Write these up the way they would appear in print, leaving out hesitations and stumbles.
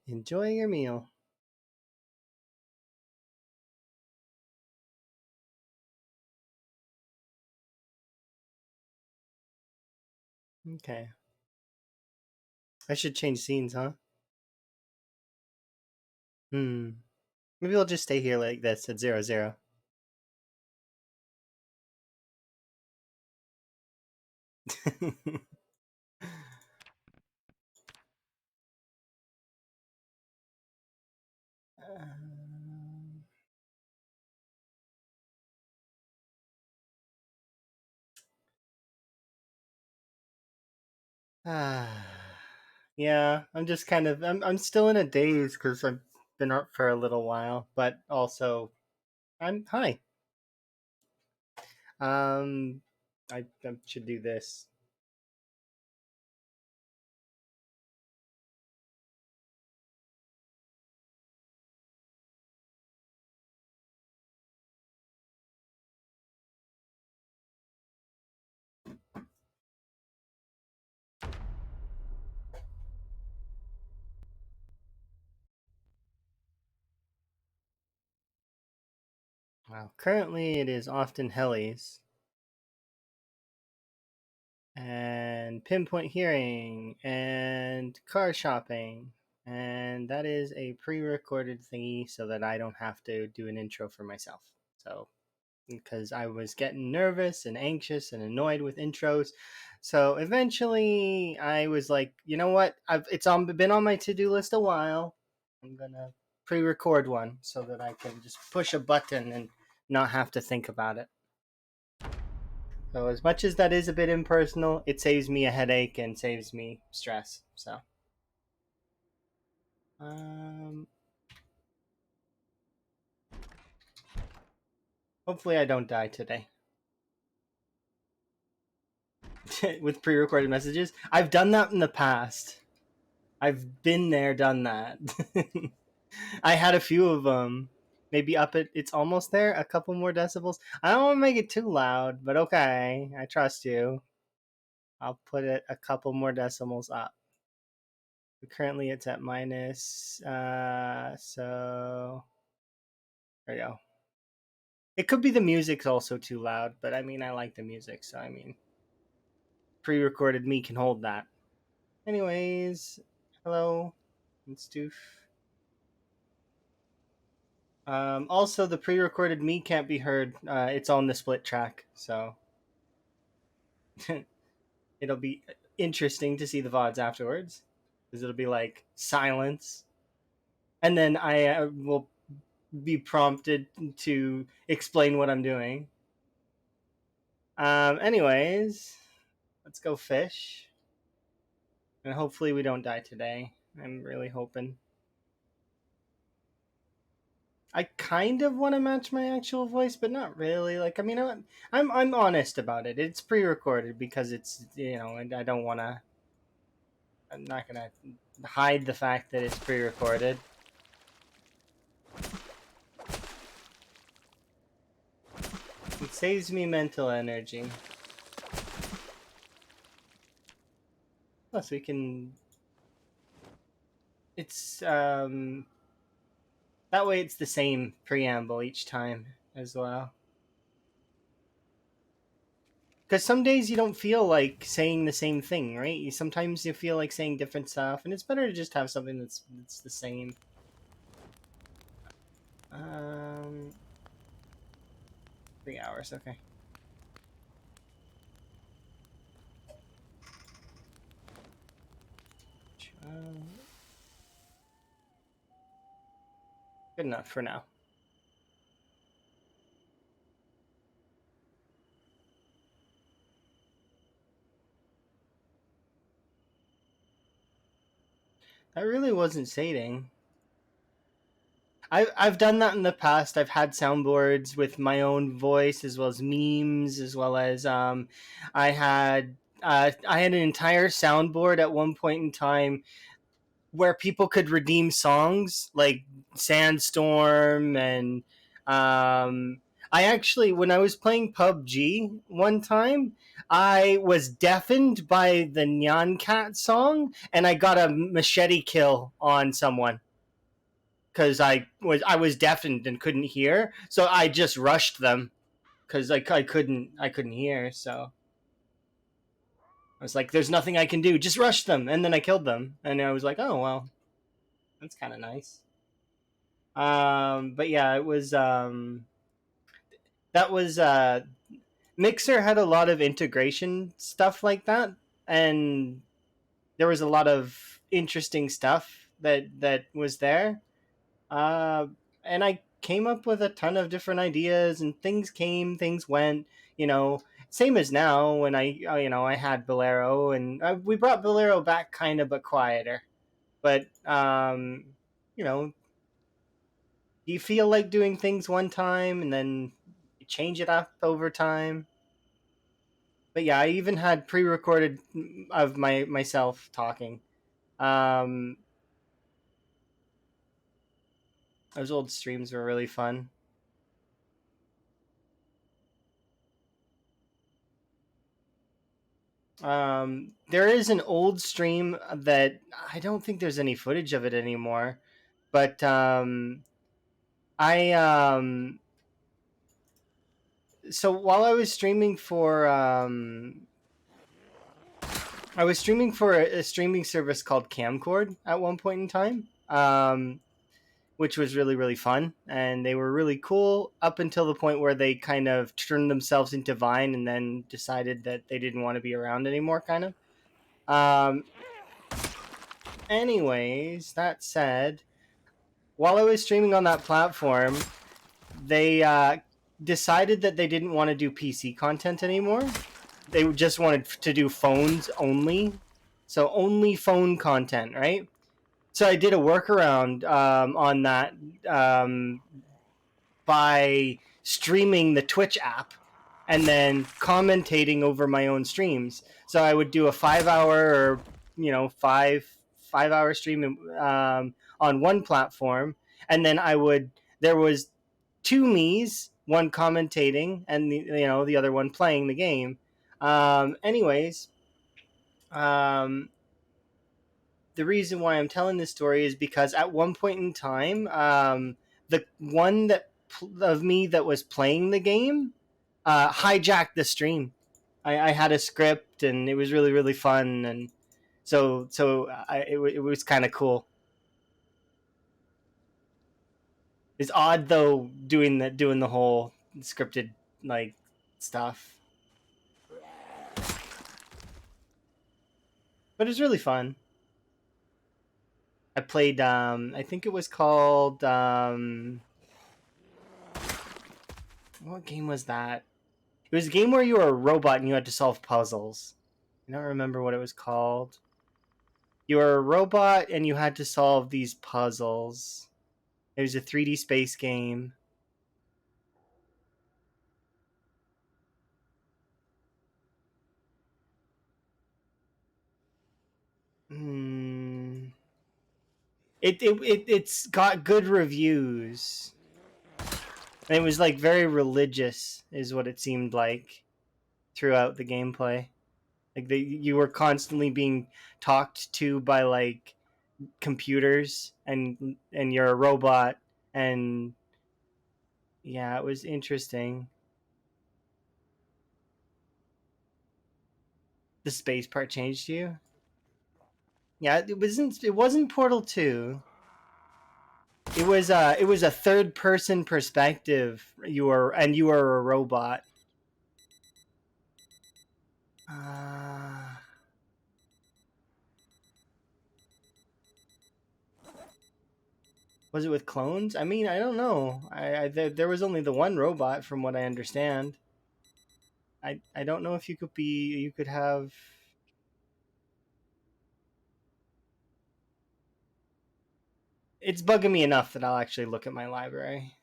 Enjoying your meal. Okay. I should change scenes, huh? Hmm. Maybe we'll just stay here like this at 0-0. Um, ah. Yeah, I'm just kind of I'm still in a daze because I've been up for a little while, but also I'm hi. Um, I should do this. Wow. Currently, it is often Helis and pinpoint hearing and car shopping, and that is a pre-recorded thingy so that I don't have to do an intro for myself. So because I was getting nervous and anxious and annoyed with intros. So eventually I was like, you know what? It's been on my to-do list a while. I'm going to pre-record one so that I can just push a button and not have to think about it. So as much as that is a bit impersonal, it saves me a headache and saves me stress. So um hopefully I don't die today. With pre-recorded messages. I've done that in the past. I've been there, done that. I had a few of them. Maybe up it. It's almost there. A couple more decibels. I don't want to make it too loud, but okay. I trust you. I'll put it a couple more decimals up. Currently, it's at minus. So there you go. It could be the music's also too loud, but I mean, I like the music, so I mean, pre-recorded me can hold that. Anyways, hello, it's Doof. Also, the pre-recorded me can't be heard. It's on the split track, so it'll be interesting to see the vods afterwards, because it'll be like silence, and then I will be prompted to explain what I'm doing. Anyways, let's go fish, and hopefully we don't die today. I'm really hoping. I kind of want to match my actual voice, but not really. Like, I mean, I'm honest about it. It's pre-recorded because it's and I don't want to. I'm not gonna hide the fact that it's pre-recorded. It saves me mental energy. Plus, we can. It's that way. It's the same preamble each time as well. Because some days you don't feel like saying the same thing, right? Sometimes you feel like saying different stuff, and it's better to just have something that's the same. Um, 3 hours. Okay. Good enough for now. That really wasn't sating. I've done that in the past. I've had soundboards with my own voice as well as memes, as well as I had an entire soundboard at one point in time where people could redeem songs like Sandstorm and I actually, when I was playing PUBG one time, I was deafened by the Nyan Cat song, and I got a machete kill on someone because I was deafened and couldn't hear. So I just rushed them because I couldn't hear. So I was like, "There's nothing I can do. Just rush them," and then I killed them. And I was like, "Oh well, that's kind of nice." But yeah, it was that was Mixer had a lot of integration stuff like that, and there was a lot of interesting stuff that was there. Uh, and I came up with a ton of different ideas, and things came, things went. You know, same as now when I had Bolero, and we brought Bolero back kind of, but quieter. But you know, you feel like doing things one time, and then you change it up over time. But yeah, I even had pre-recorded of myself talking. Um, those old streams were really fun. There is an old stream that I don't think there's any footage of it anymore, but I so while I was streaming for a streaming service called Camcord at one point in time. Which was really really fun, and they were really cool up until the point where they kind of turned themselves into Vine and then decided that they didn't want to be around anymore, kind of. um Anyways, that said, while I was streaming on that platform, they decided that they didn't want to do PC content anymore. They just wanted to do phones only, so only phone content, right? So I did a workaround on that, um, by streaming the Twitch app and then commentating over my own streams. So I would do a 5 hour or five hour stream on one platform, and then there was two me's, one commentating and the other one playing the game. Anyways, um, the reason why I'm telling this story is because at one point in time, the one of me that was playing the game hijacked the stream. I had a script, and it was really really fun, and it was kind of cool. It's odd though doing the whole scripted like stuff, but it's really fun. I played. I think it was called. What game was that? It was a game where you were a robot and you had to solve puzzles. I don't remember what it was called. You were a robot and you had to solve these puzzles. It was a 3D space game. Hmm. It's got good reviews. And it was like very religious, is what it seemed like throughout the gameplay. Like you were constantly being talked to by like computers, and you're a robot, and yeah, it was interesting. The space part changed you. Yeah, it wasn't Portal 2. It was a third person perspective. You were a robot. Uh, was it with clones? I mean, I don't know. There was only the one robot from what I understand. I don't know if you could have. It's bugging me enough that I'll actually look at my library.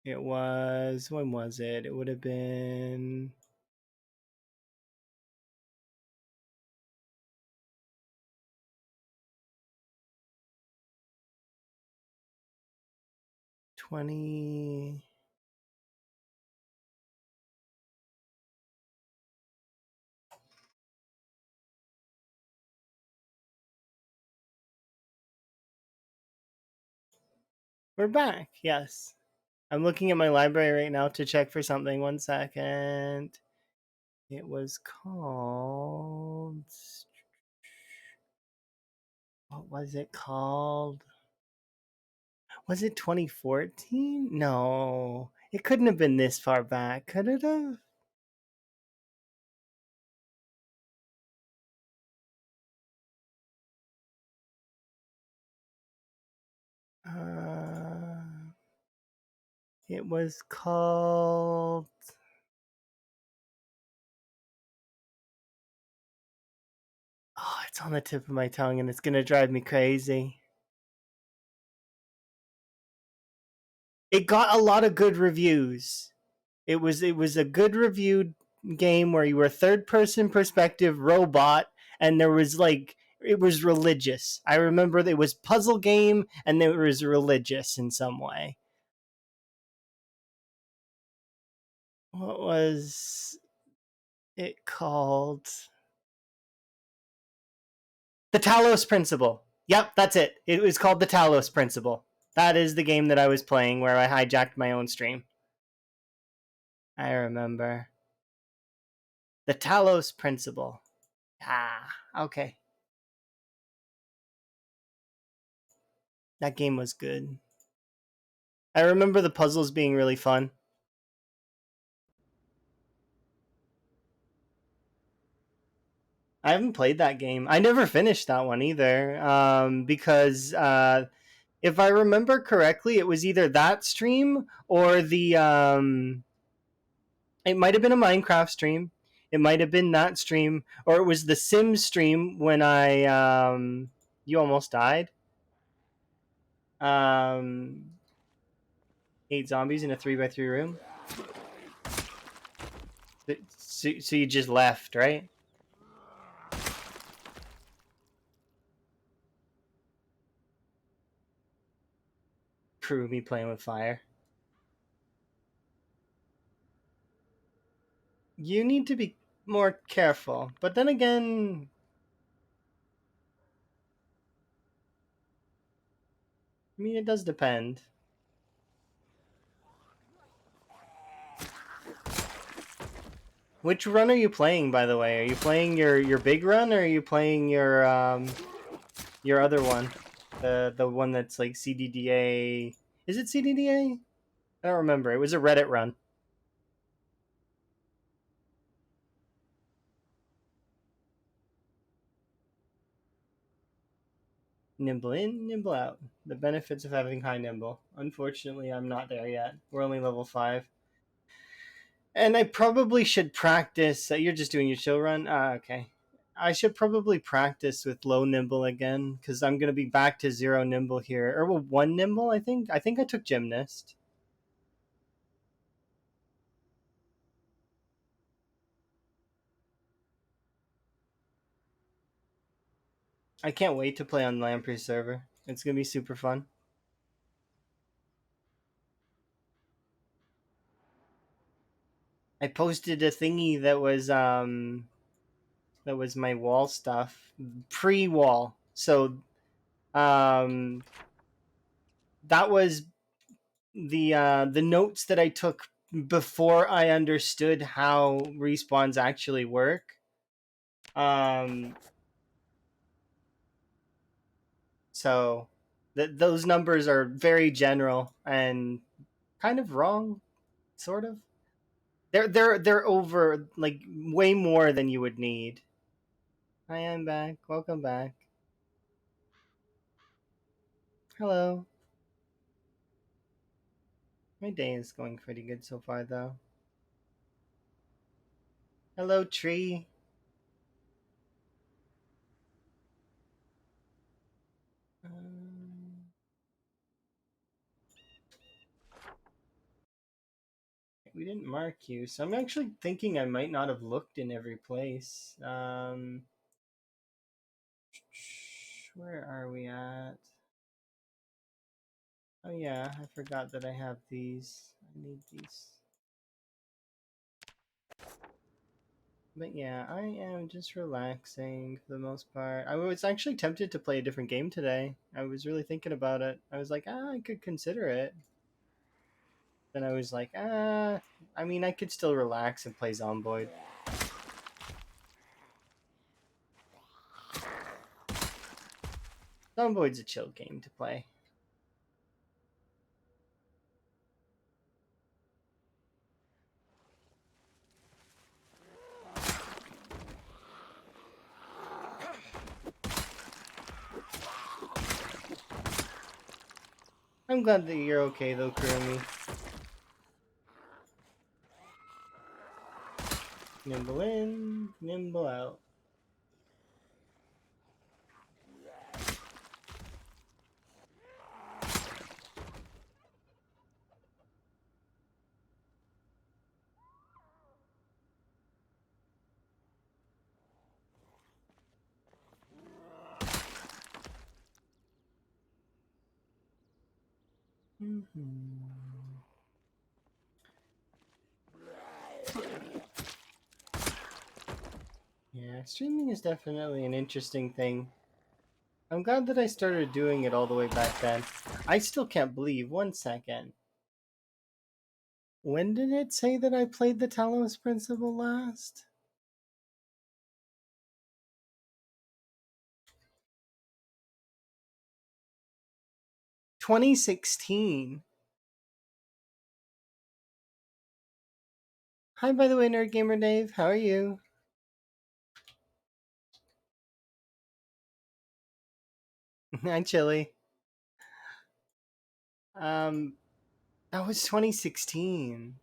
It was, when was it? It would have been '20. We're back. Yes. I'm looking at my library right now to check for something. 1 second. It was called. What was it called? Was it 2014? No. It couldn't have been this far back, could it have? Uh, it was called. Oh, it's on the tip of my tongue and it's gonna drive me crazy. It got a lot of good reviews. It was a good reviewed game where you were a third person perspective robot and there was like it was religious. I remember it was puzzle game and it was religious in some way. What was it called? The Talos Principle. Yep, that's it. It was called the Talos Principle. That is the game that I was playing where I hijacked my own stream. I remember. The Talos Principle. Ah, okay. That game was good. I remember the puzzles being really fun. I haven't played that game. I never finished that one either. Because if I remember correctly, it was either that stream or the it might have been a Minecraft stream. It might have been that stream, or it was the Sims stream when I you almost died. Um, 8 zombies in a 3x3 room. So you just left, right? Prove me playing with fire. You need to be more careful. But then again, I mean, it does depend. Which run are you playing, by the way? Are you playing your big run, or are you playing your other one, the one that's like CDDA? Is it CDDA? I don't remember. It was a Reddit run. Nimble in, nimble out. The benefits of having high nimble. Unfortunately, I'm not there yet. We're only level 5. And I probably should practice. You're just doing your chill run? Ah, okay. I should probably practice with low nimble again because I'm going to be back to 0 nimble here. Or well, 1 nimble, I think. I think I took gymnast. I can't wait to play on Lamprey's server. It's going to be super fun. I posted a thingy that was my wall stuff pre-wall. So um that was the notes that I took before I understood how respawns actually work. Um, so those numbers are very general and kind of wrong, sort of. They're over like way more than you would need. I am back. Welcome back. Hello. My day is going pretty good so far, though. Hello, tree. Um, didn't mark you, so I'm actually thinking I might not have looked in every place. Where are we at? Oh yeah, I forgot that I have these. I need these. But yeah, I am just relaxing for the most part. I was actually tempted to play a different game today. I was really thinking about it. I was like, I could consider it. Then I was like, I mean, I could still relax and play Zomboid. Zomboid's a chill game to play. I'm glad that you're okay though, Kurumi. Nimble in, nimble out. Yeah, streaming is definitely an interesting thing. I'm glad that I started doing it all the way back then. I still can't believe, 1 second. When did it say that I played the Talos Principle last? "2016. Hi, by the way, Nerd Gamer Dave. How are you? Hi, Chili. Um, that was 2016.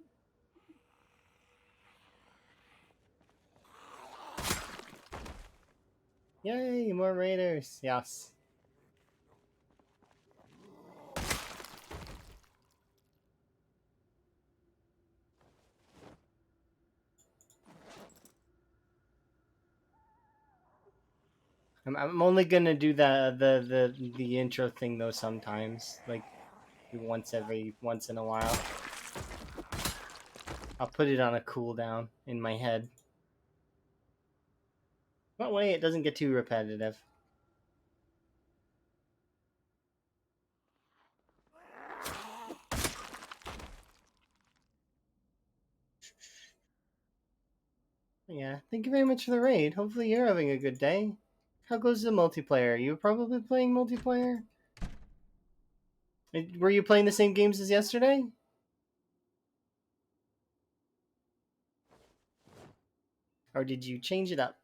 Yay, more raiders. Yes. I'm only gonna do the intro thing though sometimes, like once in a while. I'll put it on a cooldown in my head. That way it doesn't get too repetitive. Yeah, thank you very much for the raid. Hopefully you're having a good day. How goes the multiplayer? You probably playing multiplayer? Were you playing the same games as yesterday? Or did you change it up?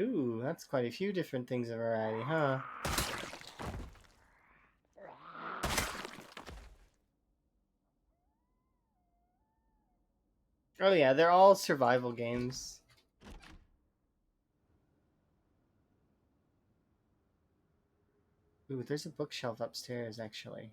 Ooh, that's quite a few different things of variety, huh? Oh yeah, they're all survival games. Ooh, there's a bookshelf upstairs, actually.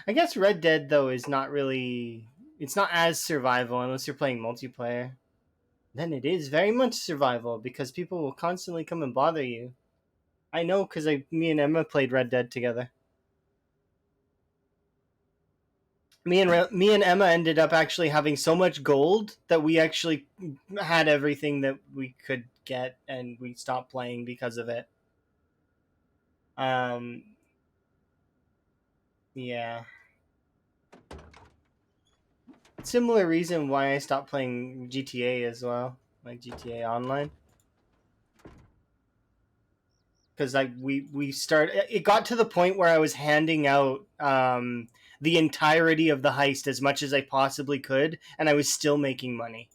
I guess Red Dead though is not really, it's not as survival unless you're playing multiplayer. Then it is very much survival because people will constantly come and bother you. I know because me and Emma played Red Dead together. Me and Emma ended up actually having so much gold that we actually had everything that we could get, and we stopped playing because of it. Um, yeah. similar reason why I stopped playing GTA as well, like GTA Online. Because we start. It got to the point where I was handing out the entirety of the heist as much as I possibly could, and I was still making money.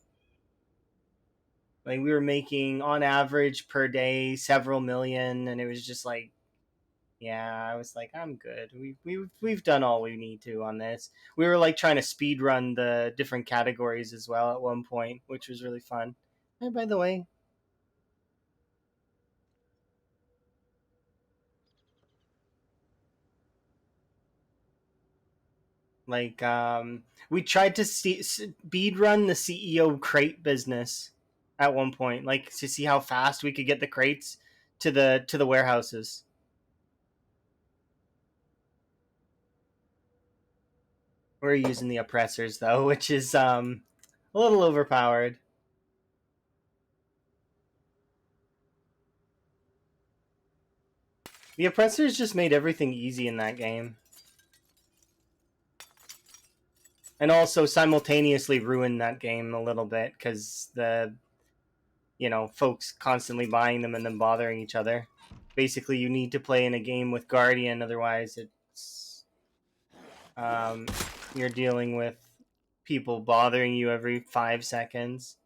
Like we were making on average per day several million, and it was just like, yeah, I was like, I'm good. We've done all we need to on this. We were like trying to speed run the different categories as well at one point, which was really fun. And by the way, like we tried to speed run the CEO crate business at one point, like to see how fast we could get the crates to the warehouses. We're using the oppressors though, which is a little overpowered. The oppressors just made everything easy in that game. And also simultaneously ruined that game a little bit because the folks constantly buying them and then bothering each other. Basically, you need to play in a game with Guardian, otherwise it's um, you're dealing with people bothering you every 5 seconds.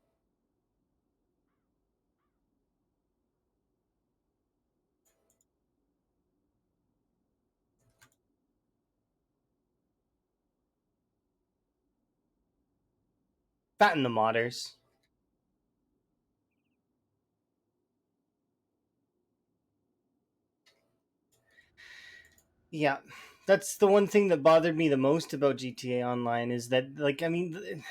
Fatten the modders. Yeah, that's the one thing that bothered me the most about GTA Online is that, like, I mean,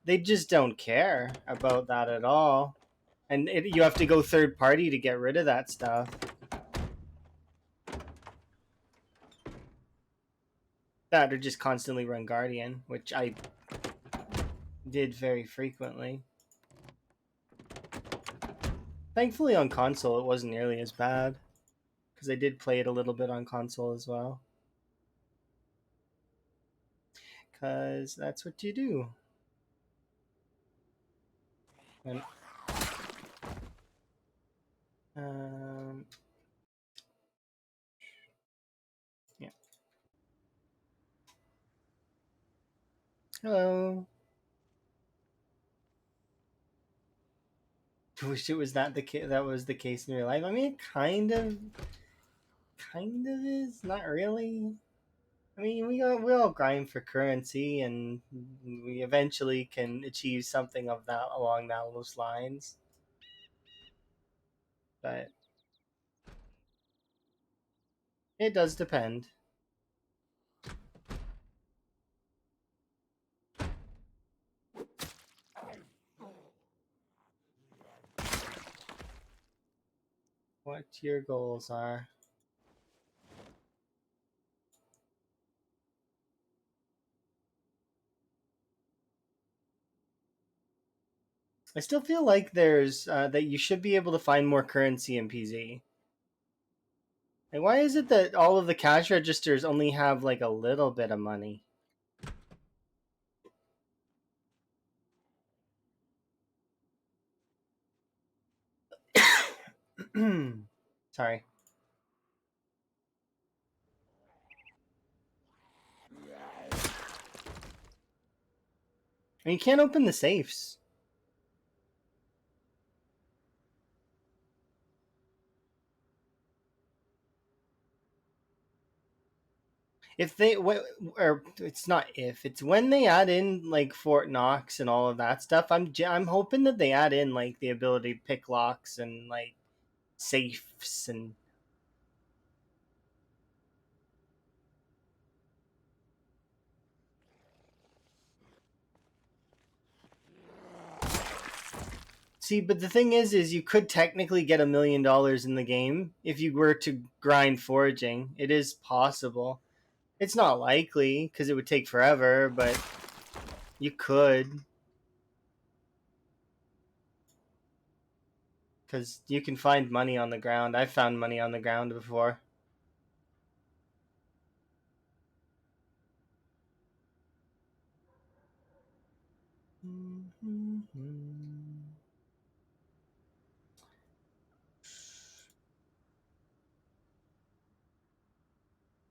they just don't care about that at all, and you have to go third party to get rid of that stuff. That or just constantly run Guardian, which I did very frequently. Thankfully, on console, it wasn't nearly as bad because I did play it a little bit on console as well. Because that's what you do. And, um, yeah. Hello. I wish it was that was the case in real life. I mean, it kind of is. Not really. I mean, we all grind for currency, and we eventually can achieve something of that along those lines. But it does depend. What your goals are. I still feel like there's that you should be able to find more currency in PZ. Like, why is it that all of the cash registers only have like a little bit of money? Sorry. And you can't open the safes. If they or it's not if it's when they add in like Fort Knox and all of that stuff. I'm hoping that they add in like the ability to pick locks and like safes and see. But the thing is you could technically get $1 million in the game if you were to grind foraging. It is possible. It's not likely because it would take forever, but you could because you can find money on the ground. I've found money on the ground before.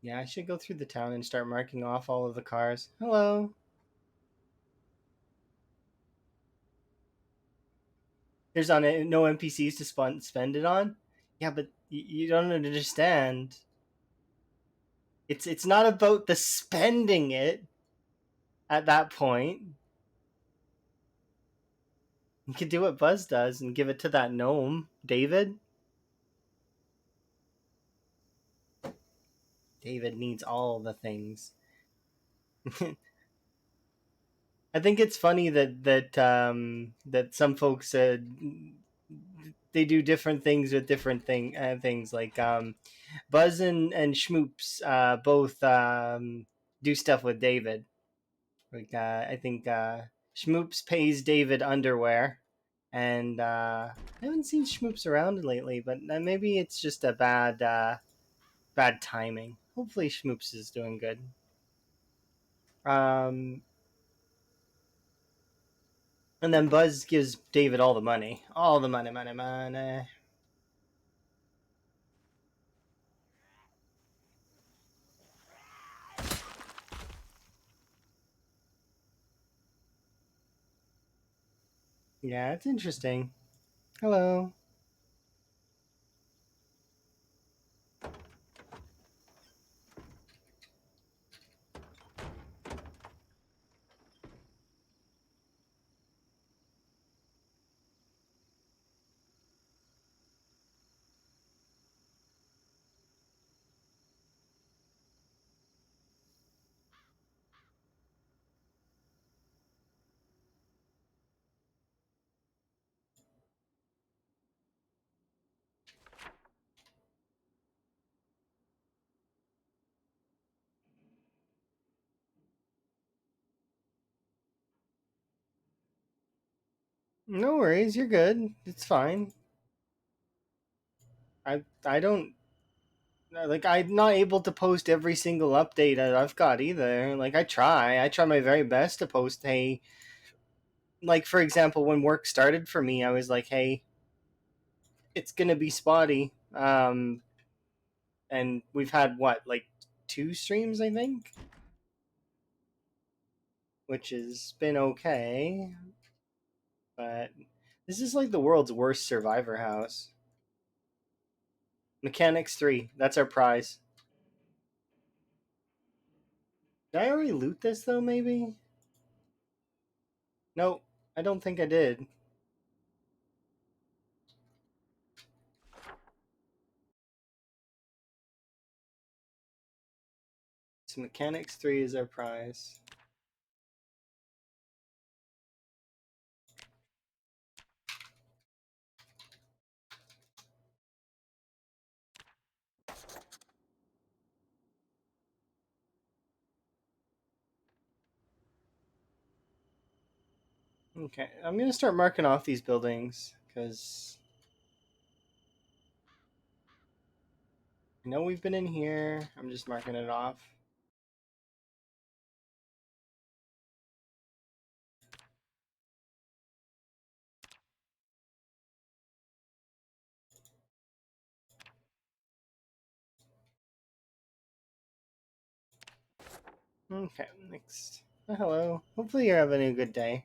Yeah, I should go through the town and start marking off all of the cars. Hello. There's on it no NPCs to spend it on. Yeah, but you don't understand. It's not about the spending it at that point. You can do what Buzz does and give it to that gnome, David. David needs all the things. I think it's funny that some folks they do different things with different things like Buzz and Schmoops both do stuff with David. Like I think Schmoops pays David underwear, and I haven't seen Schmoops around lately, but maybe it's just a bad timing. Hopefully, Schmoops is doing good. Um, and then Buzz gives David all the money, money, money. Yeah, it's interesting. Hello. No worries, you're good. It's fine. I don't like I'm not able to post every single update that I've got either. Like I try my very best to post. Hey, like for example, when work started for me, I was like, hey, it's gonna be spotty. And we've had what like two streams, I think, which has been okay. But this is like the world's worst survivor house. Mechanics 3. That's our prize. Did I already loot this though? Maybe. No, I don't think I did. So Mechanics 3 is our prize. Okay, I'm gonna start marking off these buildings because I know we've been in here. I'm just marking it off. Okay, next. Hello. Hopefully you're having a good day.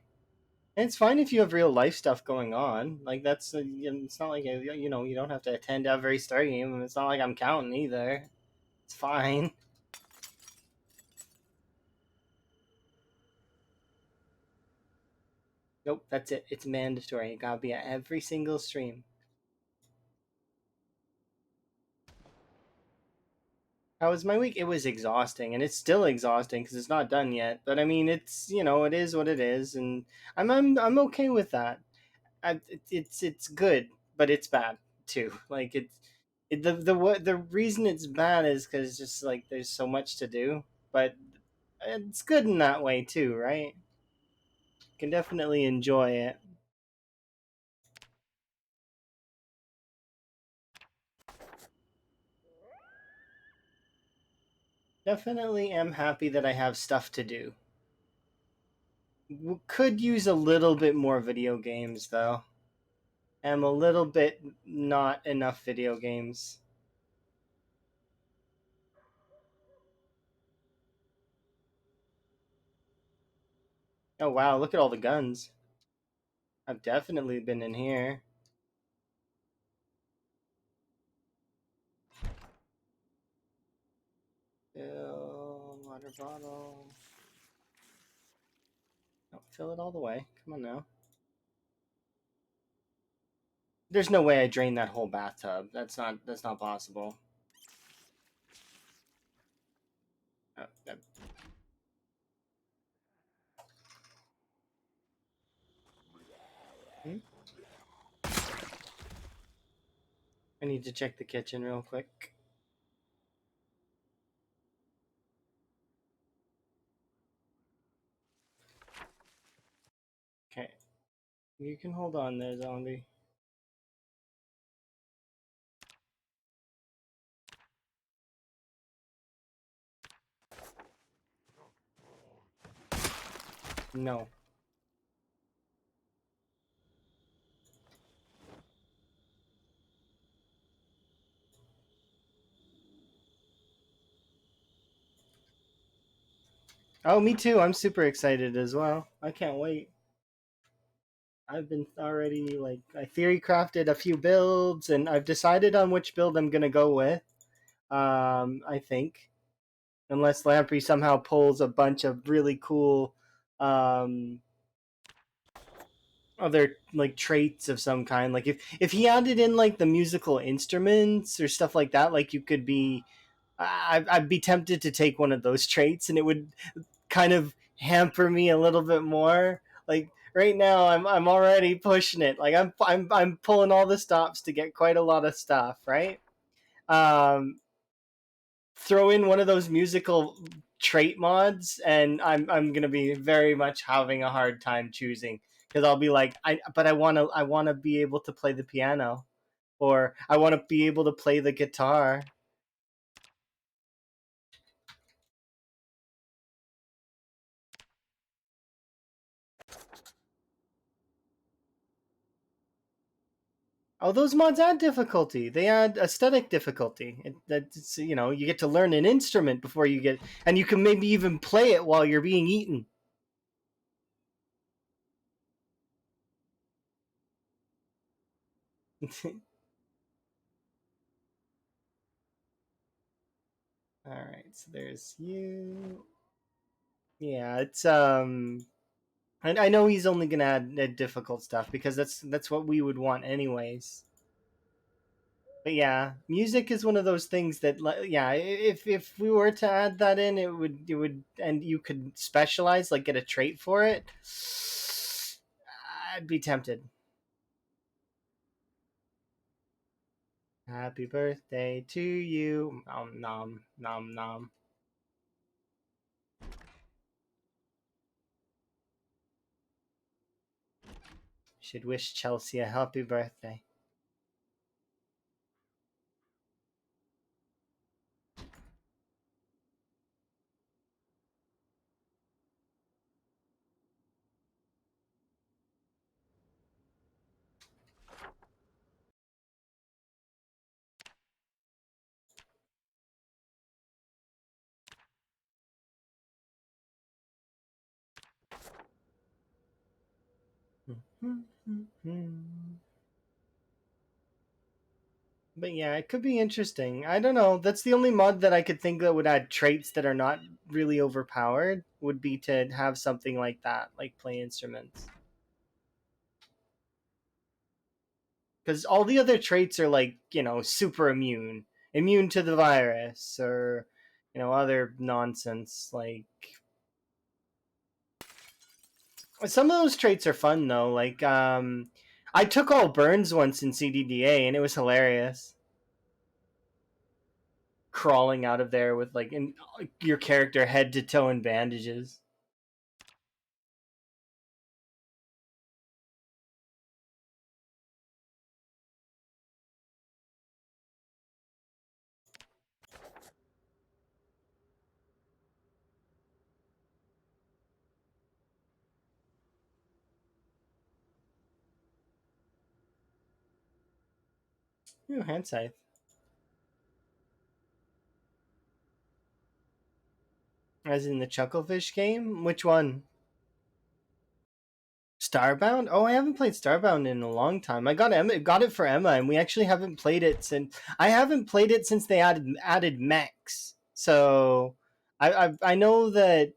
And it's fine if you have real life stuff going on. Like that's it's not like you don't have to attend every stream. It's not like I'm counting either. It's fine. Nope, that's it. It's mandatory. It gotta be at every single stream. How was my week? It was exhausting, and it's still exhausting because it's not done yet. But I mean, it's it is what it is, and I'm okay with that. It's good, but it's bad too. Like the reason it's bad is because just like there's so much to do, but it's good in that way too, right? Can definitely enjoy it. Definitely am happy that I have stuff to do. Could use a little bit more video games though. I'm a little bit not enough video games. Oh wow, look at all the guns. I've definitely been in here. Fill water bottle. No, fill it all the way. Come on now. There's no way I drained that whole bathtub. That's not possible. Oh, hmm? I need to check the kitchen real quick. Okay. You can hold on there, zombie. No. Oh, me too. I'm super excited as well. I can't wait. I've been already like I theory crafted a few builds and I've decided on which build I'm gonna go with. I think unless Lamprey somehow pulls a bunch of really cool um other like traits of some kind. Like if he added in like the musical instruments or stuff like that, like you could be I'd be tempted to take one of those traits and it would kind of hamper me a little bit more. Like right now, I'm already pushing it. Like I'm pulling all the stops to get quite a lot of stuff. Right. Um, Throw in one of those musical trait mods, and I'm gonna be very much having a hard time choosing because I'll be like, I wanna be able to play the piano, or I want to be able to play the guitar. Oh, those mods add difficulty. They add aesthetic difficulty. That's you get to learn an instrument before you get, and you can maybe even play it while you're being eaten. All right, so there's you. Yeah, it's and I know he's only gonna add difficult stuff because that's what we would want anyways. But yeah, music is one of those things that yeah, if we were to add that in, it would and you could specialize like get a trait for it. I'd be tempted. Happy birthday to you. Nom nom nom nom. Should wish Chelsea a happy birthday. But yeah, it could be interesting. I don't know. That's the only mod that I could think that would add traits that are not really overpowered. Would be to have something like that, like play instruments. Because all the other traits are like super immune, immune to the virus, or other nonsense. Like some of those traits are fun though. Like I took all burns once in CDDA and it was hilarious. Crawling out of there with your character head to toe in bandages. Ooh, hand scythe. As in the Chucklefish game? Which one? Starbound? Oh, I haven't played Starbound in a long time. I got it for Emma, and we actually haven't played it since. I haven't played it since they added mechs. So, I know that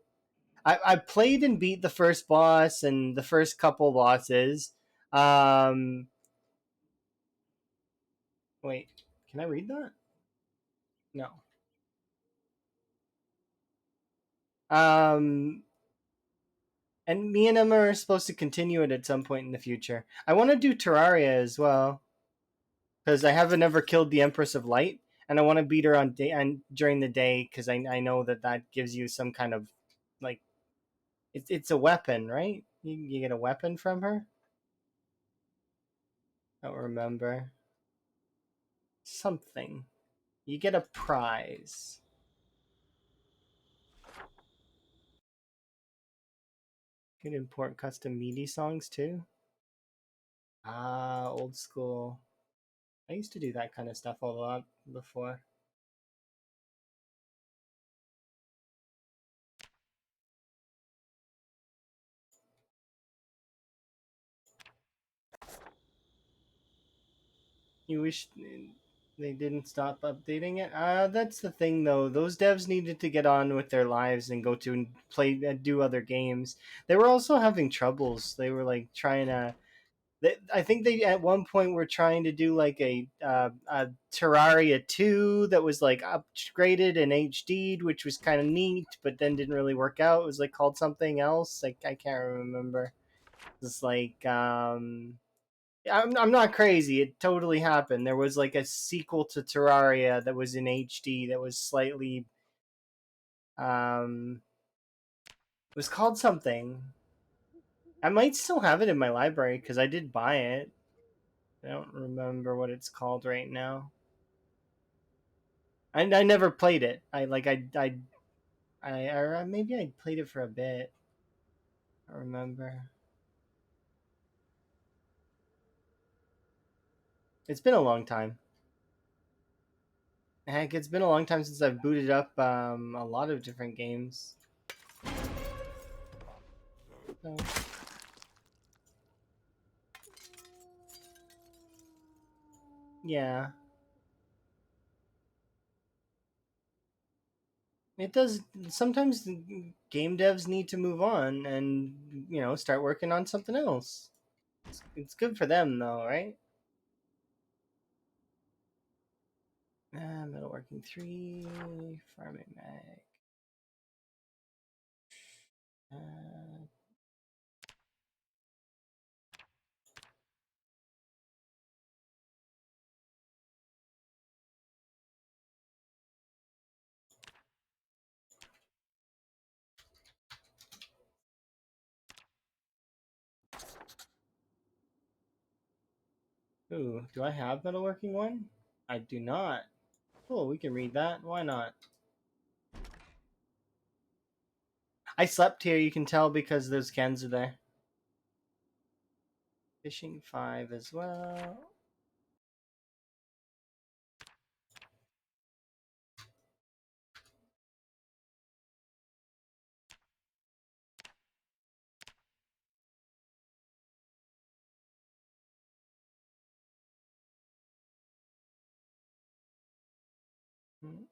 I played and beat the first boss and the first couple bosses. Um, wait, can I read that? No. Um, and me and Emma are supposed to continue it at some point in the future. I want to do Terraria as well because I haven't ever killed the Empress of Light, and I want to beat her on day and during the day because I know that that gives you some kind of like it's a weapon, right? You get a weapon from her. I don't remember something. You get a prize. You can import custom MIDI songs too. Ah, old school. I used to do that kind of stuff a lot before. You wish they didn't stop updating it? That's the thing though. Those devs needed to get on with their lives and go to and play do other games. They were also having troubles. They were like trying to I think they at one point were trying to do like a Terraria 2 that was like upgraded and HD'd, which was kind of neat, but then didn't really work out. It was like called something else. Like I can't remember. It's like I'm not crazy. It totally happened. There was like a sequel to Terraria that was in HD that was slightly it was called something. I might still have it in my library because I did buy it. I don't remember what it's called right now. I never played it. Or maybe I played it for a bit. I remember. It's been a long time. Heck, it's been a long time since I've booted up a lot of different games. So, yeah, it does. Sometimes game devs need to move on and start working on something else. It's good for them though, right? Metalworking 3, farming mag. Uh, ooh, do I have metalworking 1? I do not. Cool, we can read that. Why not? I slept here, you can tell because those cans are there. Fishing 5 as well. Hmm.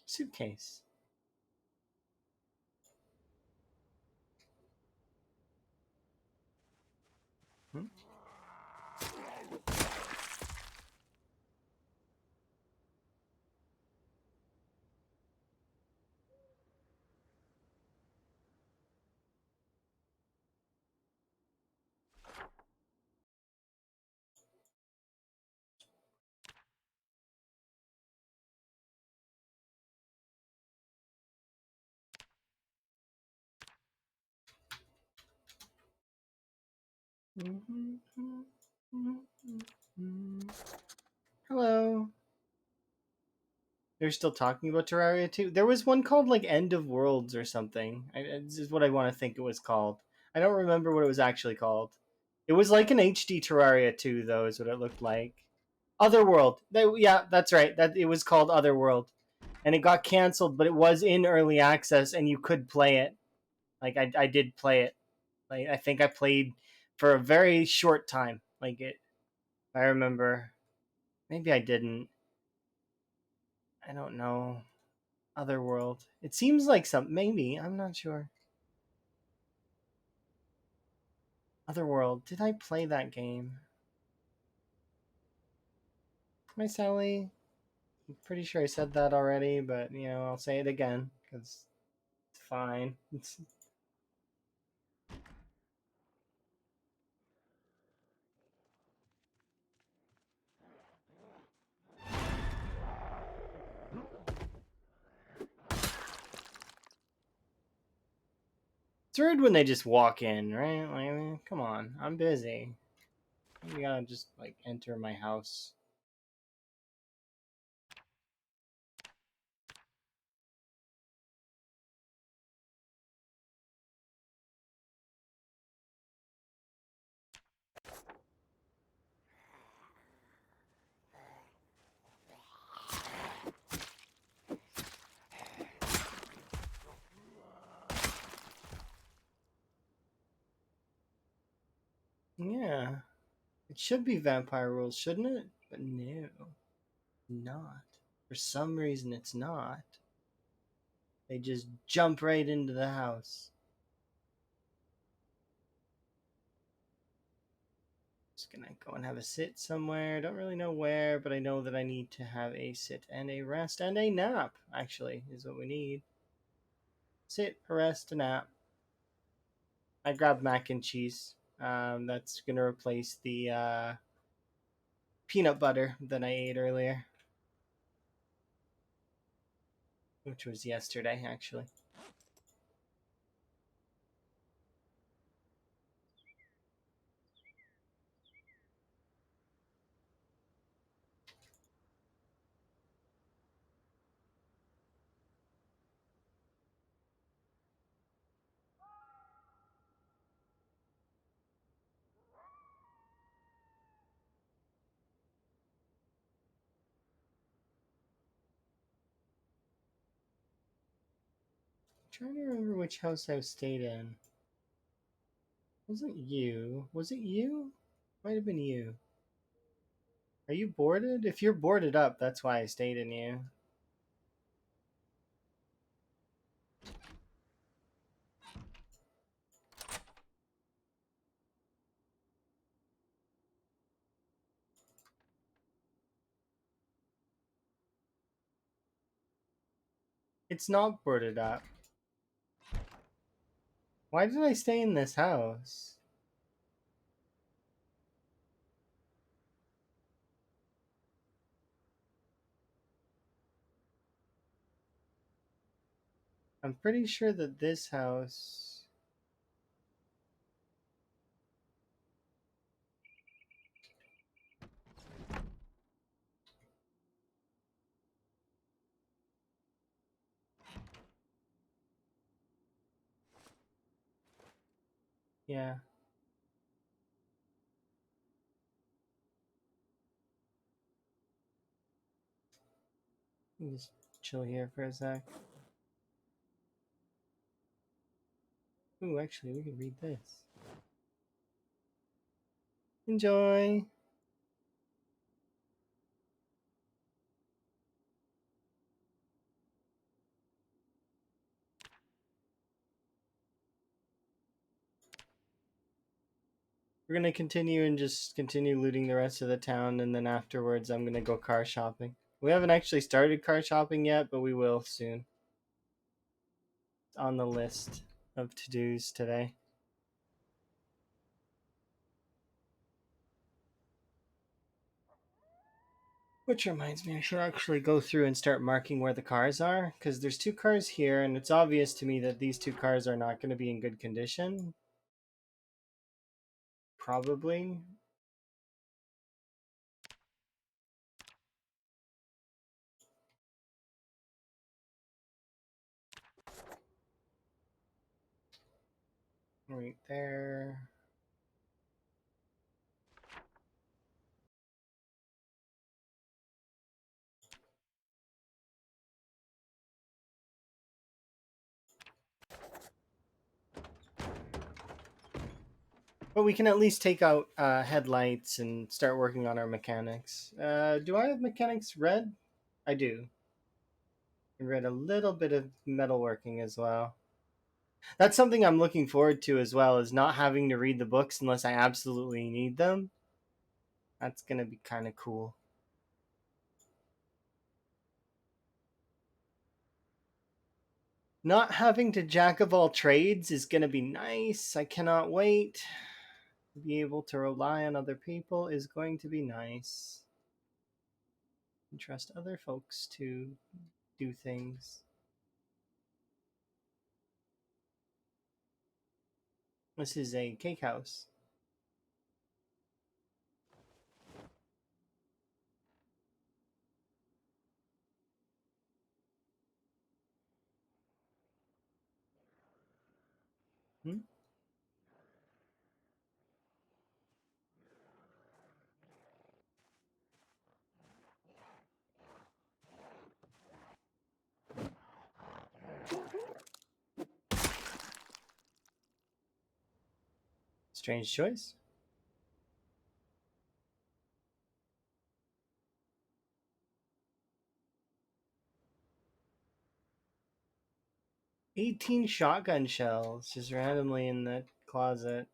Suitcase. Hmm? Hello. They're still talking about Terraria 2. There was one called like End of Worlds or something. This is what I want to think it was called. I don't remember what it was actually called. It was like an HD Terraria 2 though, is what it looked like. Otherworld. Yeah, that's right. That it was called Otherworld. And it got canceled, but it was in early access and you could play it. Like I did play it. Like I think I played for a very short time. Like it I remember. Maybe I didn't. I don't know. Otherworld. It seems like some. Maybe I'm not sure. Otherworld. Did I play that game? Am I Sally? I'm pretty sure I said that already, but I'll say it again because it's fine. It's rude when they just walk in, right? Like, I mean, come on, I'm busy. You gotta just like enter my house. Yeah, it should be vampire rules, shouldn't it? But no, not. For some reason, it's not. They just jump right into the house. Just gonna go and have a sit somewhere. Don't really know where, but I know that I need to have a sit and a rest and a nap, actually, is what we need. Sit, a rest, a nap. I grabbed mac and cheese. That's gonna replace the peanut butter that I ate earlier, which was yesterday, actually. I'm trying to remember which house I stayed in. Wasn't you? Was it you? Might have been you. Are you boarded? If you're boarded up, that's why I stayed in you. It's not boarded up. Why did I stay in this house? I'm pretty sure that this house. Yeah. Let me just chill here for a sec. Ooh, actually, we can read this. Enjoy. We're gonna continue and just continue looting the rest of the town, and then afterwards, I'm gonna go car shopping. We haven't actually started car shopping yet, but we will soon. It's on the list of to-dos today. Which reminds me, I should actually go through and start marking where the cars are, because there's two cars here, and it's obvious to me that these two cars are not going to be in good condition. probably. Right there. But we can at least take out headlights and start working on our mechanics. Do I have mechanics red? I do. I read a little bit of metalworking as well. That's something I'm looking forward to as well, is not having to read the books unless I absolutely need them. That's gonna be kind of cool. Not having to jack of all trades is gonna be nice. I cannot wait. To be able to rely on other people is going to be nice. And trust other folks to do things. This is a cake house. Hmm? Strange choice. $18 shotgun shells just randomly in the closet.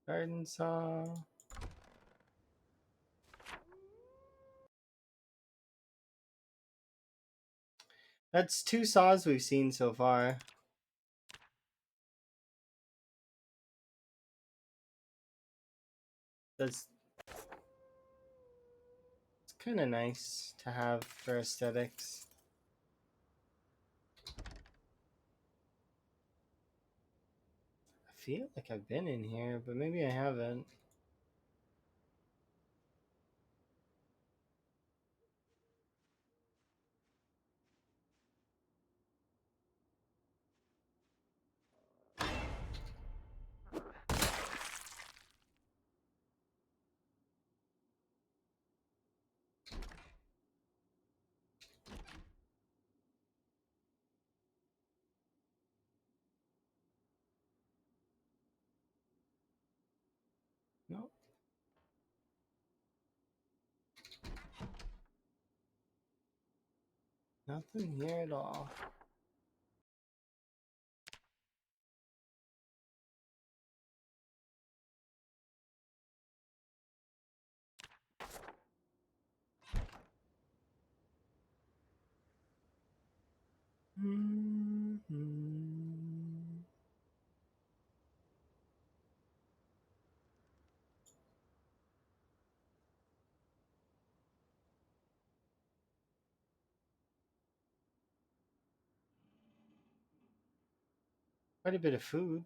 Garden saw. That's 2 saws we've seen so far. That's it's kind of nice to have for aesthetics. I feel like I've been in here, but maybe I haven't. Nope. Nothing here at all. Mm-hmm. Quite a bit of food.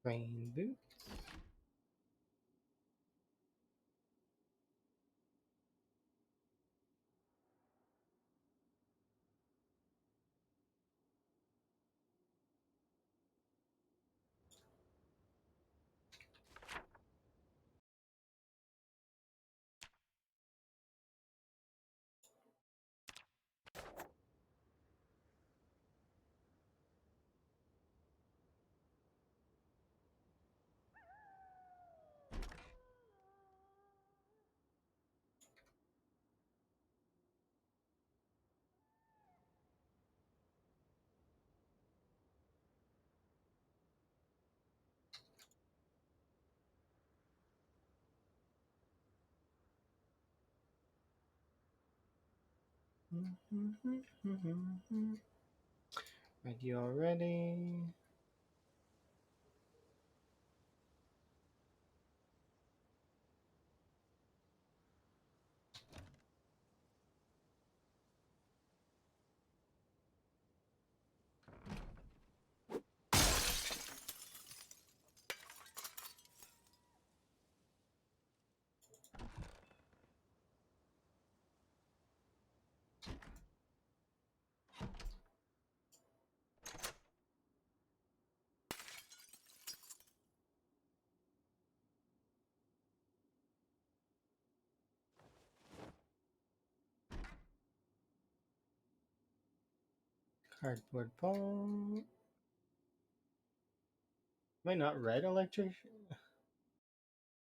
Rain boot. Ready already? Cardboard ball. Am I not read electric?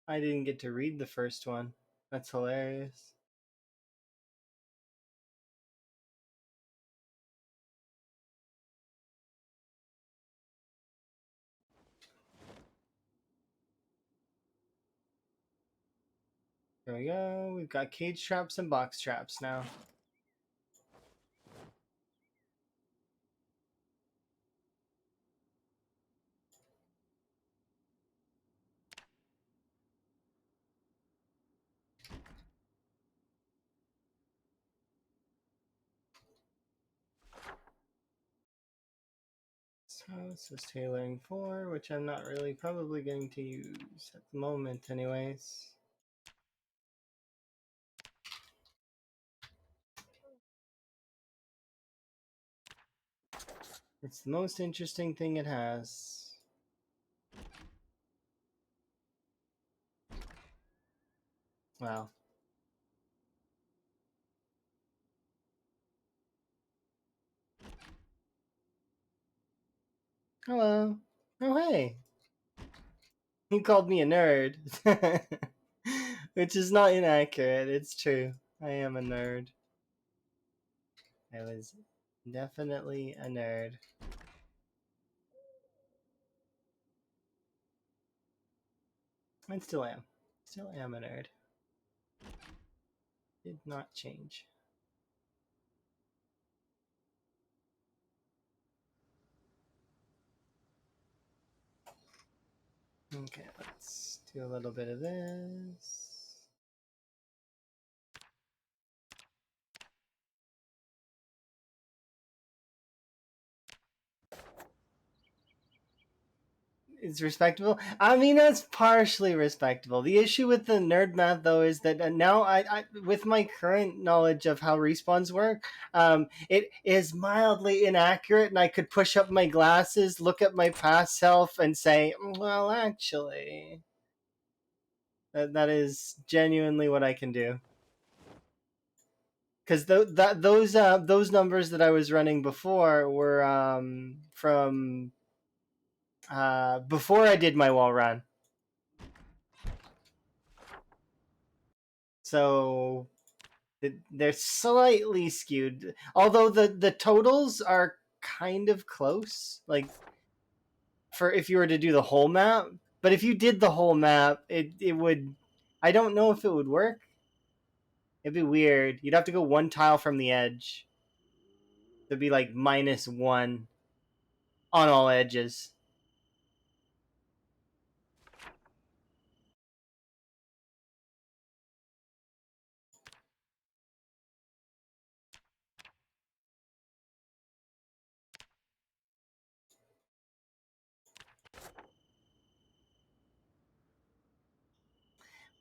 I didn't get to read the first one. That's hilarious. There we go. We've got cage traps and box traps now. So this is tailoring 4, which I'm not really probably going to use at the moment anyways. It's the most interesting thing it has. Wow. Hello. Oh, hey. He called me a nerd. Which is not inaccurate. It's true. I am a nerd. I was definitely a nerd. And still am. Still am a nerd. Did not change. Okay, let's do a little bit of this. It's respectable. I mean, that's partially respectable. The issue with the nerd math, though, is that now with my current knowledge of how respawns work, it is mildly inaccurate, and I could push up my glasses, look at my past self, and say, "Well, actually, that is genuinely what I can do." Because those numbers that I was running before were from before I did my wall run. So they're slightly skewed, although the totals are kind of close. Like for if you were to do the whole map, but if you did the whole map, it would. I don't know if it would work. It'd be weird. You'd have to go one tile from the edge. It'd be like -1 on all edges.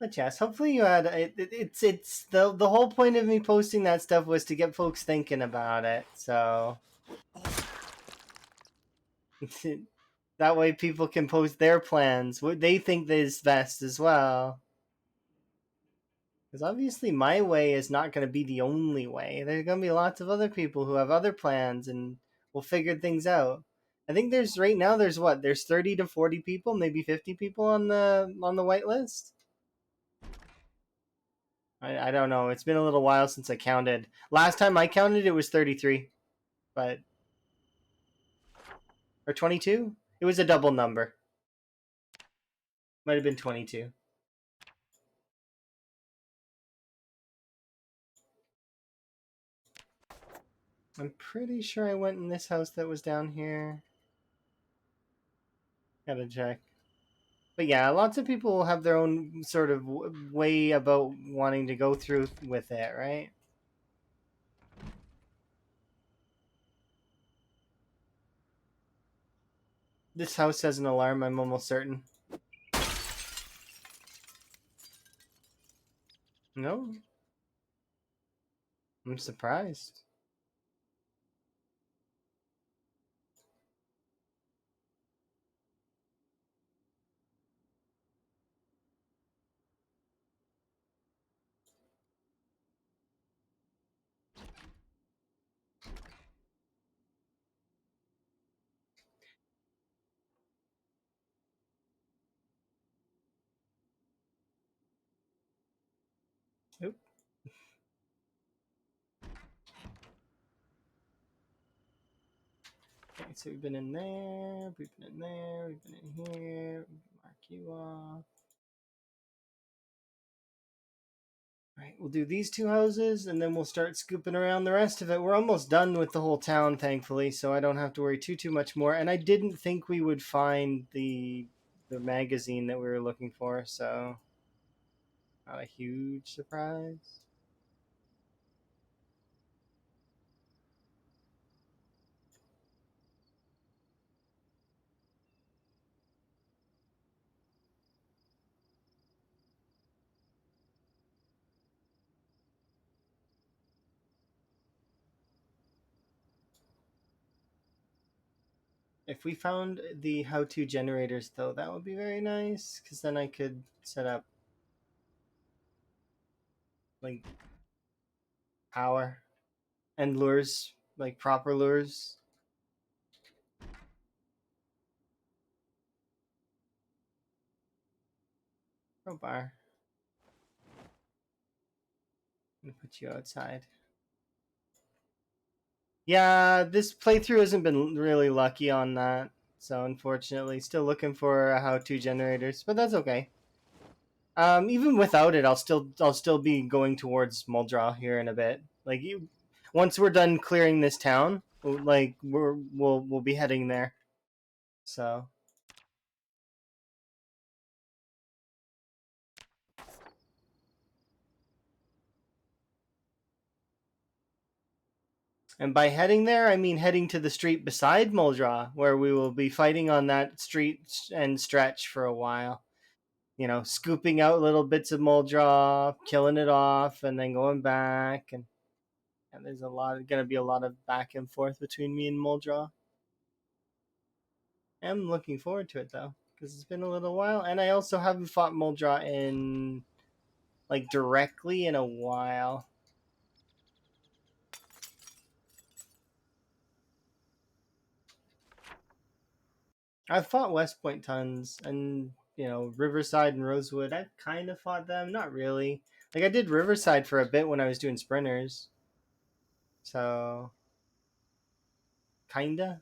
But yes, hopefully you had it's the whole point of me posting that stuff was to get folks thinking about it. So that way people can post their plans, what they think is best as well. Because obviously my way is not going to be the only way. There's going to be lots of other people who have other plans and will figure things out. I think there's right now there's 30 to 40 people, maybe 50 people on the white list. I don't know. It's been a little while since I counted. Last time I counted, it was 33, but or 22. It was a double number. Might have been 22. I'm pretty sure I went in this house that was down here. Gotta check. But yeah, lots of people have their own sort of way about wanting to go through with it, right? This house has an alarm, I'm almost certain. No? I'm surprised. Oop. Okay, so we've been in there, we've been in there, we've been in here. Mark you off. Right, we'll do these two houses and then we'll start scooping around the rest of it. We're almost done with the whole town, thankfully, so I don't have to worry too much more. And I didn't think we would find the magazine that we were looking for, so not a huge surprise. If we found the how-to generators, though, that would be very nice, because then I could set up like power and lures, like proper lures. Crowbar. I'm gonna put you outside. Yeah, this playthrough hasn't been really lucky on that, so unfortunately, still looking for how-to generators, but that's okay. Even without it, I'll still be going towards Muldraw here in a bit. Like you, once we're done clearing this town, like we'll be heading there. So, and by heading there, I mean heading to the street beside Muldraw, where we will be fighting on that street and stretch for a while. You know, scooping out little bits of Muldraw, killing it off, and then going back. And there's gonna be a lot of back and forth between me and Muldraw. I'm looking forward to it though, because it's been a little while, and I also haven't fought Muldraw in like directly in a while. I've fought West Point tons, and Riverside and Rosewood. I've kind of fought them, not really. Like I did Riverside for a bit when I was doing sprinters, so kinda.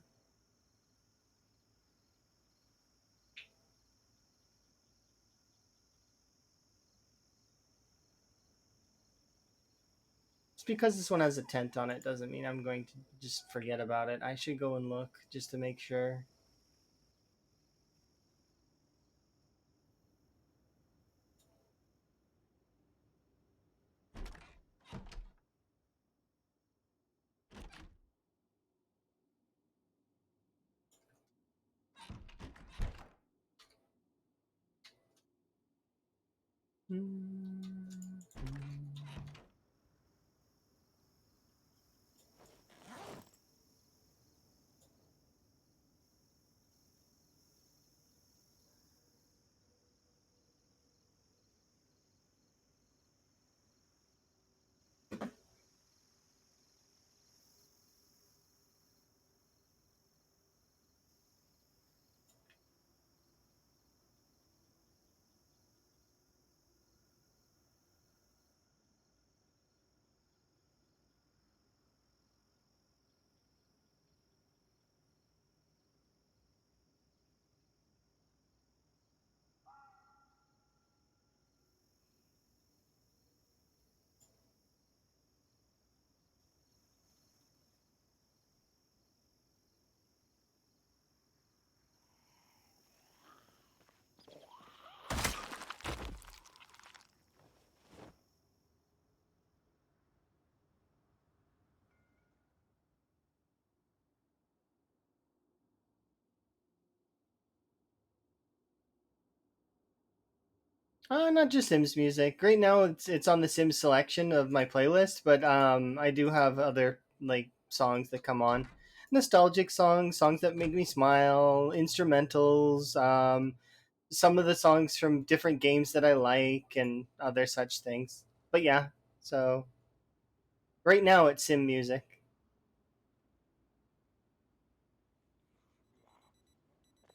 Just because this one has a tent on it doesn't mean I'm going to just forget about it. I should go and look just to make sure. Not just Sims music. Right now, it's on the Sims selection of my playlist, but I do have other like songs that come on, nostalgic songs, songs that make me smile, instrumentals, some of the songs from different games that I like, and other such things. But yeah, so right now it's Sim music.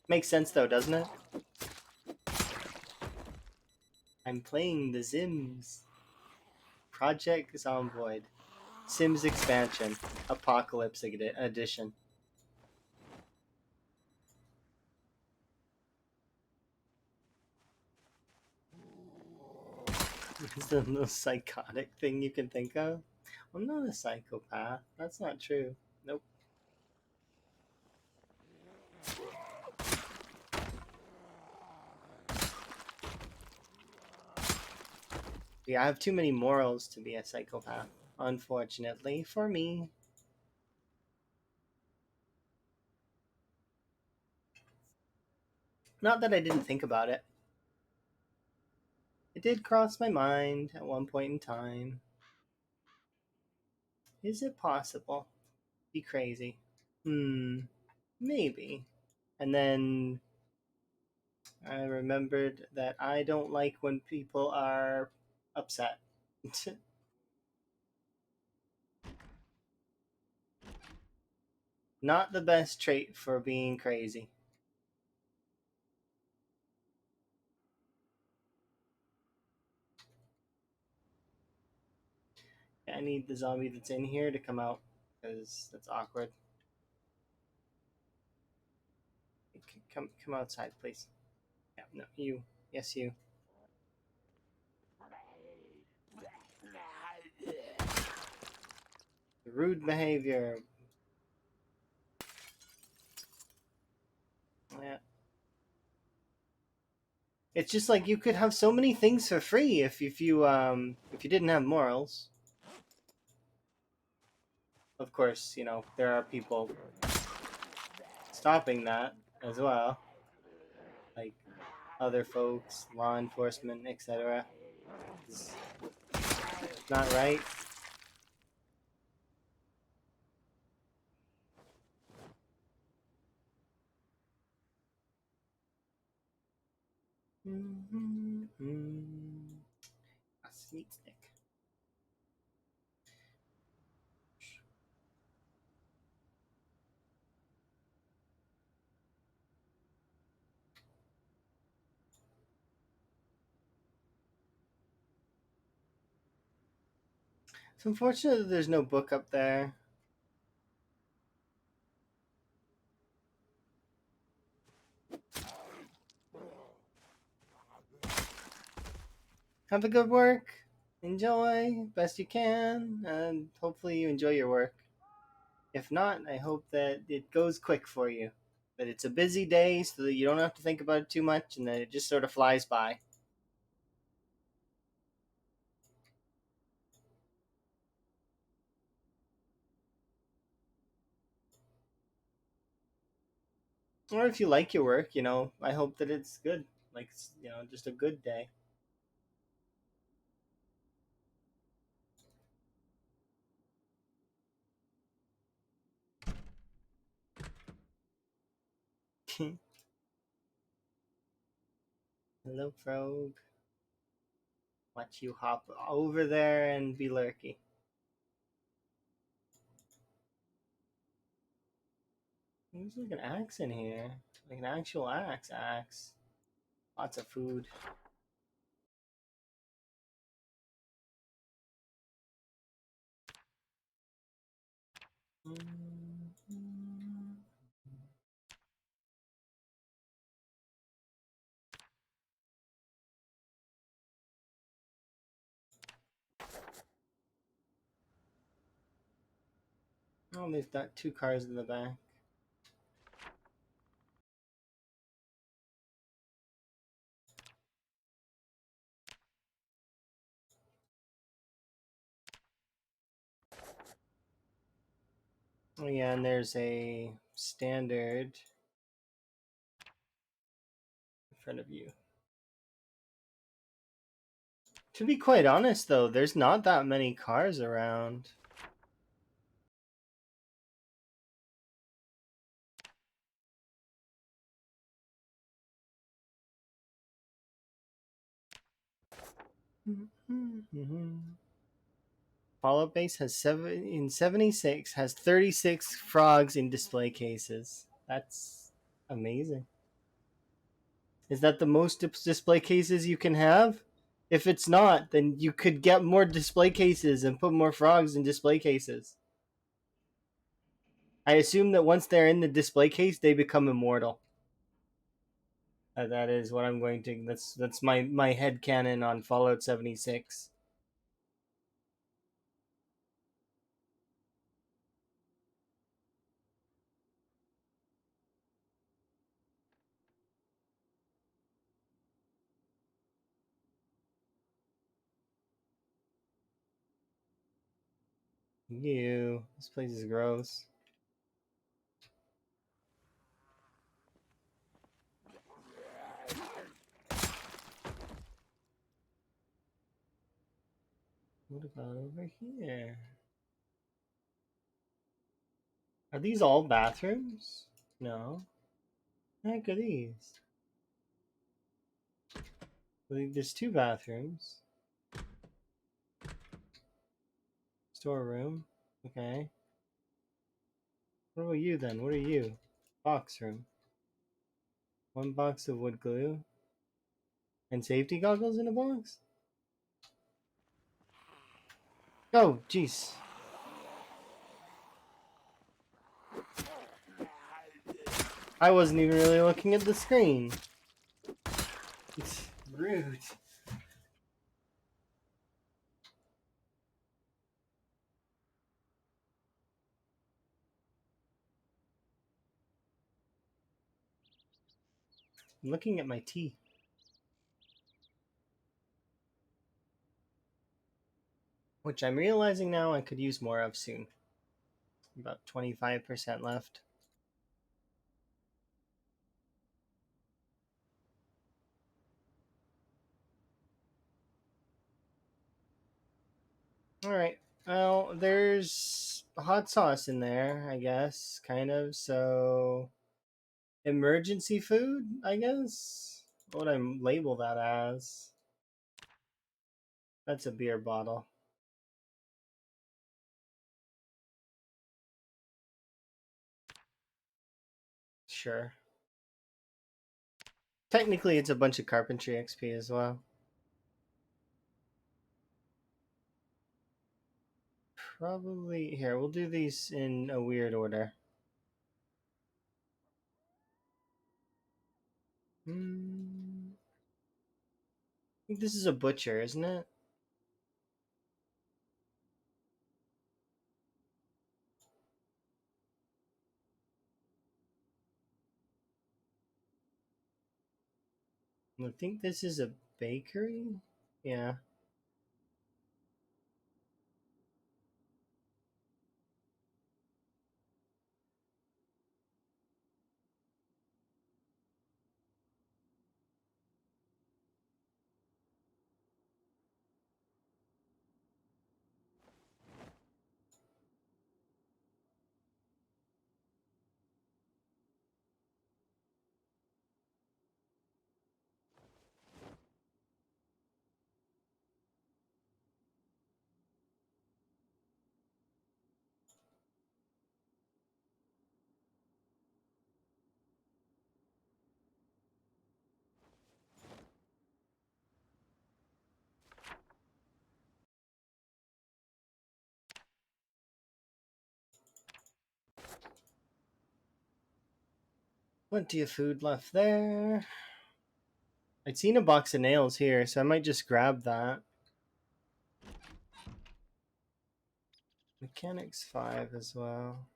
Makes sense though, doesn't it? I'm playing the Sims. Project Zomboid. Sims expansion. Apocalypse edition. Is the most psychotic thing you can think of? I'm not a psychopath. That's not true. Nope. Yeah, I have too many morals to be a psychopath. Unfortunately for me. Not that I didn't think about it. It did cross my mind at one point in time. Is it possible? Be crazy. Hmm. Maybe. And then I remembered that I don't like when people are upset. Not the best trait for being crazy. I need the zombie that's in here to come out because that's awkward. Come outside, please. Yeah, no, you. Yes, you. Rude behavior. Yeah. It's just like you could have so many things for free if you didn't have morals. Of course, you know there are people stopping that as well, like other folks, law enforcement, etc. It's not right. Mm-hmm. A sneak stick. It's unfortunate that there's no book up there. Have a good work. Enjoy best you can, and hopefully you enjoy your work. If not, I hope that it goes quick for you. That it's a busy day so that you don't have to think about it too much and that it just sort of flies by. Or if you like your work, you know, I hope that it's good. Like, you know, just a good day. Hello, Frog. Watch you hop over there and be lurky. There's like an axe in here. Like an actual axe. Lots of food. Oh, they've got two cars in the back. Oh yeah, and there's a standard in front of you. To be quite honest, though, there's not that many cars around. Fallout Base has 76 has 36 frogs in display cases. That's amazing. Is that the most display cases you can have? If it's not, then you could get more display cases and put more frogs in display cases. I assume that once they're in the display case, they become immortal. That is what I'm going to. That's my head canon on Fallout 76. Ew, this place is gross. What about over here? Are these all bathrooms? No. The heck are these? There's two bathrooms. Storeroom. Okay. What about you then? What are you? Box room. One box of wood glue. And safety goggles in a box? Oh, jeez. I wasn't even really looking at the screen. It's rude. I'm looking at my tea. Which I'm realizing now I could use more of soon. About 25% left. Alright. Well, there's hot sauce in there, I guess, kind of. So, emergency food, I guess? What would I label that as? That's a beer bottle. Sure. Technically, it's a bunch of carpentry XP as well. Probably. Here, we'll do these in a weird order. I think this is a butcher, isn't it? I think this is a bakery. Yeah. Plenty of food left there. I'd seen a box of nails here, so I might just grab that. Mechanics 5 as well.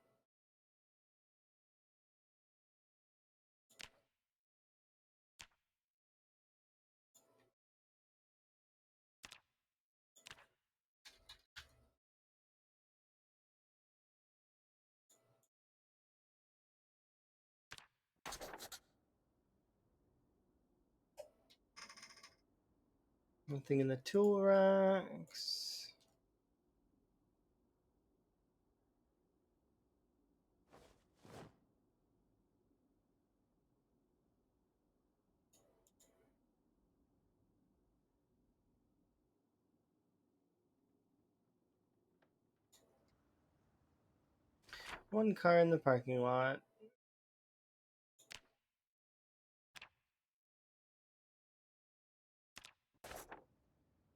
Nothing in the tool racks. One car in the parking lot.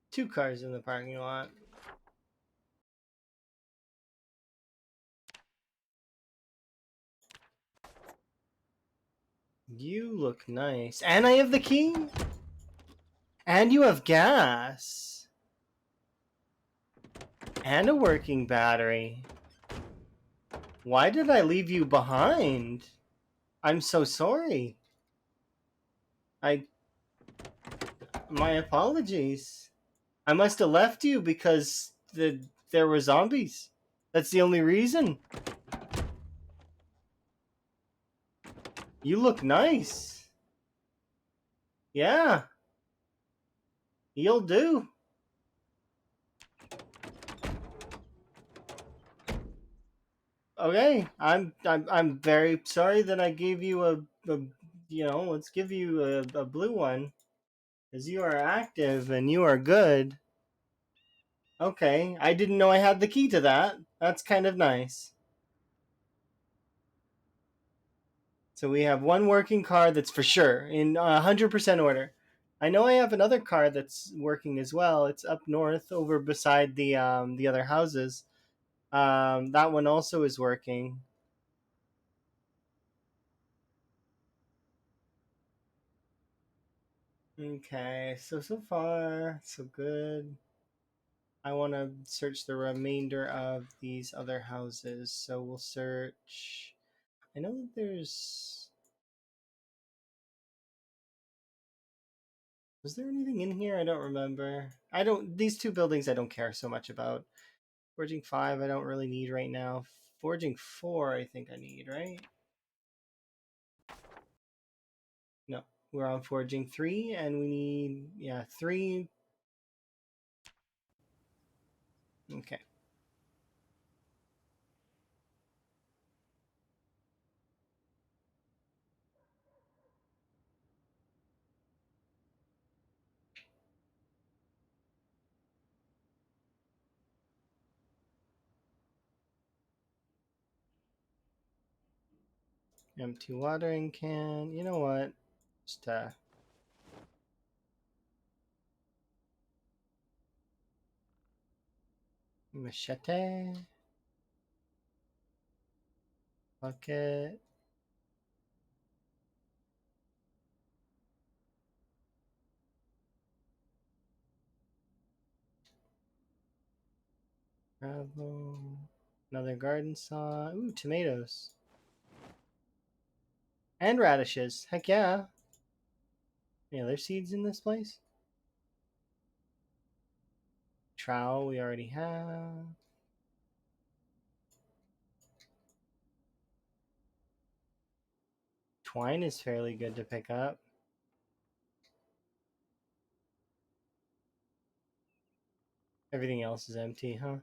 Two cars in the parking lot. You look nice. And I have the key? And you have gas. And a working battery. Why did I leave you behind? I'm so sorry. My apologies. I must have left you because there were zombies. That's the only reason. You look nice. Yeah. You'll do. Okay. I'm very sorry that I gave you a let's give you a blue one. Because you are active and you are good. Okay. I didn't know I had the key to that. That's kind of nice. So we have one working car that's for sure in 100% order. I know I have another car that's working as well. It's up north over beside the other houses. That one also is working. Okay, so far so good. I want to search the remainder of these other houses. So we'll search. I know that there's. Was there anything in here? I don't remember. I don't. These two buildings I don't care so much about. Forging 5 I don't really need right now. Forging 4 I think I need, right? No. We're on Forging 3 and we need, yeah, 3. Okay. Empty watering can. You know what? Just machete. Bucket. Gravel. Another garden saw. Ooh, tomatoes. And radishes. Heck yeah. Any other seeds in this place? Trowel we already have. Twine is fairly good to pick up. Everything else is empty, huh?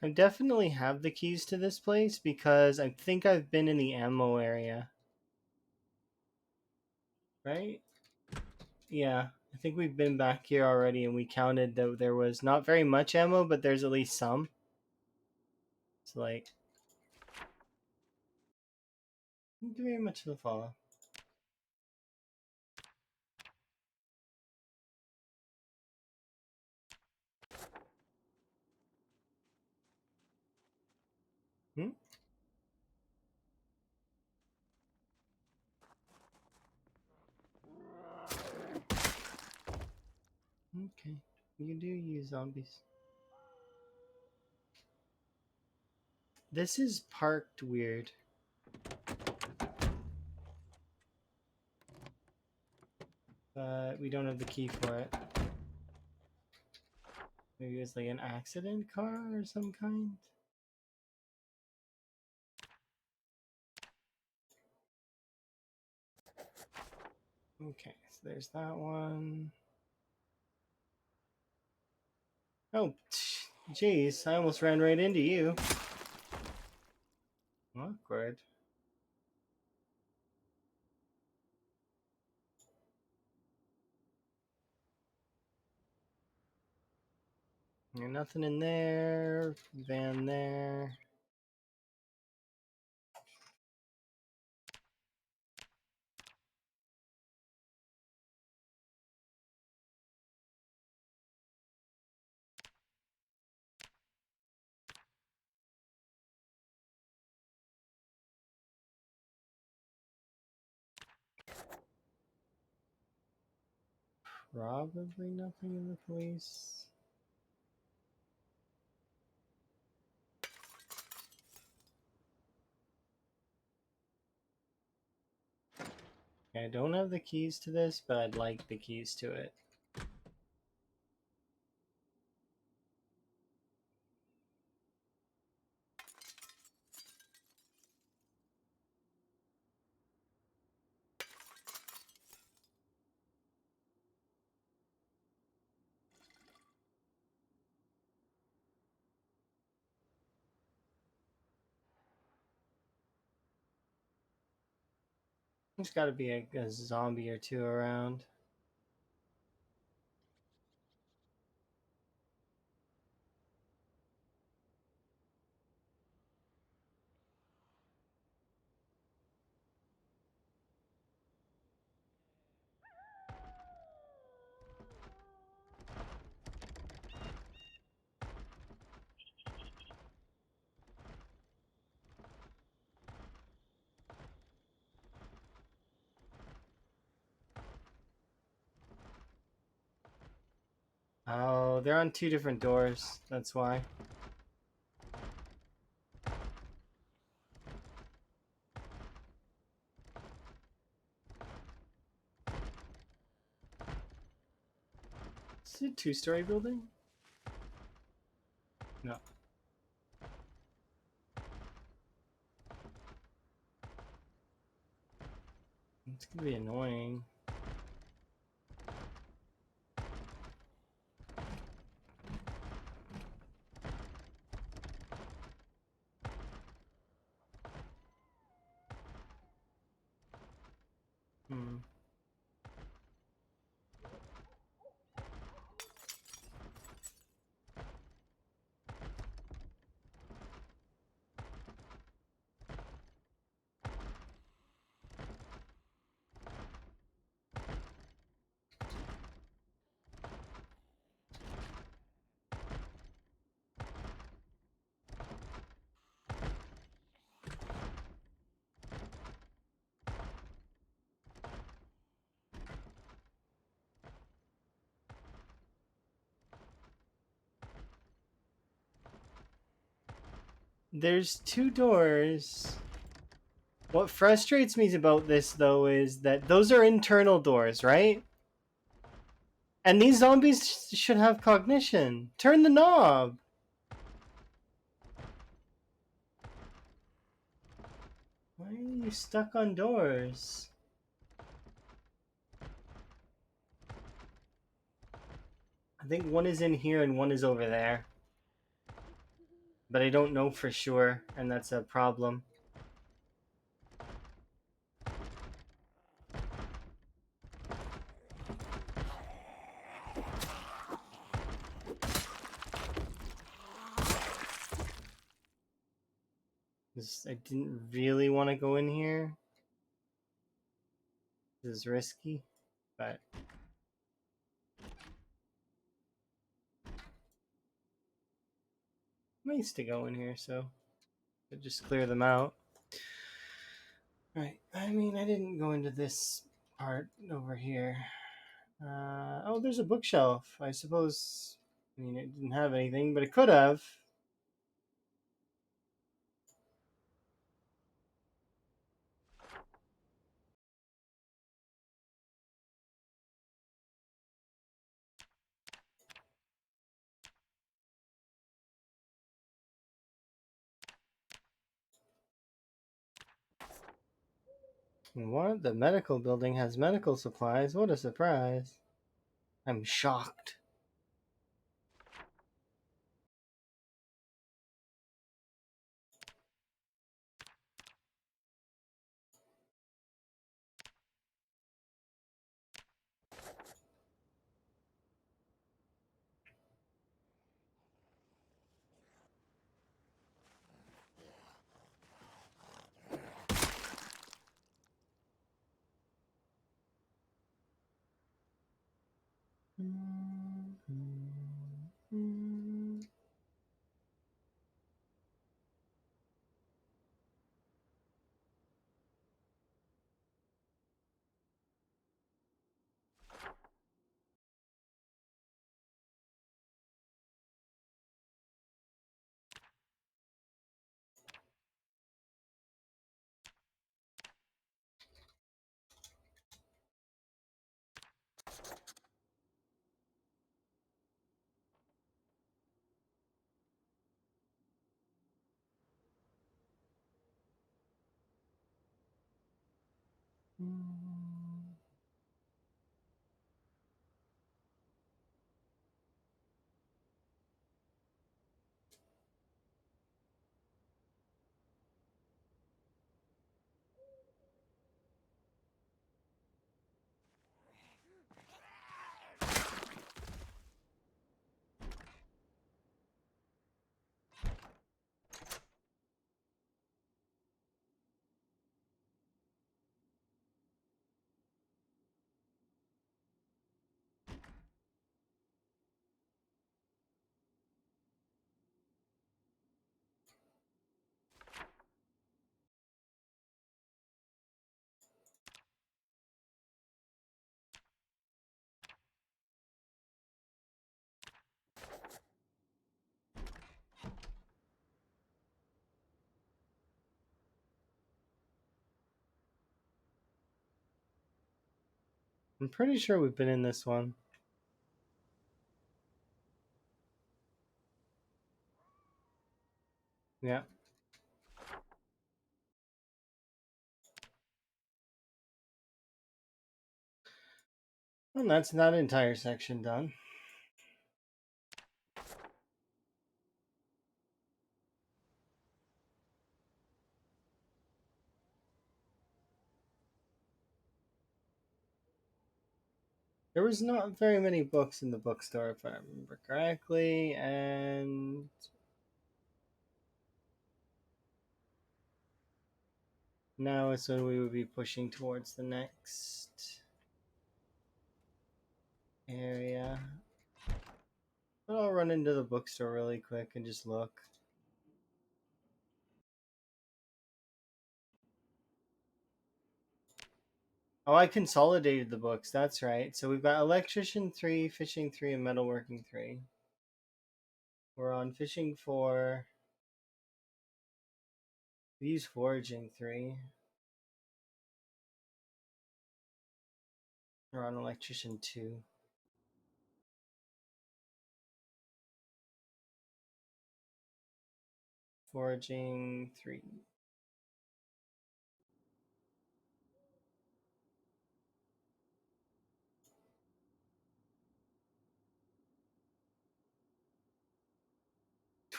I definitely have the keys to this place because I think I've been in the ammo area. Right? Yeah. I think we've been back here already and we counted that there was not very much ammo, but there's at least some. It's like. Thank you very much for the follow. Hmm? You do use zombies. This is parked weird. But we don't have the key for it. Maybe it's like an accident car or some kind. Okay, so there's that one. Oh, jeez, I almost ran right into you. Awkward. There's nothing in there. Van there. Probably nothing in the police. I don't have the keys to this, but I'd like the keys to it. There's got to be a zombie or two around. Oh, they're on two different doors. That's why. Is it a two-story building? No. It's gonna be annoying. Hmm. There's two doors. What frustrates me about this, though, is that those are internal doors, right? And these zombies should have cognition. Turn the knob. Why are you stuck on doors? I think one is in here and one is over there. But I don't know for sure, and that's a problem. I didn't really want to go in here. This is risky, but nice to go in here, so just clear them out. Right. I mean, I didn't go into this part over here. Oh, there's a bookshelf. I suppose. I mean, it didn't have anything, but it could have. What? The medical building has medical supplies? What a surprise. I'm shocked. I'm pretty sure we've been in this one. Yeah. And that's that entire section done. There was not very many books in the bookstore, if I remember correctly, and now is when we would be pushing towards the next area. But I'll run into the bookstore really quick and just look. Oh, I consolidated the books. That's right. So we've got Electrician 3, Fishing 3, and Metalworking 3. We're on Fishing 4. We use Foraging 3. We're on Electrician 2. Foraging 3.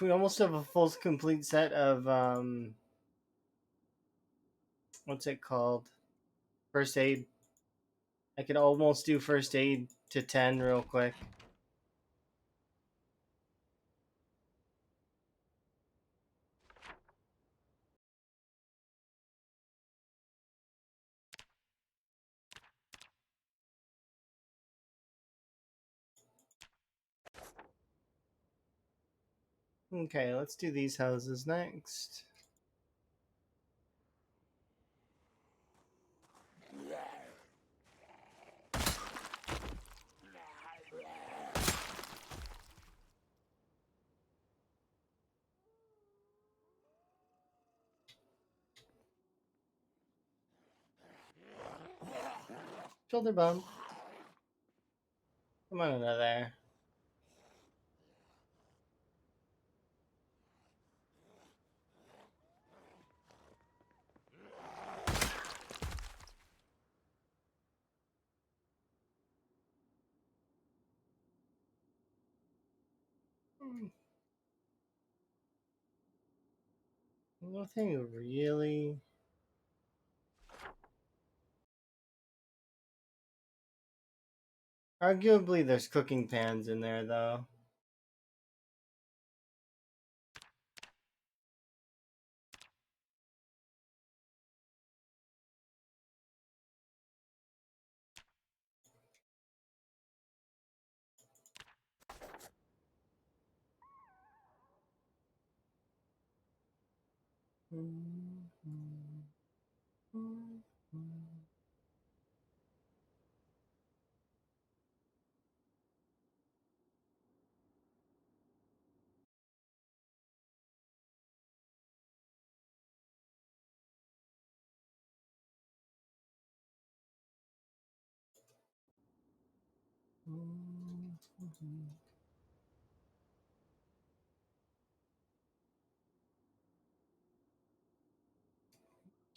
We almost have a full complete set of what's it called? First aid. I could almost do first aid to 10 real quick. Okay, let's do these houses next. Shoulder bump. Come on, another. Nothing really. Arguably, there's cooking pans in there, though.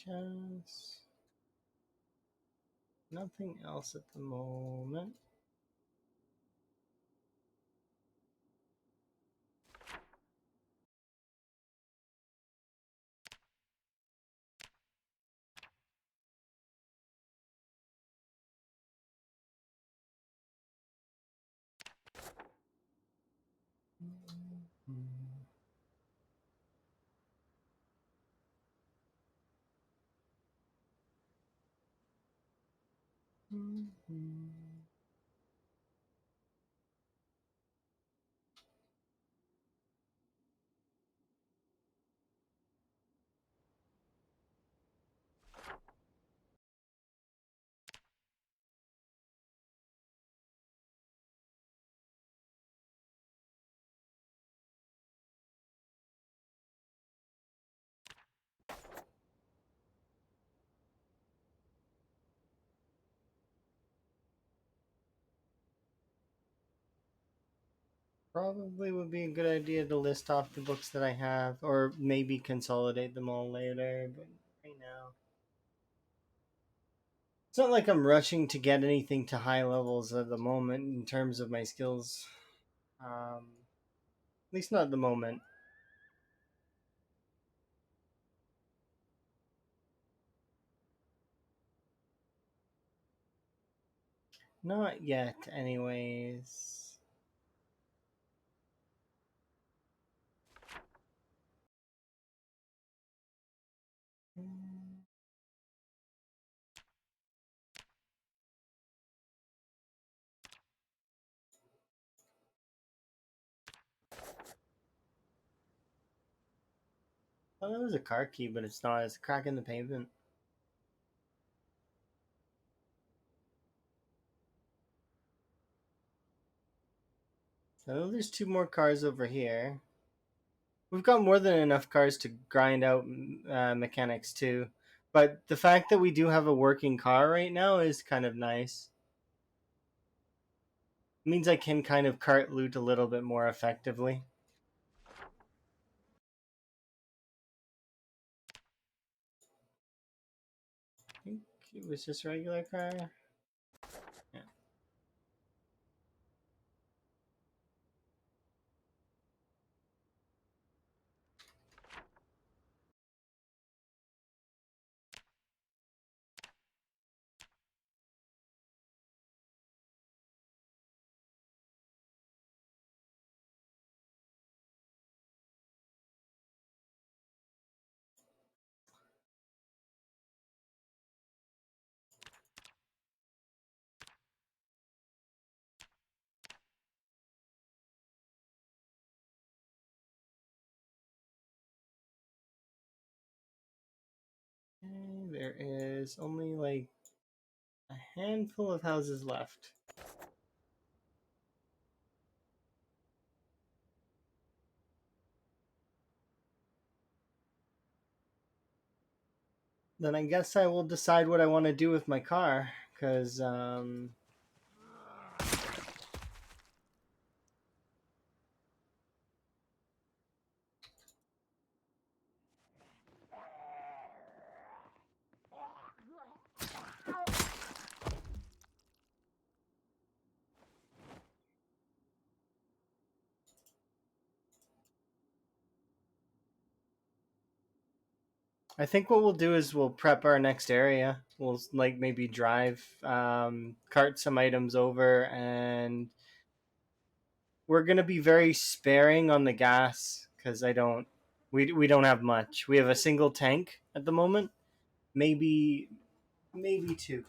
Just nothing else at the moment. Probably would be a good idea to list off the books that I have, or maybe consolidate them all later, but right now. It's not like I'm rushing to get anything to high levels at the moment in terms of my skills. At least not at the moment. Not yet, anyways. Oh, that was a car key, but it's not. It's a crack in the pavement. I know there's two more cars over here. We've got more than enough cars to grind out mechanics too. But the fact that we do have a working car right now is kind of nice. It means I can kind of cart loot a little bit more effectively. I think it was just a regular car. Yeah. Okay, there is only like a handful of houses left. Then I guess I will decide what I want to do with my car. because I think what we'll do is we'll prep our next area. We'll like maybe drive, cart some items over, and we're gonna be very sparing on the gas because we don't have much. We have a single tank at the moment, maybe two.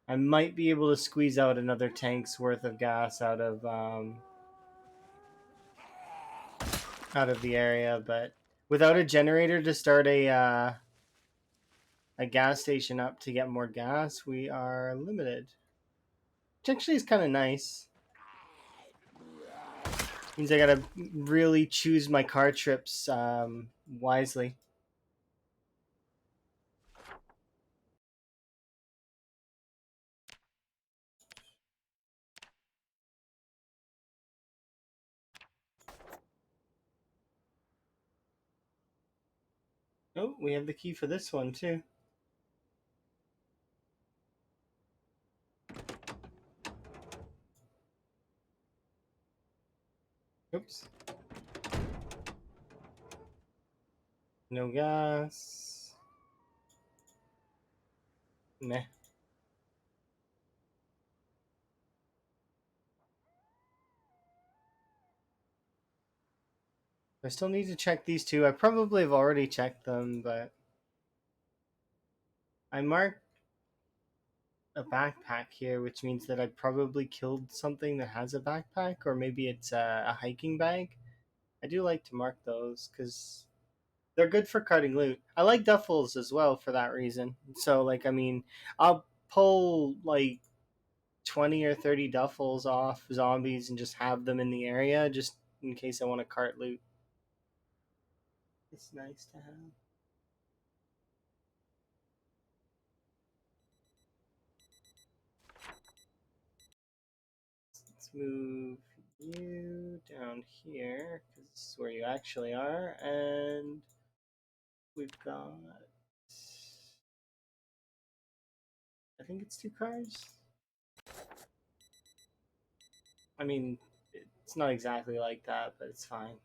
I might be able to squeeze out another tank's worth of gas out of the area, but without a generator to start a gas station up to get more gas, we are limited. Which actually is kind of nice. Means I gotta really choose my car trips wisely. Oh, we have the key for this one too. Oops. No gas. Meh. I still need to check these two. I probably have already checked them, but I marked a backpack here, which means that I probably killed something that has a backpack, or maybe it's a hiking bag. I do like to mark those because they're good for carting loot. I like duffels as well for that reason. So, like, I mean, I'll pull like 20 or 30 duffels off zombies and just have them in the area just in case I want to cart loot. It's nice to have. Let's move you down here because this is where you actually are, and we've got. I think it's two cars. I mean, it's not exactly like that, but it's fine.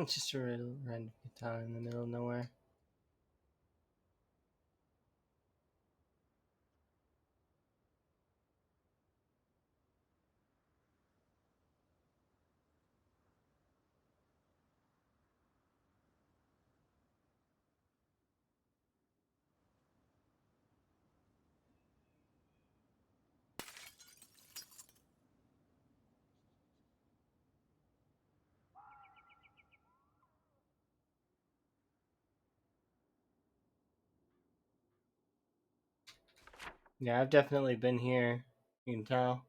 Just a random town in the middle of nowhere. Yeah, I've definitely been here. You can tell.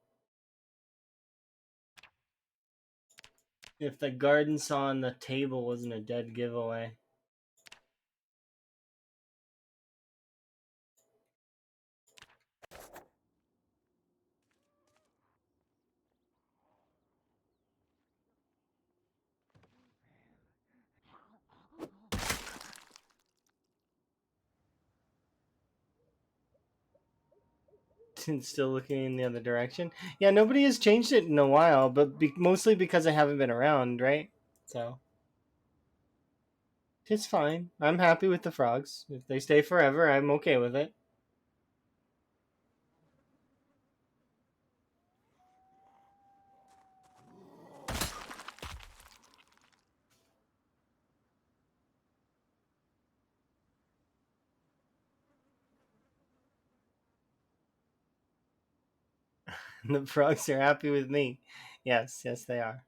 If the garden saw on the table wasn't a dead giveaway. Still looking in the other direction. Yeah, nobody has changed it in a while, but mostly because I haven't been around, right? So it's fine. I'm happy with the frogs. If they stay forever, I'm okay with it. The frogs are happy with me. Yes, yes, they are.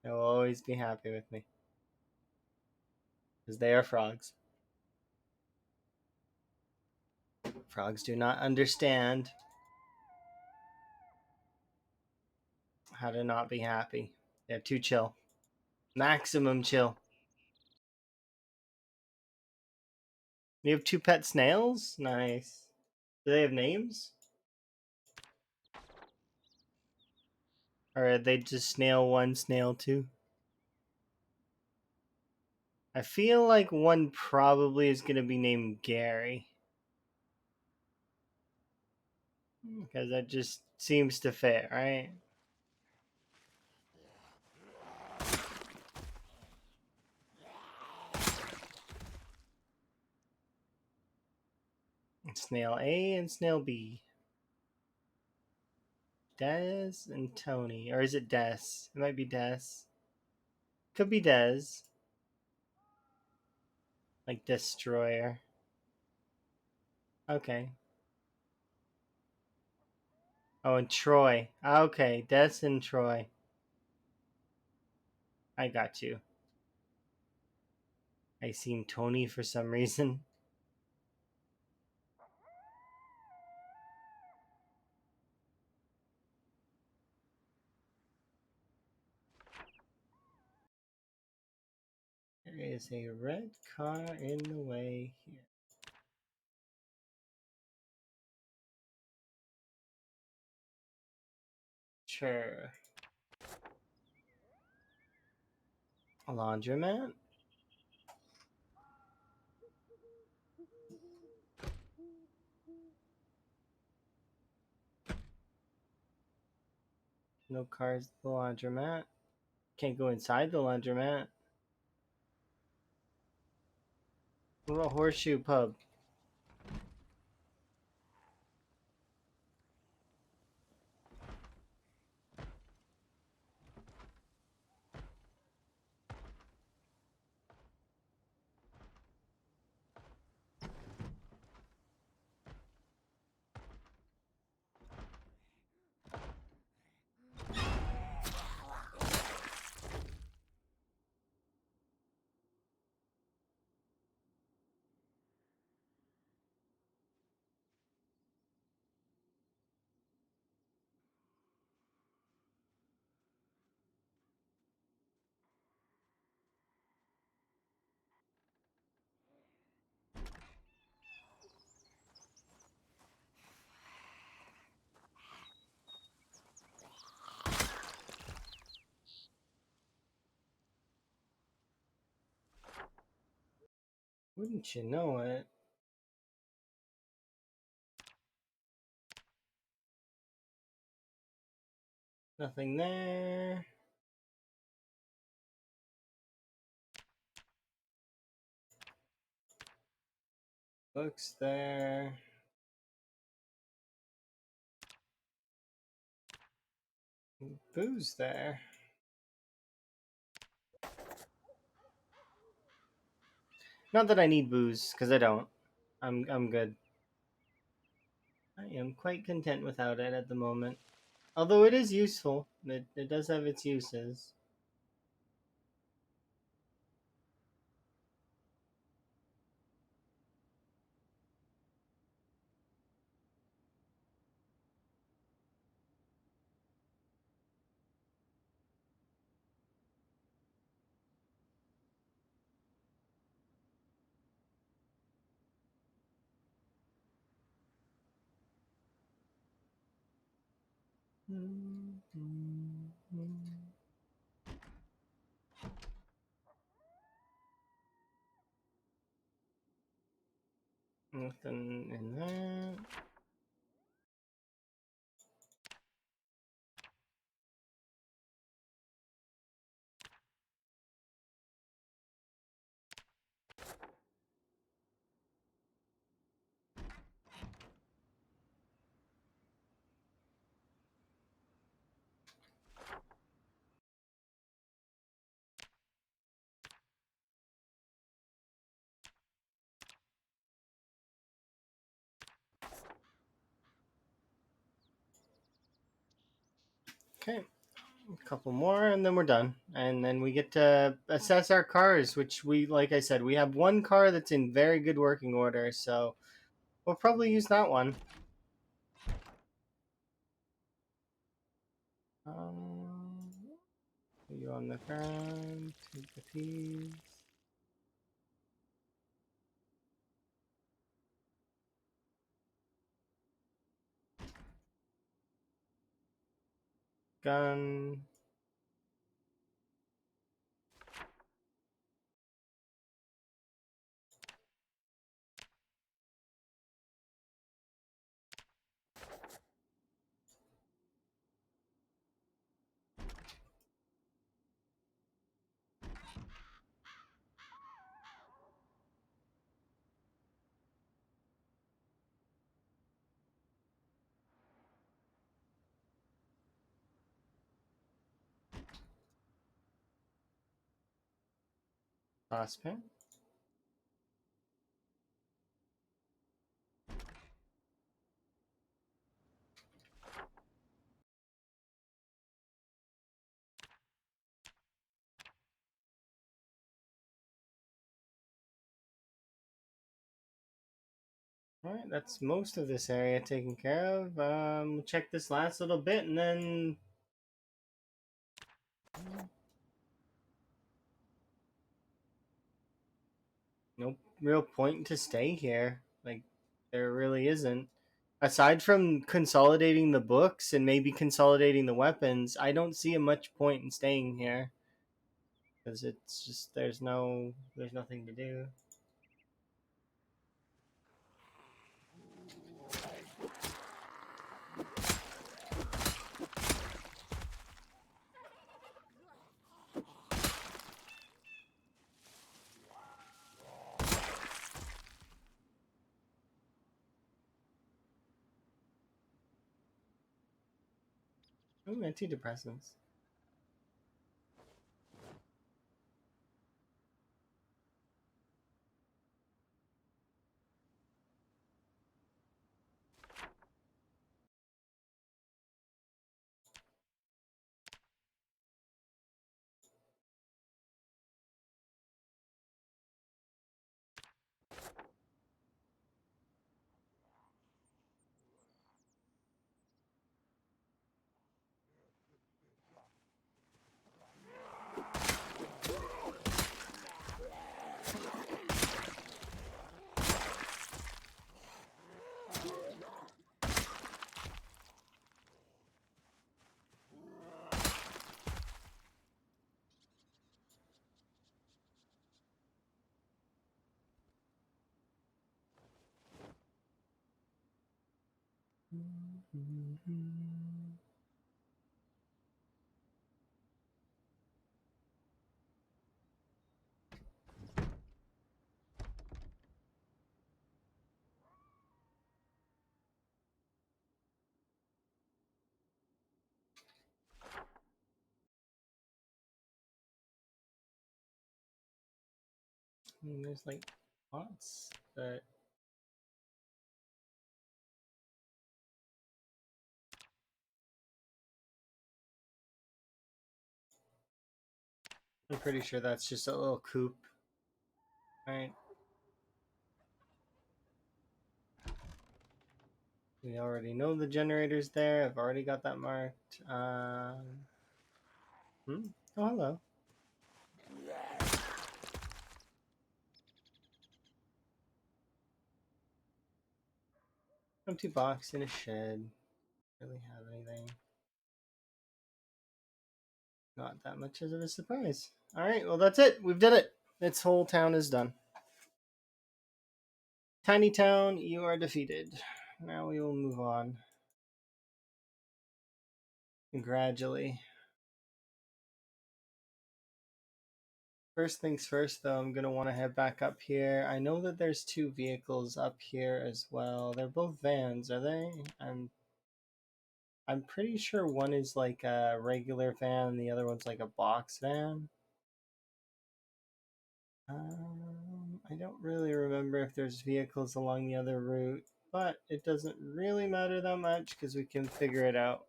They will always be happy with me because they are frogs. Frogs do not understand how to not be happy. They're too chill. Maximum chill. You have two pet snails? Nice. Do they have names? Or are they just snail one, snail two? I feel like one probably is going to be named Gary. Because that just seems to fit, right? Snail A and Snail B. Des and Tony. Or is it Des? It might be Des. Could be Des. Like Destroyer. Okay. Oh, and Troy. Okay, Des and Troy. I got you. I seen Tony for some reason. There is a red car in the way here. Sure. A laundromat? No cars at the laundromat. Can't go inside the laundromat. What about Horseshoe Pub? Wouldn't you know it? Nothing there. Books there. Booze there. Not that I need booze, because I don't. I'm good. I am quite content without it at the moment. Although it is useful. It does have its uses. Nothing in that. Okay, a couple more, and then we're done. And then we get to assess our cars, which we, like I said, we have one car that's in very good working order, so we'll probably use that one. Put you on the ground. Take the keys. Gun. Saucepan. Alright, that's most of this area taken care of. We'll check this last little bit and then no real point to stay here. Like, there really isn't. Aside from consolidating the books and maybe consolidating the weapons, I don't see much point in staying here. Because it's just, there's nothing to do. Ooh, antidepressants. There's like lots, but I'm pretty sure that's just a little coop, right? We already know the generator's there. I've already got that marked. Oh, hello. Empty box in a shed. Really have anything. Not that much of a surprise. Alright, well that's it. We've done it. This whole town is done. Tiny town, you are defeated. Now we will move on. Gradually. First things first, though, I'm going to want to head back up here. I know that there's two vehicles up here as well. They're both vans, are they? I'm pretty sure one is like a regular van and the other one's like a box van. I don't really remember if there's vehicles along the other route, but it doesn't really matter that much because we can figure it out.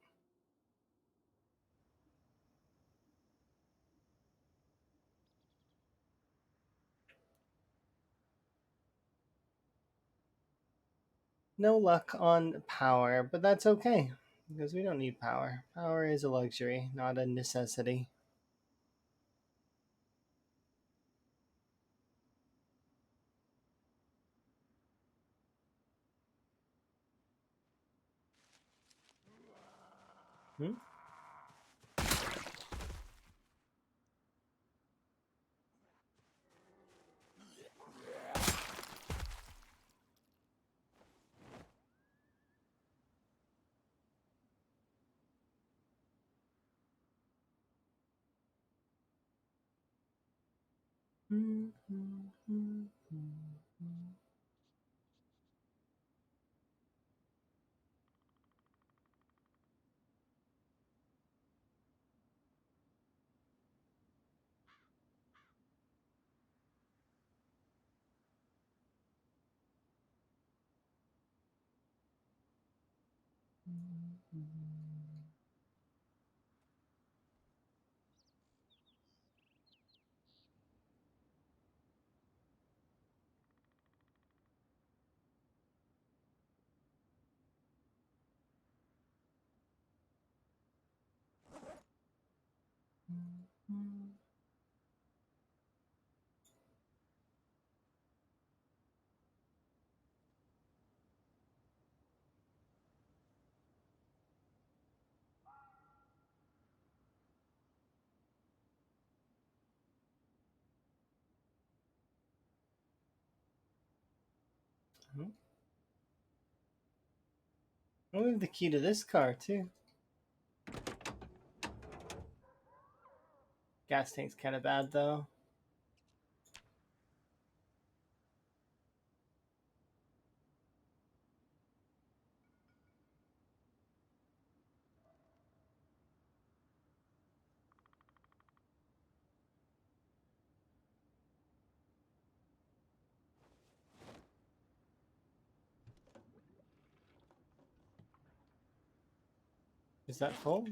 No luck on power, but that's okay because we don't need power. Power is a luxury, not a necessity. Hmm? Oh, we have the key to this car too. Gas tank's kind of bad though. Is that full?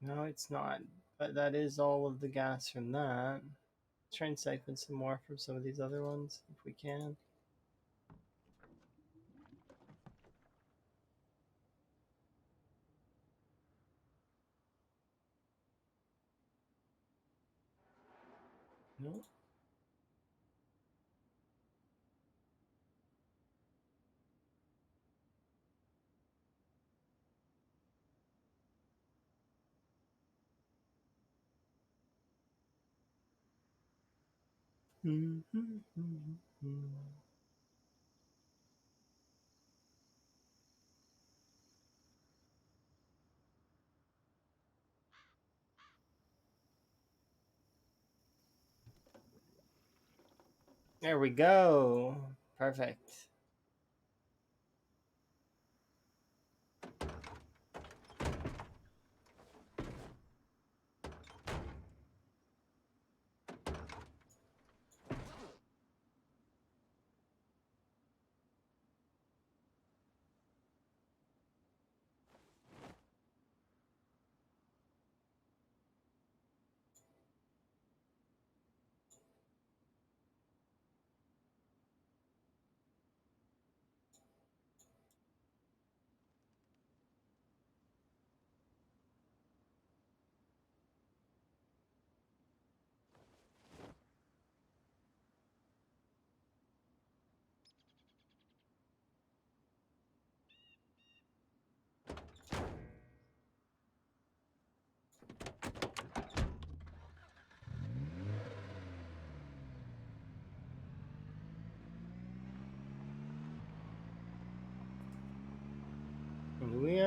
No, it's not. But that is all of the gas from that. Let's try and siphon some more from some of these other ones if we can. No. There we go. Perfect.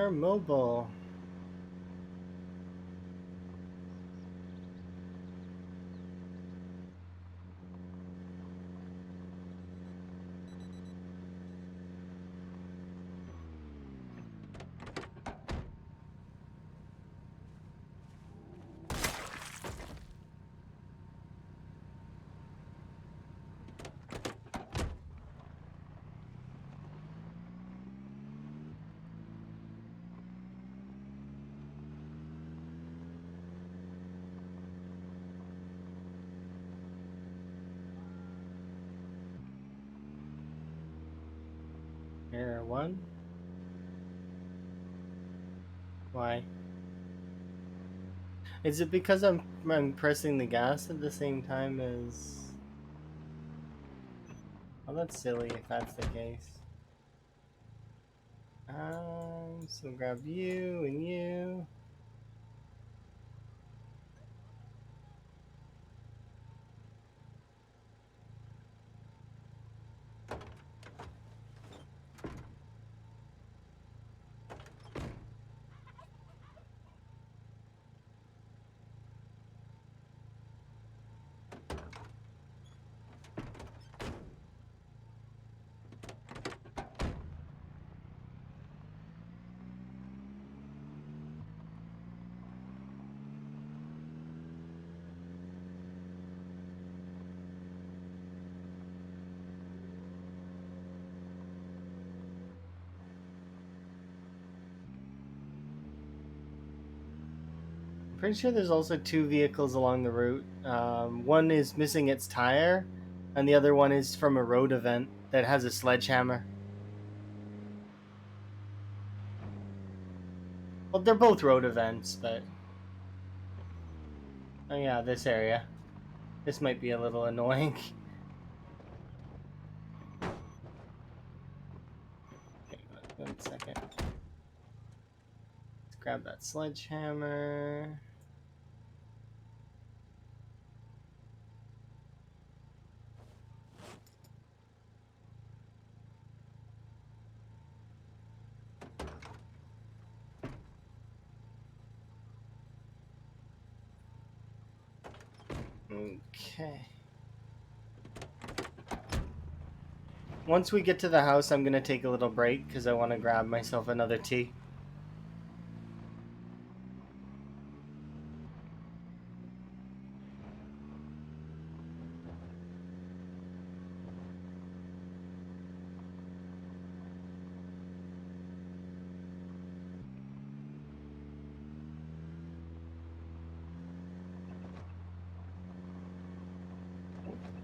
are mobile. Error 1? Why? Is it because I'm pressing the gas at the same time as... Oh, that's silly if that's the case. So grab you and you. I'm pretty sure there's also 2 vehicles along the route. One is missing its tire, and the other one is from a road event that has a sledgehammer. Well, they're both road events, but... Oh yeah, this area. This might be a little annoying. Okay, 1 second. Let's grab that sledgehammer. Okay. Once we get to the house, I'm gonna take a little break because I want to grab myself another tea.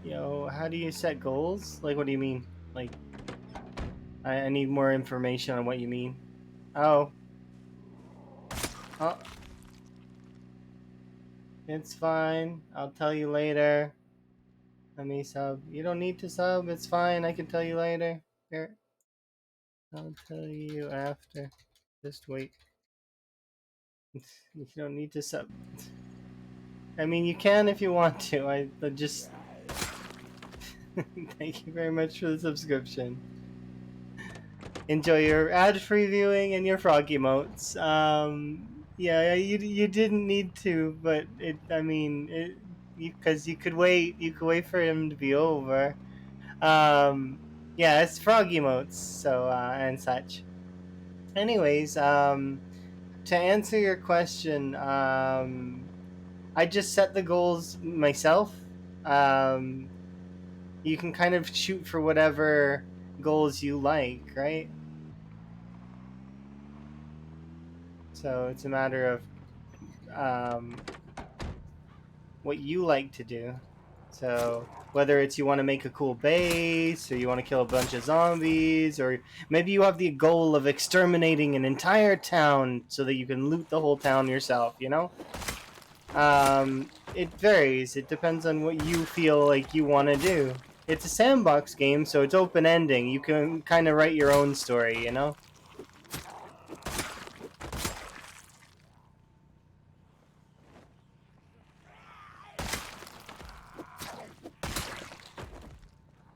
Yo, how do you set goals? Like, what do you mean? Like, I need more information on what you mean. Oh. Oh. It's fine. I'll tell you later. Let me sub. You don't need to sub. It's fine. I can tell you later. Here. I'll tell you after. Just wait. You don't need to sub. I mean, you can if you want to. I just... Thank you very much for the subscription. Enjoy your ad-free viewing and your frog emotes. Yeah, you didn't need to, but I mean, because you could wait. You could wait for him to be over. Yeah, it's frog emotes, so and such. Anyways, to answer your question, I just set the goals myself. Um, you can kind of shoot for whatever goals you like, right? So it's a matter of what you like to do. So whether it's you want to make a cool base, or you want to kill a bunch of zombies, or maybe you have the goal of exterminating an entire town so that you can loot the whole town yourself, you know? It varies. It depends on what you feel like you want to do. It's a sandbox game, so it's open ending. You can kind of write your own story, you know?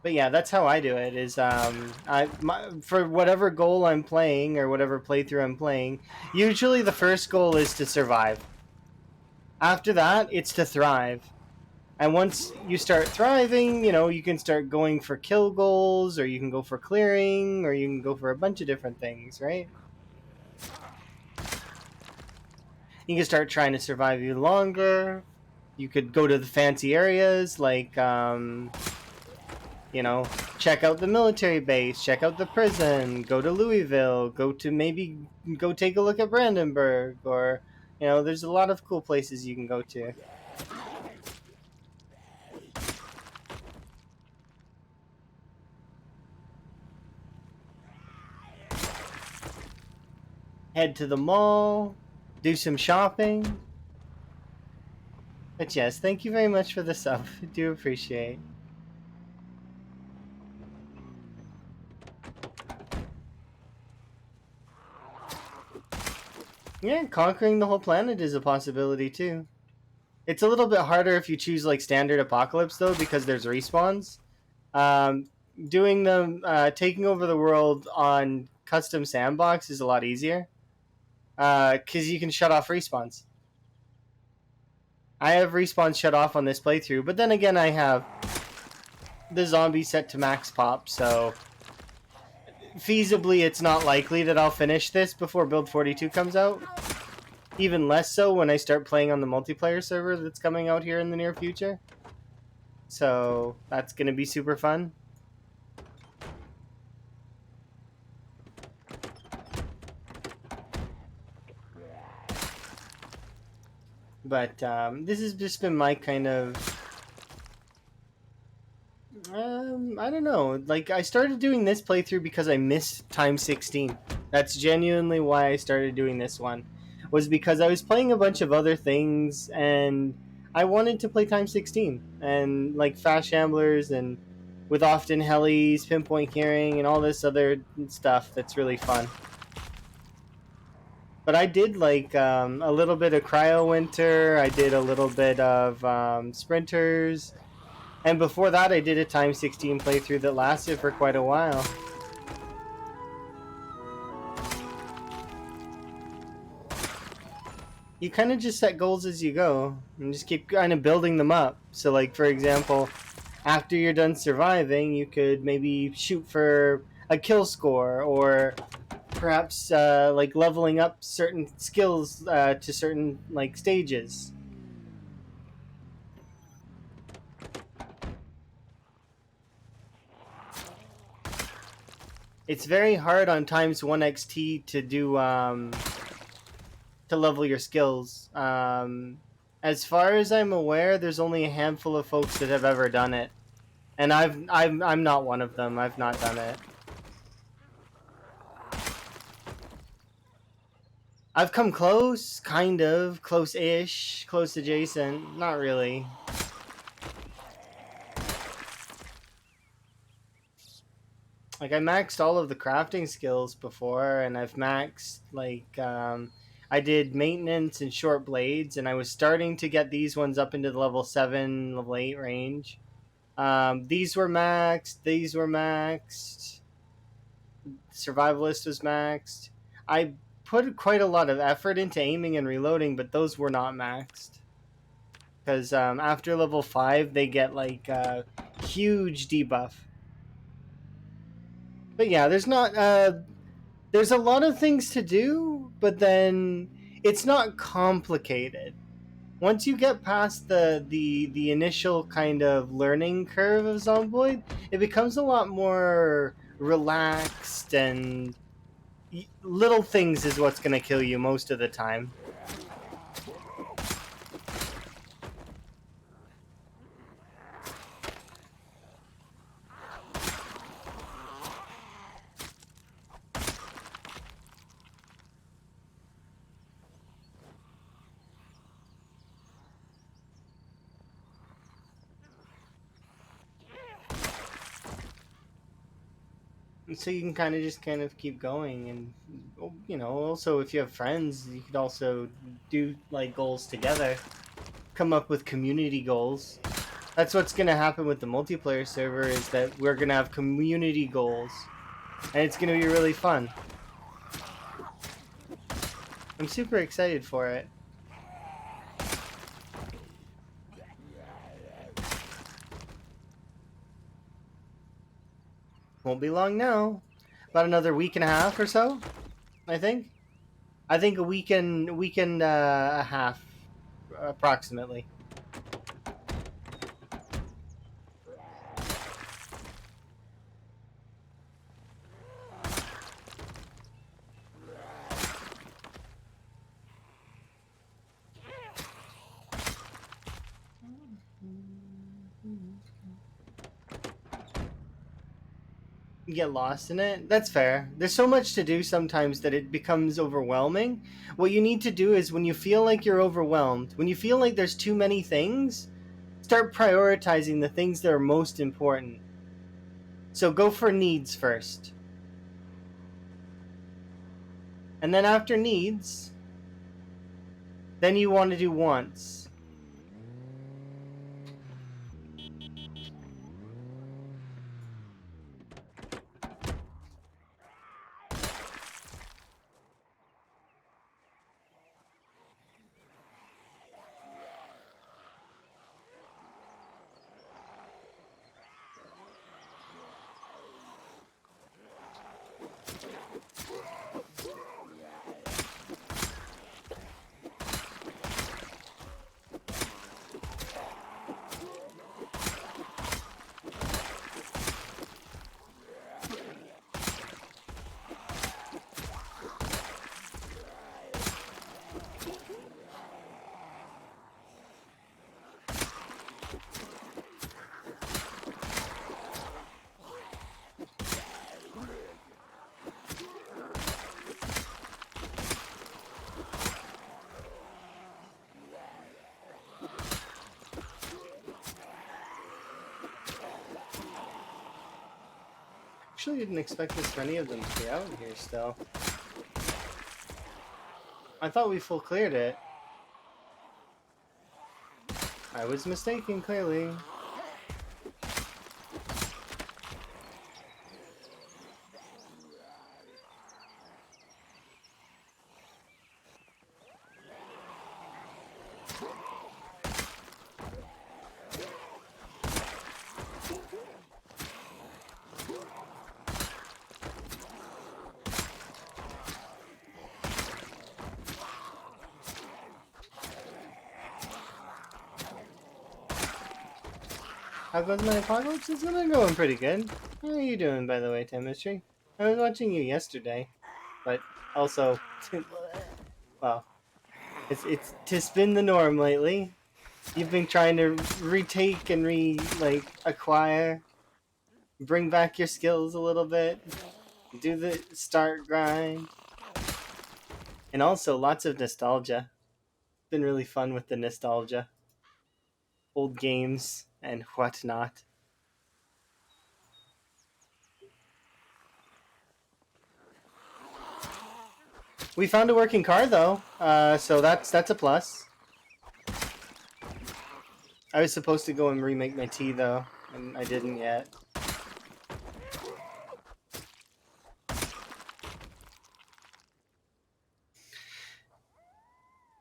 But yeah, that's how I do it. Is for whatever goal I'm playing or whatever playthrough I'm playing, usually the first goal is to survive. After that, it's to thrive. And once you start thriving, you know, you can start going for kill goals, or you can go for clearing, or you can go for a bunch of different things, right? You can start trying to survive even longer. You could go to the fancy areas like you know, check out the military base, check out the prison, go to Louisville, go to maybe go take a look at Brandenburg, or you know, there's a lot of cool places you can go to. Head to the mall, do some shopping. But yes, thank you very much for the sub. I do appreciate. Yeah, conquering the whole planet is a possibility too. It's a little bit harder if you choose like standard apocalypse though, because there's respawns. Um, doing them, taking over the world on custom sandbox is a lot easier because you can shut off respawns. I have respawns shut off on this playthrough, but then again, I have the zombie set to max pop, so feasibly, it's not likely that I'll finish this before Build 42 comes out. Even less so when I start playing on the multiplayer server that's coming out here in the near future. So that's going to be super fun. But this has just been my kind of... I don't know. Like, I started doing this playthrough because I missed Time 16. That's genuinely why I started doing this one. Was because I was playing a bunch of other things, and I wanted to play Time 16. And, like, Fast Shamblers, and with often Helis, Pinpoint Hearing, and all this other stuff that's really fun. But I did like a little bit of Cryo Winter. I did a little bit of Sprinters, and before that, I did a Time 16 playthrough that lasted for quite a while. You kind of just set goals as you go, and just keep kind of building them up. So, like for example, after you're done surviving, you could maybe shoot for a kill score, or perhaps like leveling up certain skills to certain like stages. It's very hard on times 1xt to do to level your skills. As far as I'm aware, there's only a handful of folks that have ever done it, and I'm not one of them. I've not done it. I've come close, kind of close-ish, close adjacent. Not really. Like I maxed all of the crafting skills before, and I've maxed like I did maintenance and short blades, and I was starting to get these ones up into the level 7, level 8 range. These were maxed. These were maxed. Survivalist was maxed. I put quite a lot of effort into aiming and reloading, but those were not maxed. Because after level 5, they get like a huge debuff. But yeah, there's a lot of things to do, but then it's not complicated. Once you get past the initial kind of learning curve of Zomboid, it becomes a lot more relaxed, and little things is what's going to kill you most of the time. So you can kind of keep going, and you know, also if you have friends, you could also do like goals together, come up with community goals. That's what's gonna happen with the multiplayer server, is that we're gonna have community goals, and it's gonna be really fun. I'm super excited for it. Won't be long now. About another week and a half or so, I think. I think a week and a half, approximately. You get lost in it. That's fair. There's so much to do sometimes that it becomes overwhelming. What you need to do is, when you feel like you're overwhelmed, when you feel like there's too many things, start prioritizing the things that are most important. So go for needs first. And then after needs, then you want to do wants. Actually didn't expect this many of them to be out here still. I thought we full cleared it. I was mistaken, clearly. How goes my apocalypse? It's been going pretty good. How are you doing, by the way, Chemistry? I was watching you yesterday, but also, well, it's been the norm lately. You've been trying to retake and acquire, bring back your skills a little bit, do the start grind, and also lots of nostalgia. It's been really fun with the nostalgia, old games and whatnot. We found a working car though, so that's a plus. I was supposed to go and remake my tea though, and I didn't yet.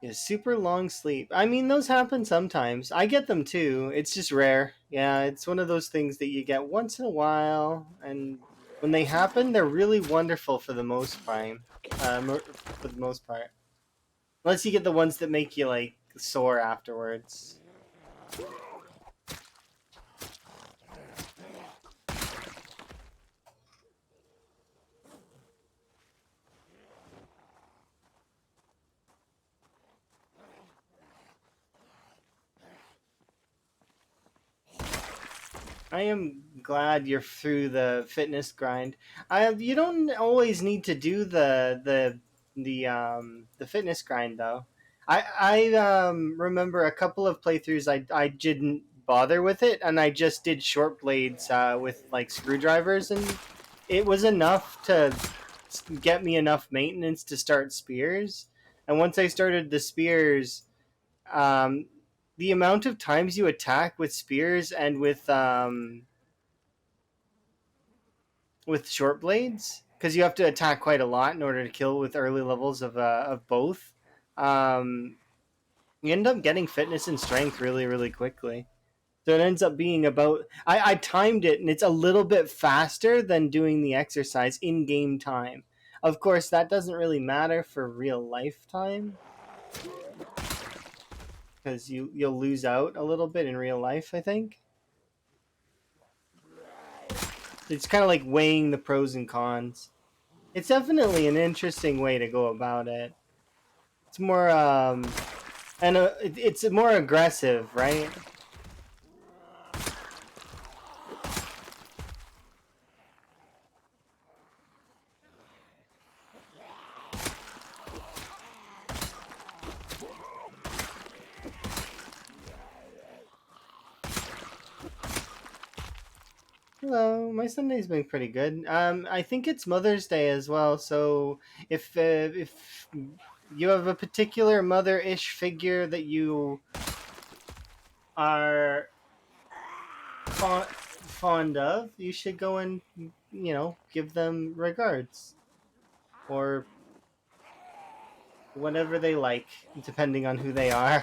Yeah, super long sleep. I mean, those happen sometimes. I get them too. It's just rare. Yeah, it's one of those things that you get once in a while, and when they happen, they're really wonderful for the most part. For the most part, unless you get the ones that make you like sore afterwards. I am glad you're through the fitness grind. You don't always need to do the fitness grind though. I remember a couple of playthroughs I didn't bother with it, and I just did short blades with like screwdrivers, and it was enough to get me enough maintenance to start spears. And once I started the spears, um, the amount of times you attack with spears and with short blades, because you have to attack quite a lot in order to kill with early levels of both. Um, you end up getting fitness and strength really, really quickly. So it ends up being about I timed it and it's a little bit faster than doing the exercise in game time. Of course, that doesn't really matter for real life time because you'll lose out a little bit in real life. I think it's kind of like weighing the pros and cons. It's definitely an interesting way to go about it. It's more and it's more aggressive, right? Hello, my Sunday's been pretty good. I think it's Mother's Day as well. So if you have a particular mother-ish figure that you are fond of, you should go and give them regards or whatever they like, depending on who they are.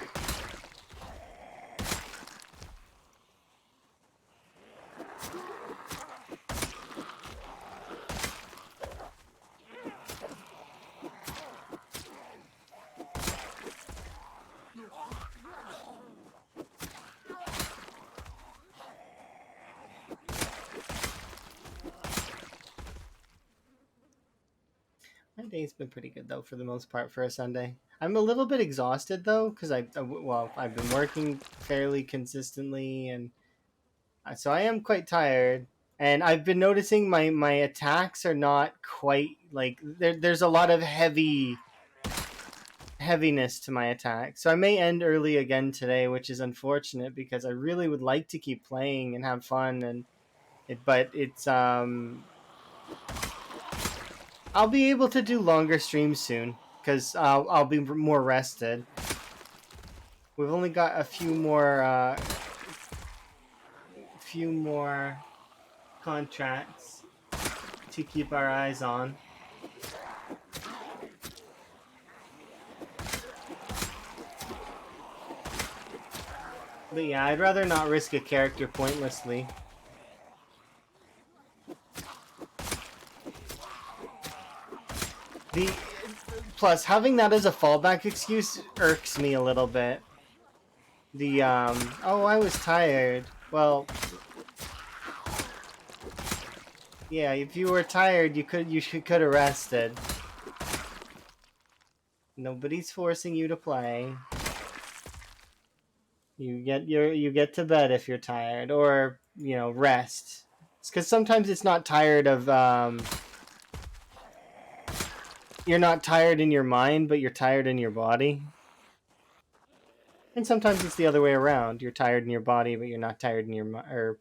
My day's been pretty good though, for the most part, for a Sunday. I'm a little bit exhausted though, because I've been working fairly consistently, and so I am quite tired. And I've been noticing my attacks are not quite like there's a lot of heaviness to my attack. So I may end early again today, which is unfortunate because I really would like to keep playing and have fun, but it's I'll be able to do longer streams soon because I'll be more rested. We've only got few more contracts to keep our eyes on. But yeah, I'd rather not risk a character pointlessly. The plus having that as a fallback excuse irks me a little bit. The oh, I was tired. Well, yeah, if you were tired, could have rested. Nobody's forcing you to play. You get to bed if you're tired, or rest. It's because sometimes it's not tired of you're not tired in your mind, but you're tired in your body. And sometimes it's the other way around. You're tired in your body, but you're not tired in your mind. Or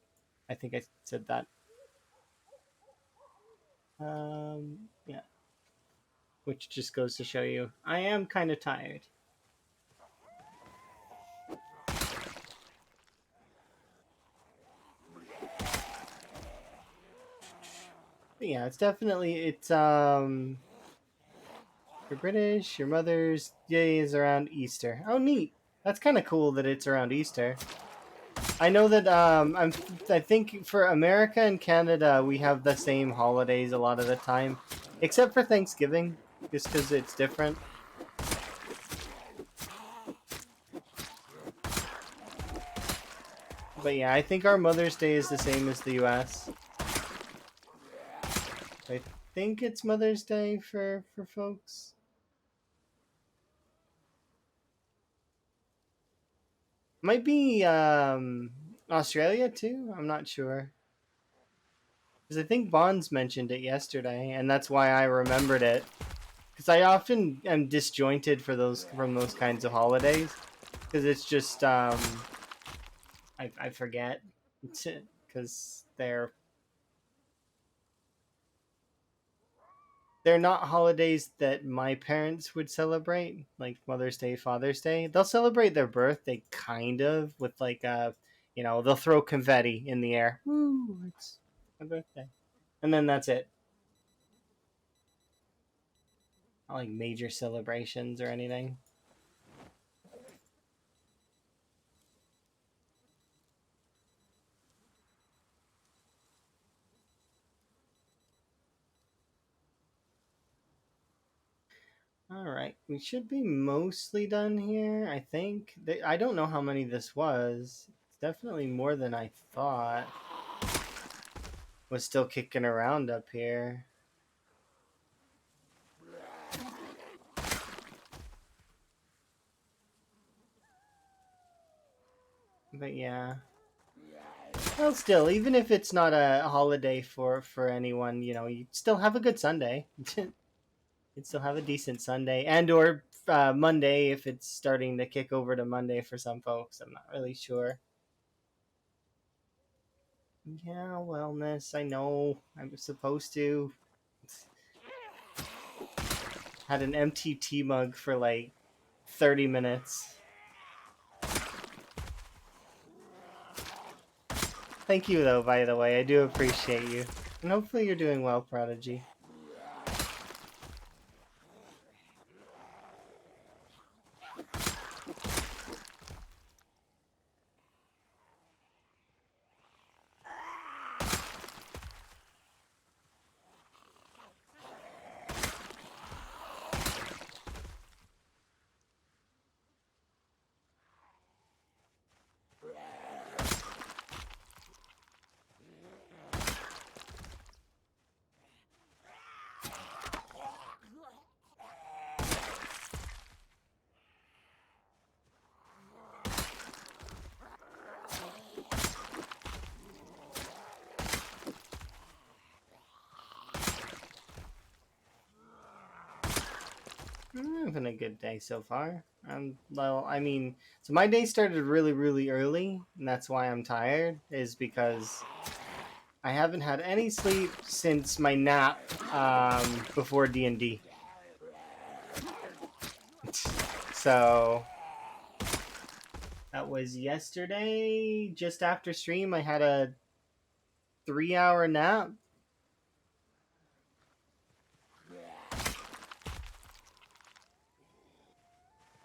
I think I said that. Yeah. Which just goes to show you, I am kind of tired. But yeah, you're British. Your Mother's Day is around Easter. Oh, neat. That's kind of cool that it's around Easter. I know that I think for America and Canada we have the same holidays a lot of the time, except for Thanksgiving, just because it's different. But yeah, I think our Mother's Day is the same as the U.S. I think it's Mother's Day for folks. Might be Australia too. I'm not sure. Because I think Bonds mentioned it yesterday, and that's why I remembered it. Because I often am disjointed from those kinds of holidays. Because it's just I forget. Because they're they're not holidays that my parents would celebrate, like Mother's Day, Father's Day. They'll celebrate their birthday kind of with like they'll throw confetti in the air. Woo, it's my birthday. And then that's it. Not like major celebrations or anything. All right, we should be mostly done here. I think. I don't know how many this was. It's definitely more than I thought. Was still kicking around up here. But yeah. Well, still, even if it's not a holiday for anyone, you still have a good Sunday. You'd still have a decent Sunday, and or Monday if it's starting to kick over to Monday for some folks. I'm not really sure. Yeah, wellness. I know. I'm supposed to. Had an empty tea mug for like 30 minutes. Thank you, though, by the way. I do appreciate you. And hopefully you're doing well, Prodigy. I'm having a good day so far. Well, I mean, so my day started really, really early, and that's why I'm tired, is because I haven't had any sleep since my nap before D&D. So that was yesterday, just after stream. I had a 3-hour nap.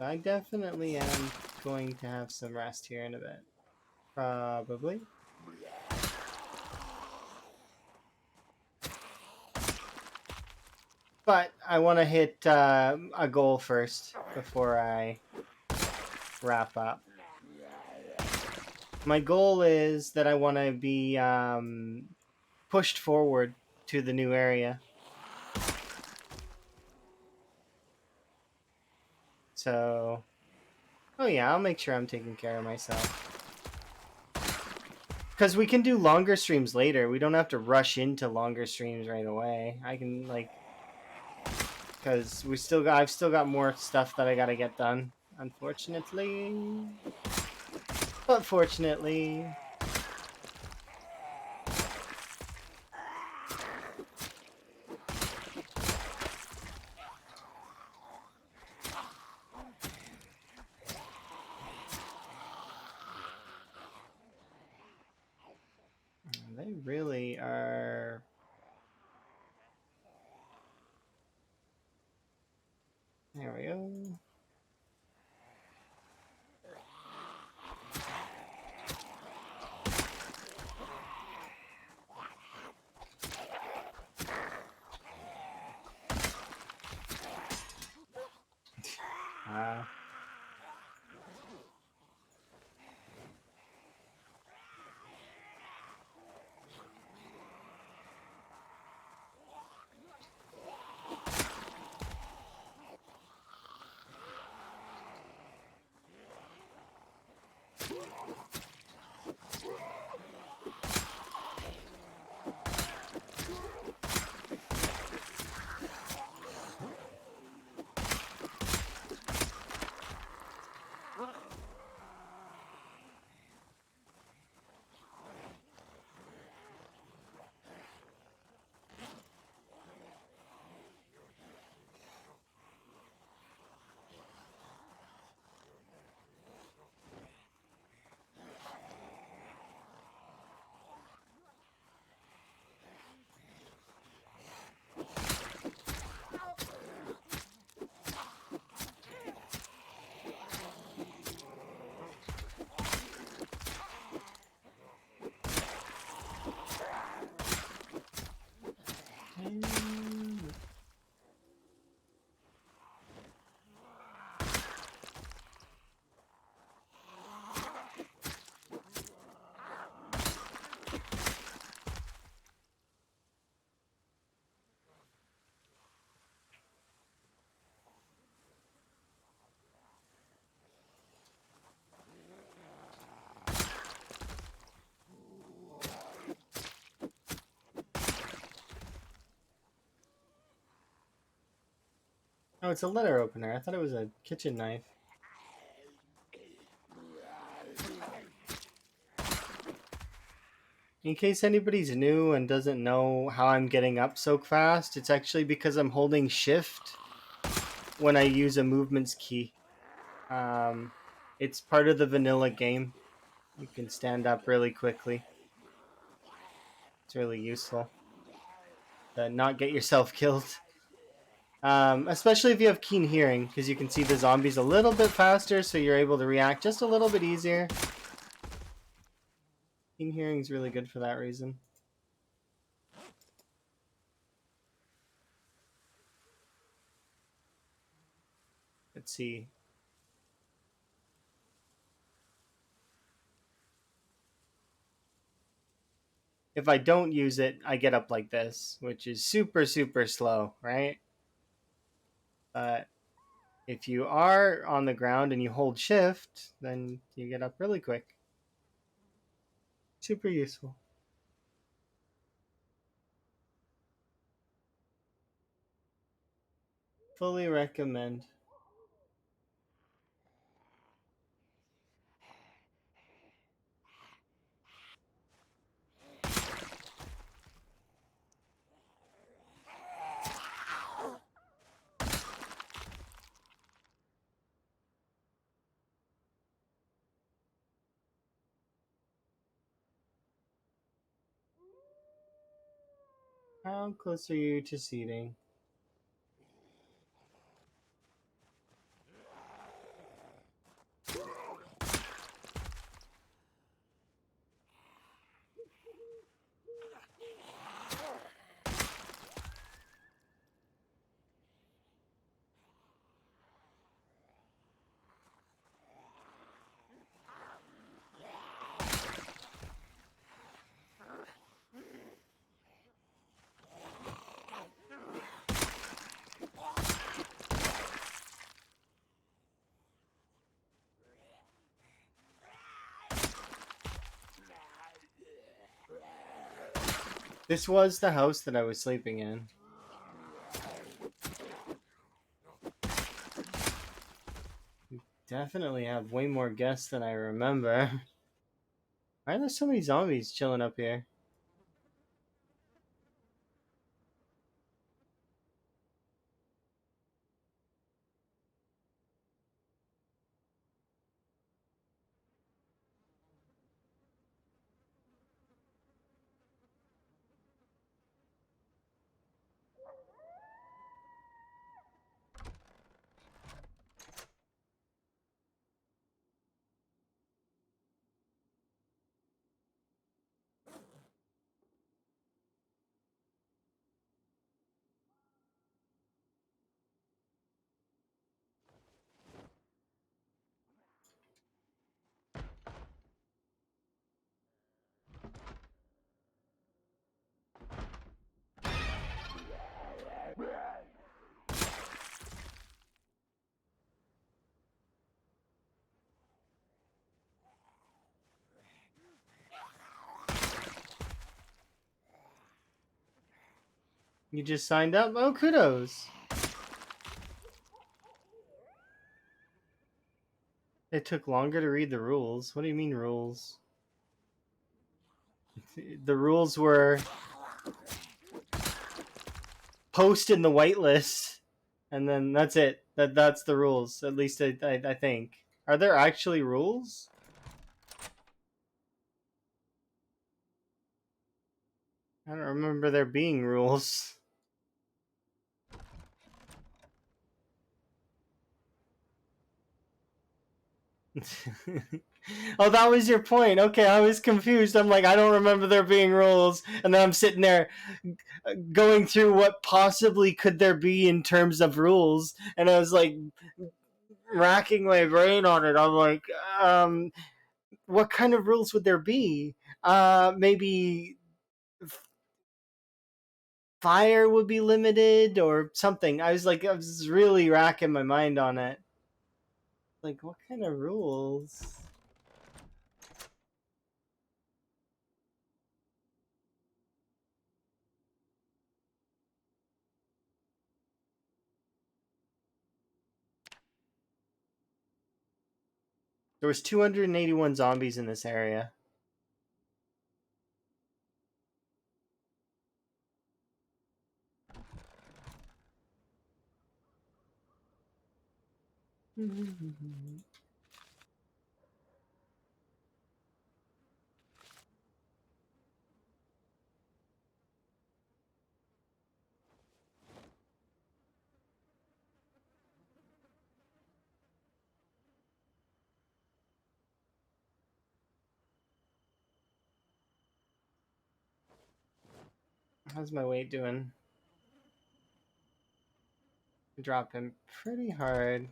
I definitely am going to have some rest here in a bit. Probably. But I want to hit a goal first before I wrap up. My goal is that I want to be pushed forward to the new area. So, oh yeah, I'll make sure I'm taking care of myself. Because we can do longer streams later. We don't have to rush into longer streams right away. I can because I've still got more stuff that I gotta get done. Unfortunately, but fortunately. They really are. There we go. Oh, it's a letter opener. I thought it was a kitchen knife. In case anybody's new and doesn't know how I'm getting up so fast, it's actually because I'm holding shift when I use a movements key. It's part of the vanilla game. You can stand up really quickly. It's really useful to not get yourself killed. Especially if you have keen hearing, because you can see the zombies a little bit faster, so you're able to react just a little bit easier. Keen hearing is really good for that reason. Let's see. If I don't use it, I get up like this, which is super, super slow, right? But if you are on the ground and you hold shift, then you get up really quick. Super useful. Fully recommend. How close are you to seating? This was the house that I was sleeping in. We definitely have way more guests than I remember. Why are there so many zombies chilling up here? You just signed up? Oh, kudos. It took longer to read the rules. What do you mean rules? The rules were post in the whitelist, and then that's it. That's the rules. At least I think. Are there actually rules? I don't remember there being rules. Oh, that was your point. Okay, I was confused. I'm like, I don't remember there being rules, and then I'm sitting there going through what possibly could there be in terms of rules, and I was like racking my brain on it. I'm like, what kind of rules would there be? Maybe fire would be limited or something. I was really racking my mind on it. Like, what kind of rules? There was 281 zombies in this area. How's my weight doing? Dropping pretty hard.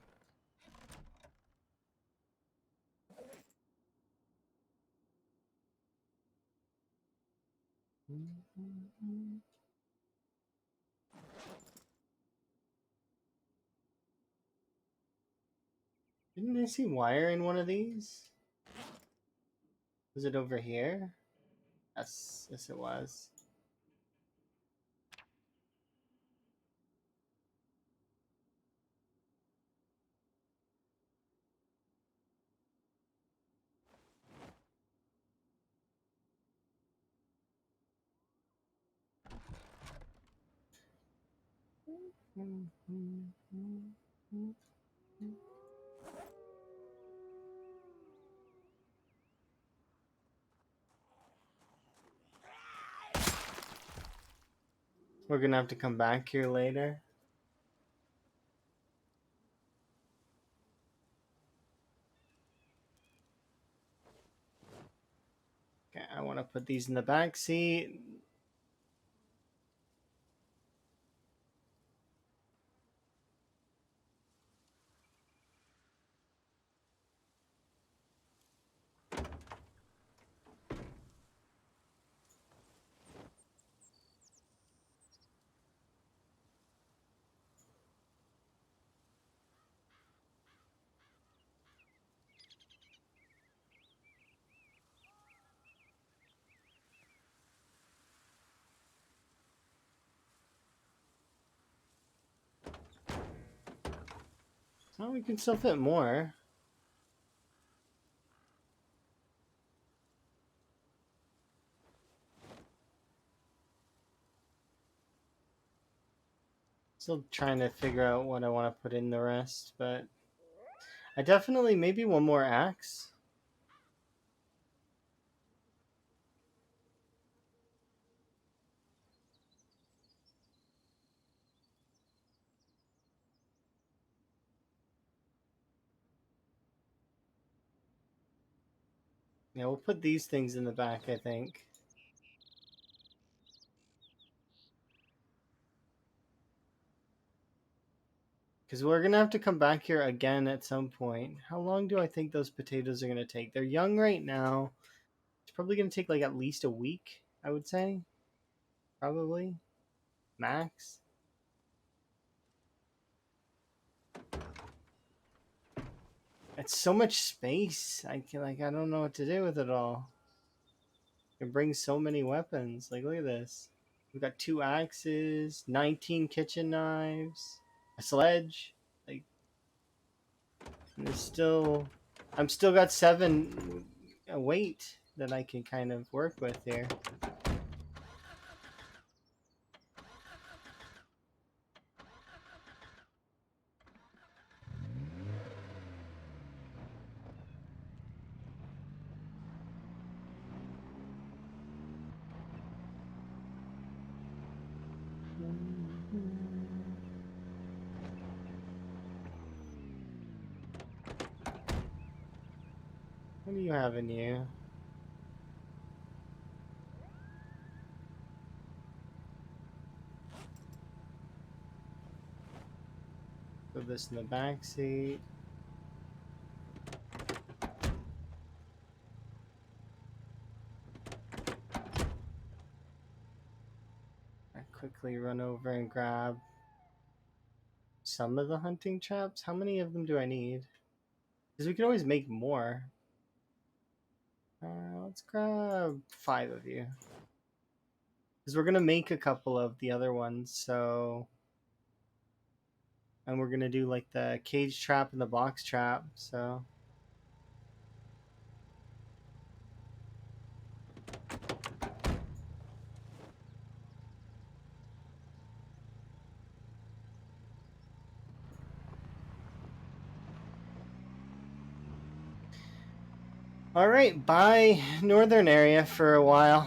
Didn't I see wire in one of these? Was it over here? Yes, yes it was. We're gonna have to come back here later. Okay, I want to put these in the back seat. Oh, we can still fit more. Still trying to figure out what I want to put in the rest, but I definitely maybe one more axe. Yeah, we'll put these things in the back, I think. Because we're going to have to come back here again at some point. How long do I think those potatoes are going to take? They're young right now. It's probably going to take like at least a week, I would say. Probably. Max. It's so much space. I don't know what to do with it all. It brings so many weapons. Like, look at this. We've got 2 axes, 19 kitchen knives, a sledge. Like, and there's still, I'm still got 7 weight that I can kind of work with here. What do you have in you? Put this in the back seat. I quickly run over and grab some of the hunting traps. How many of them do I need? Because we can always make more. Let's grab 5 of you. Because we're going to make a couple of the other ones, so... And we're going to do like the cage trap and the box trap, so... All right, bye northern area for a while.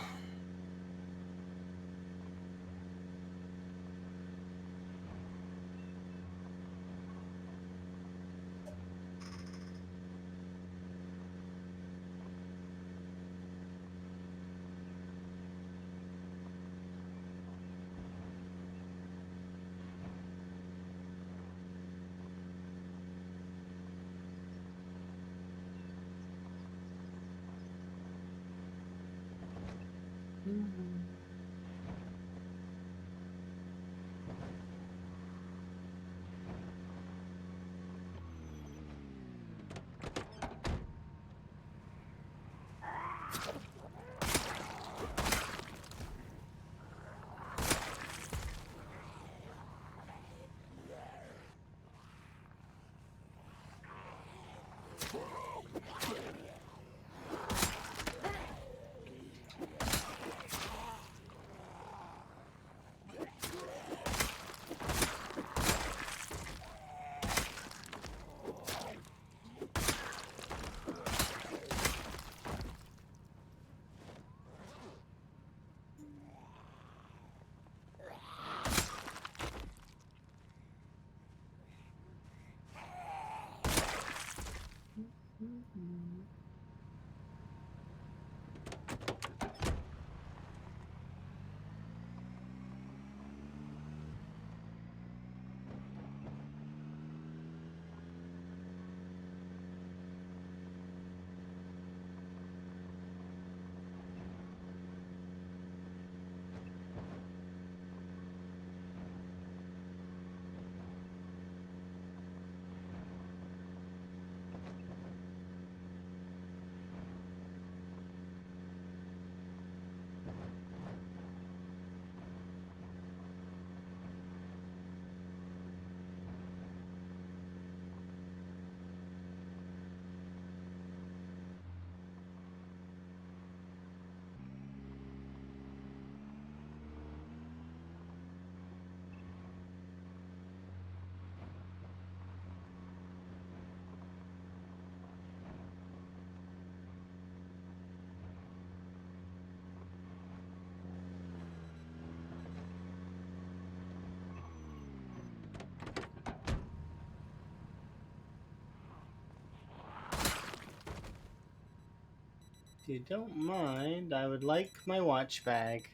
If you don't mind, I would like my watch bag.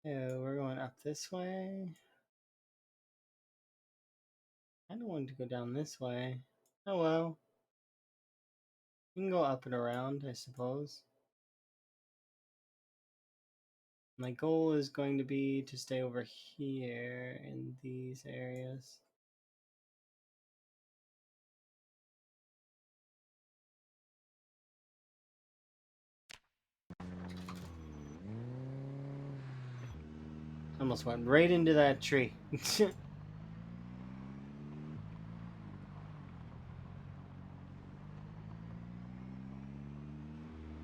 Yeah, we're going up this way. I don't want to go down this way. Oh well. We can go up and around, I suppose. My goal is going to be to stay over here in these areas. Almost went right into that tree.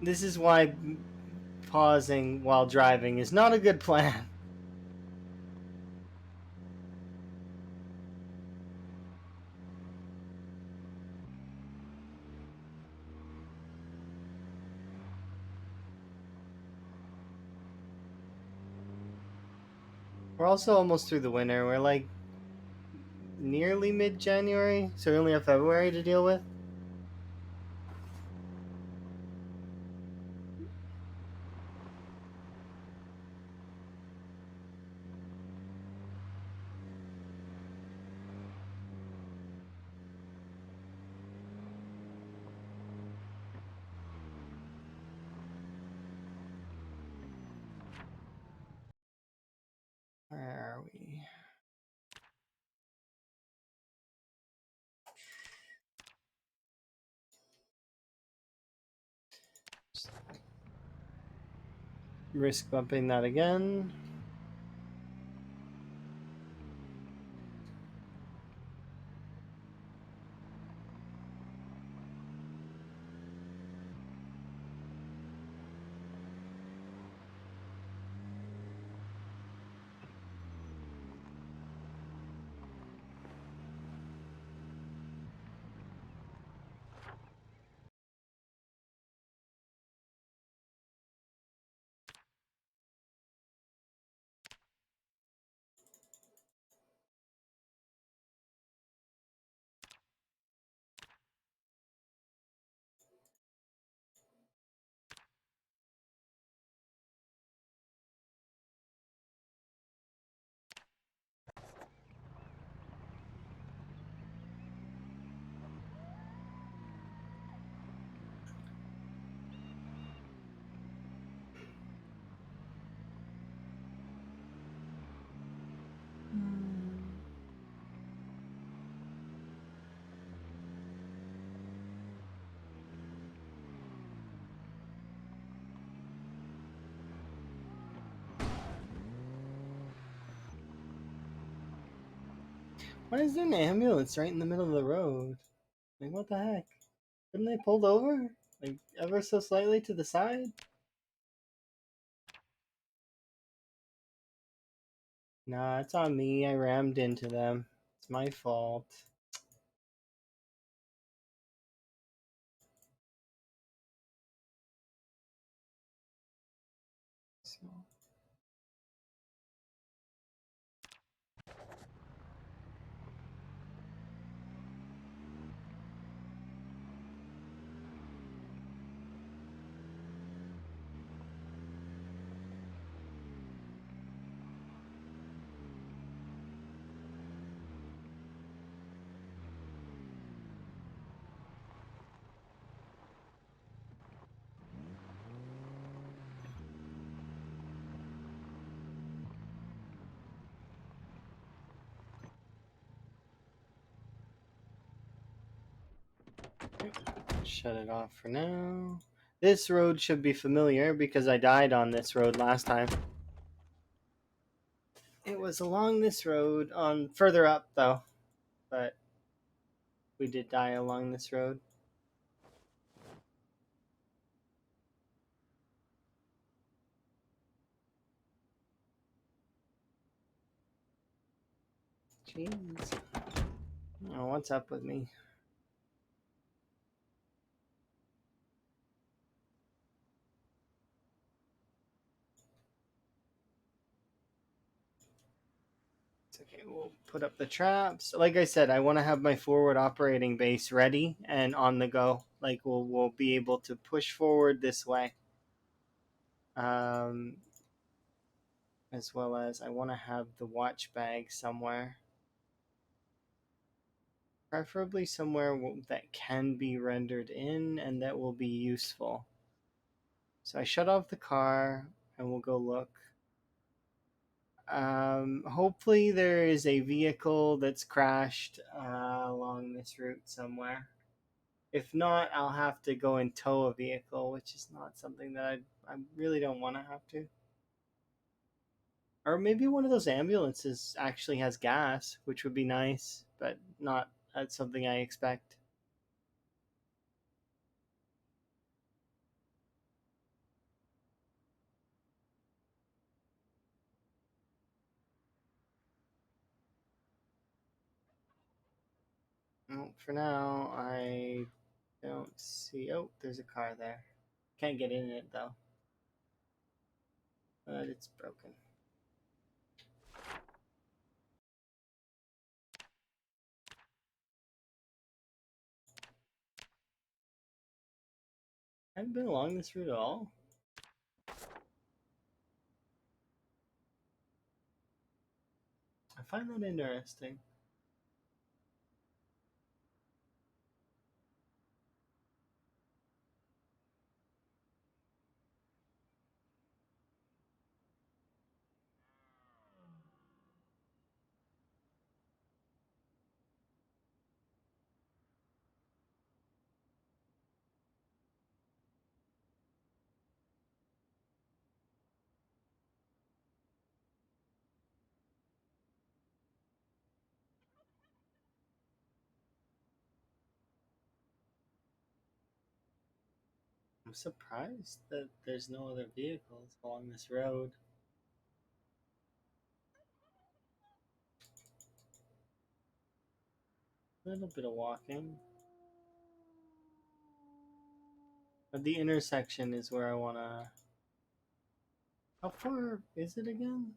This is why pausing while driving is not a good plan. We're also almost through the winter. We're like nearly mid-January, so we only have February to deal with. Where are we? Risk bumping that again. Why is there an ambulance right in the middle of the road? Like, what the heck? Couldn't they pulled over? Like, ever so slightly to the side? Nah, it's on me. I rammed into them. It's my fault. So. Shut it off for now. This road should be familiar because I died on this road last time. It was along this road, on further up though, but we did die along this road. Jeez. Oh, what's up with me? It's okay, we'll put up the traps. Like I said, I want to have my forward operating base ready and on the go. Like we'll be able to push forward this way. As well as I want to have the watch bag somewhere. Preferably somewhere that can be rendered in and that will be useful. So I shut off the car and we'll go look. Hopefully there is a vehicle that's crashed along this route somewhere. If not, I'll have to go and tow a vehicle, which is not something that I really don't want to have to. Or maybe one of those ambulances actually has gas, which would be nice, but not that's something I expect. Well, for now, I don't see. Oh, there's a car there. Can't get in it though, but it's broken. I haven't been along this route at all. I find that interesting. I'm surprised that there's no other vehicles along this road. A little bit of walking. But the intersection is where I wanna. How far is it again?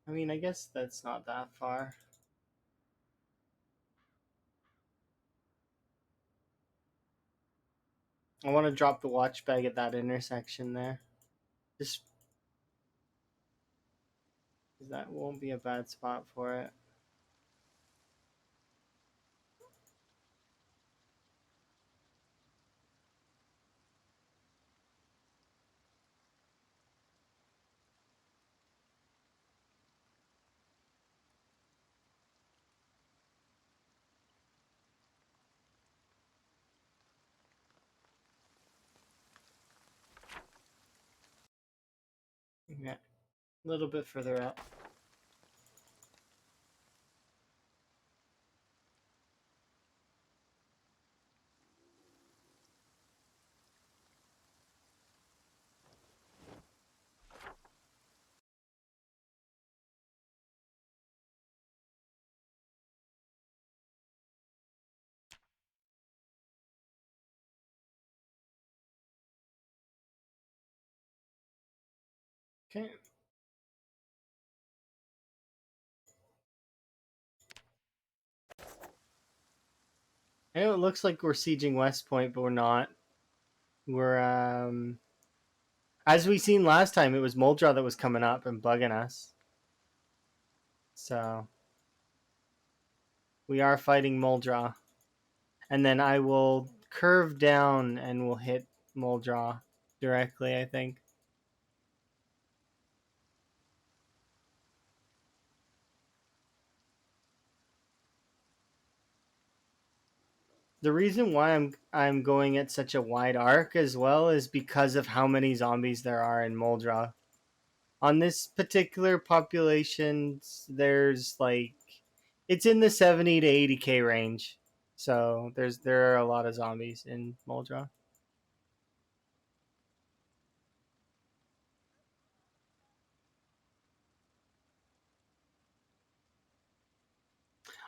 I mean, I guess that's not that far. I want to drop the watch bag at that intersection there. Just that won't be a bad spot for it. Yeah, a little bit further up. Okay. I know it looks like we're sieging West Point, but we're not. We're as we seen last time, it was Muldra that was coming up and bugging us. So we are fighting Muldra. And then I will curve down and we'll hit Muldra directly, I think. The reason why I'm going at such a wide arc as well is because of how many zombies there are in Muldra. On this particular population, there's like it's in the 70 to 80k range. So there are a lot of zombies in Muldra.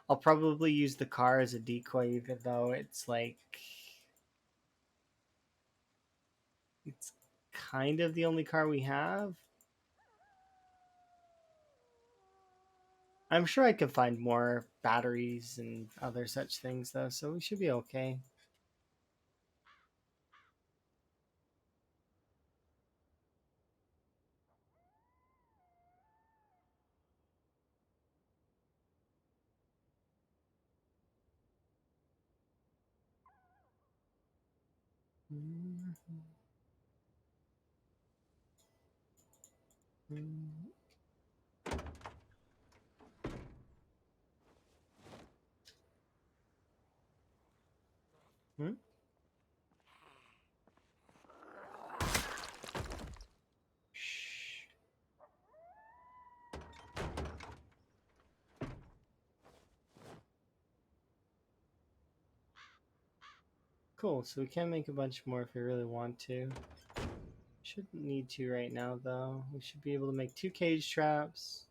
I'll probably use the car as a decoy, even though it's like it's kind of the only car we have. I'm sure I can find more batteries and other such things though, so we should be okay. Hmm? Cool, so we can make a bunch more if we really want to. Shouldn't need to right now, though. We should be able to make 2 cage traps.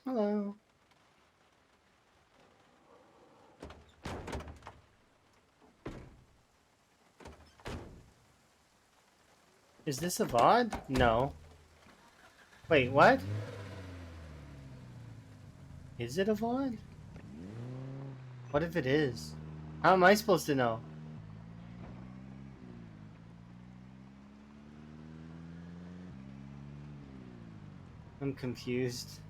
Hello. Is this a VOD? No. Wait, what? Is it a VOD? What if it is? How am I supposed to know? I'm confused.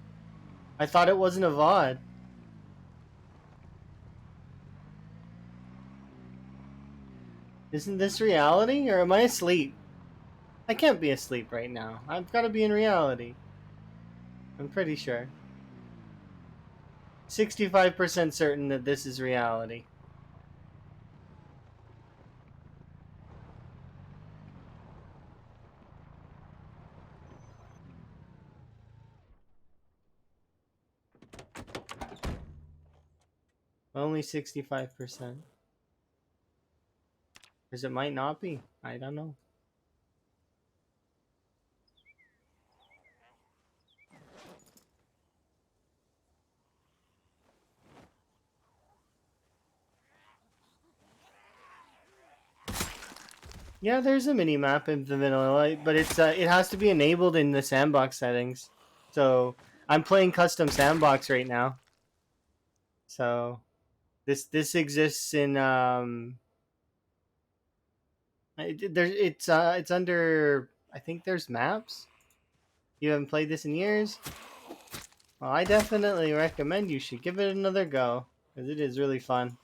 I thought it wasn't a VOD. Isn't this reality, or am I asleep? I can't be asleep right now. I've got to be in reality. I'm pretty sure. 65% certain that this is reality. Only 65%. Because it might not be. I don't know. Yeah, there's a mini map in the vanilla, but it has to be enabled in the sandbox settings. So I'm playing custom sandbox right now. So this exists in it's under, I think there's maps. You haven't played this in years? Well, I definitely recommend you should give it another go, because it is really fun.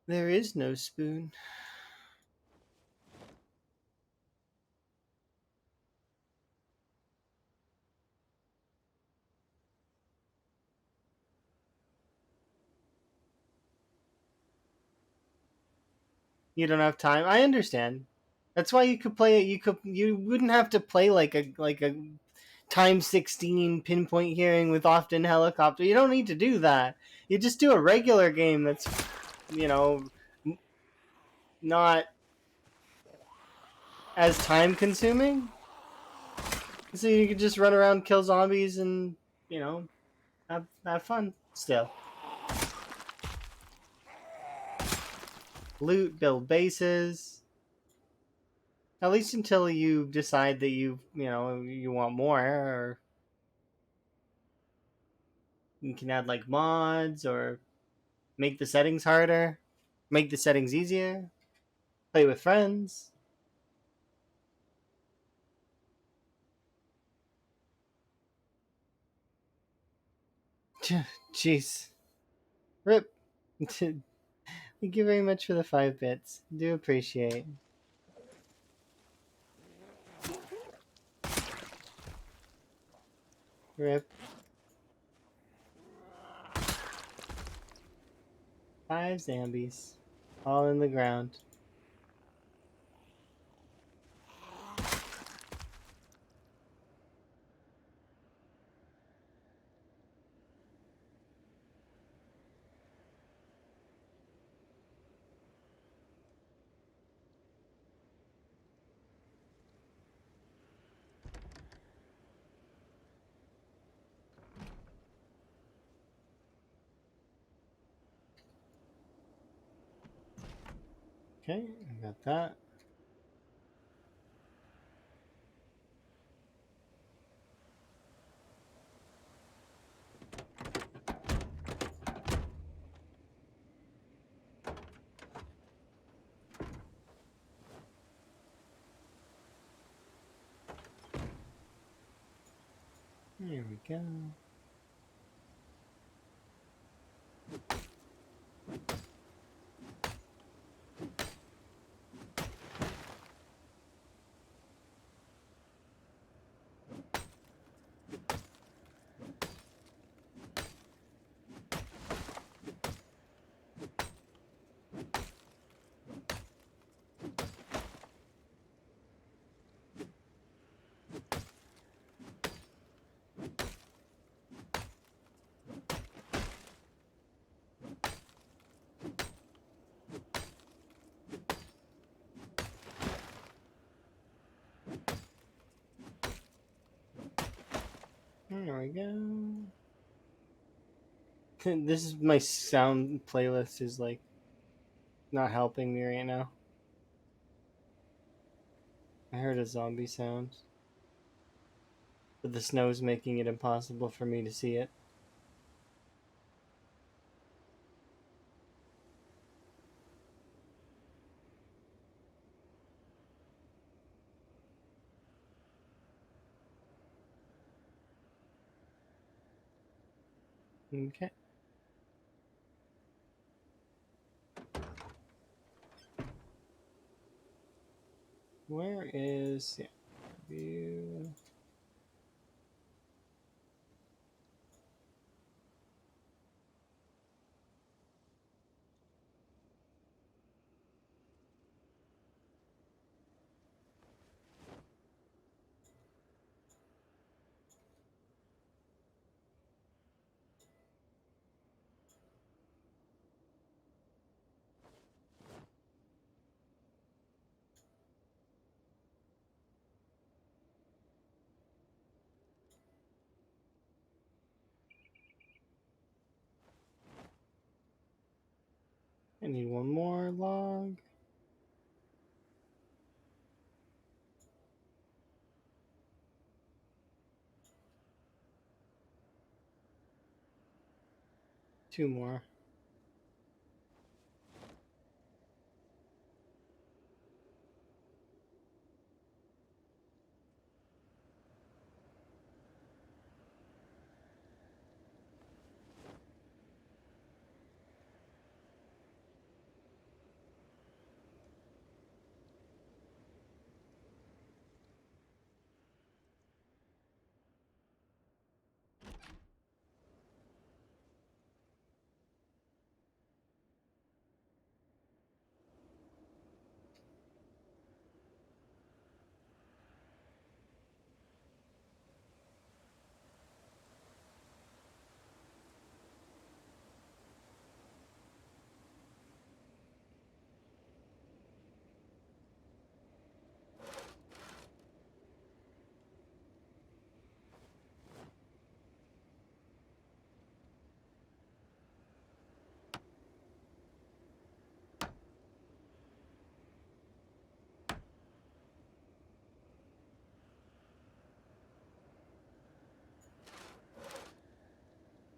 There is no spoon. You don't have time. I understand. That's why you could play it. You wouldn't have to play like a times 16 pinpoint hearing with often helicopter. You don't need to do that. You just do a regular game that's, you know, not as time consuming. So you can just run around, kill zombies, and, you know, have fun still. Loot, build bases. At least until you decide that you want more, or you can add like mods or make the settings harder, make the settings easier, play with friends. Jeez. Rip. Thank you very much for the 5 bits. Do appreciate. Rip. 5 zombies. All in the ground. Okay, I got that. There we go. There we go. This is my sound playlist is like not helping me right now. I heard a zombie sound, but the snow's making it impossible for me to see it. Okay. Where is view? I need one more log. Two more.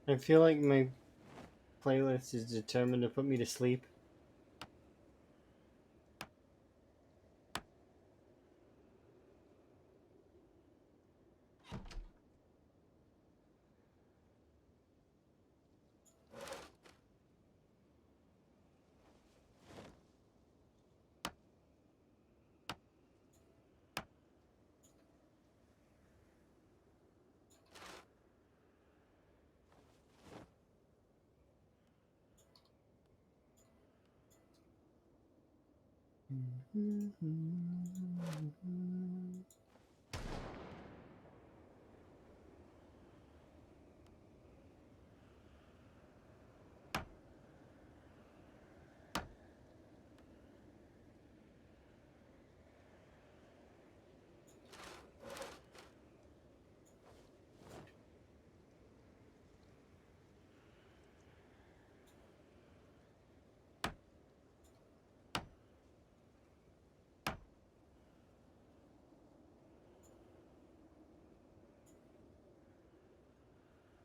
I feel like my playlist is determined to put me to sleep.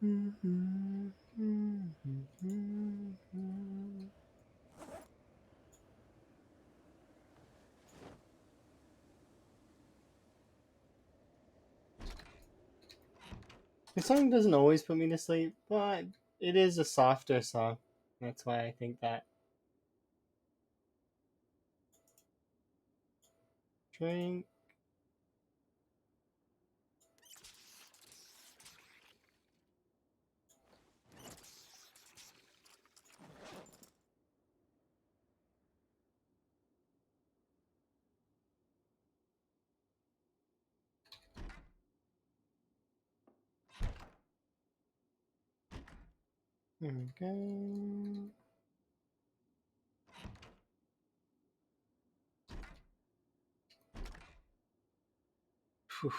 The song doesn't always put me to sleep, but it is a softer song. That's why I think that. Drink. There we go. Whew.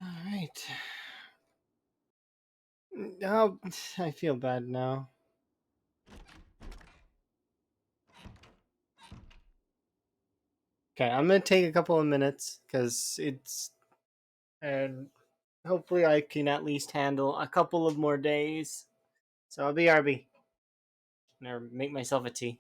All right. Oh, I feel bad now. Okay, I'm gonna take a couple of minutes because it's, and hopefully I can at least handle a couple of more days. So I'll be RB. Or make myself a tea.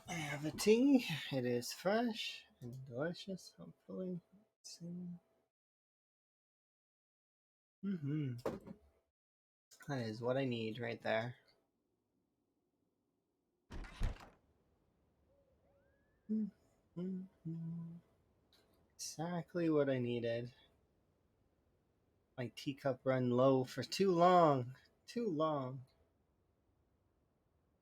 I have a tea. It is fresh and delicious, hopefully. Soon. That is what I need right there. Exactly what I needed. My teacup run low for too long. Too long.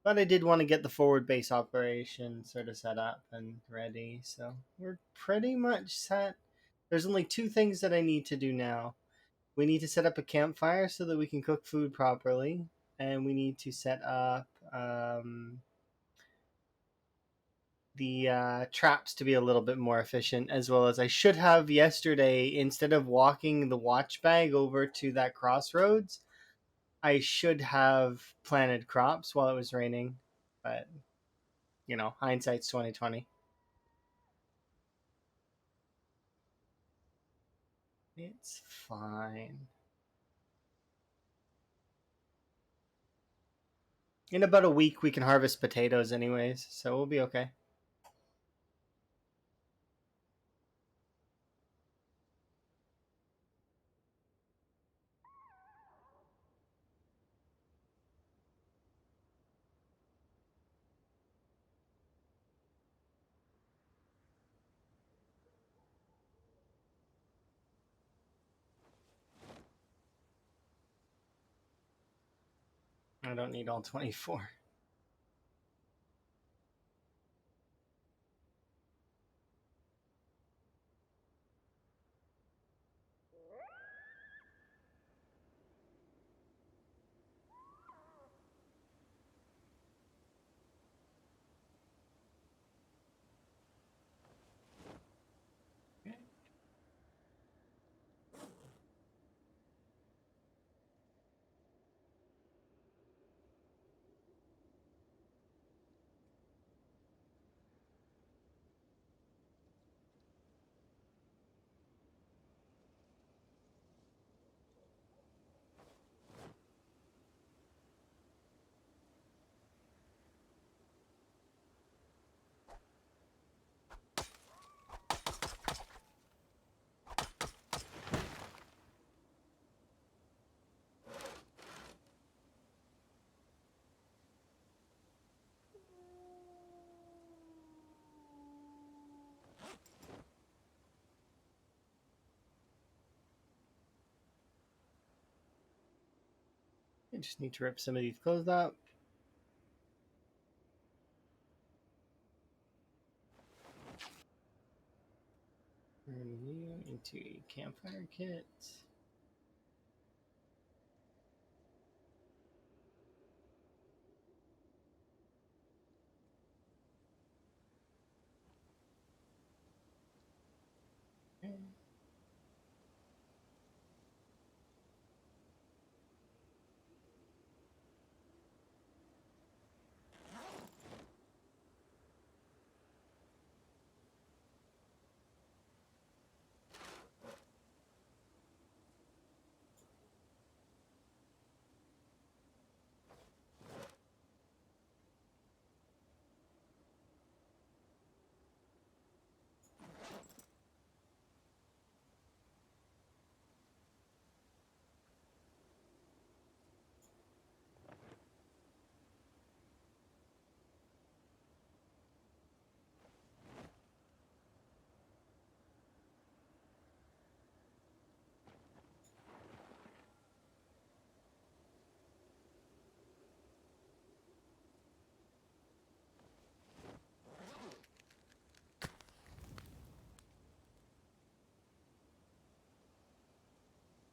But I did want to get the forward base operation sort of set up and ready, so we're pretty much set. There's only two things that I need to do now. We need to set up a campfire so that we can cook food properly, and we need to set up the traps to be a little bit more efficient, as well as I should have yesterday, instead of walking the watch bag over to that crossroads, I should have planted crops while it was raining, but hindsight's 2020. It's fine. In about a week, we can harvest potatoes, anyways, so we'll be okay. I don't need all 24. I just need to rip some of these clothes up. Turn you into a campfire kit. Okay.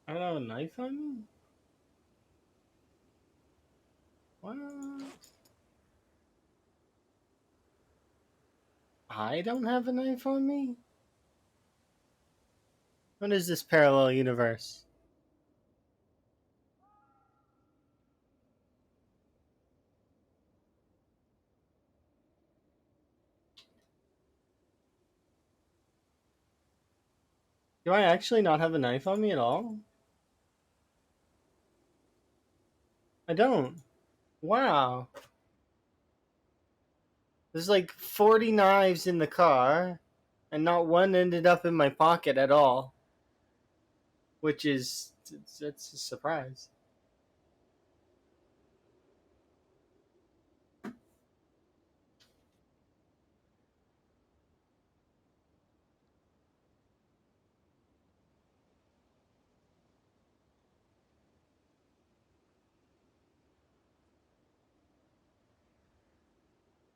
I don't have a knife on me? What? I don't have a knife on me? What is this parallel universe? Do I actually not have a knife on me at all? I don't. Wow. There's like 40 knives in the car, and not one ended up in my pocket at all, which is it's a surprise.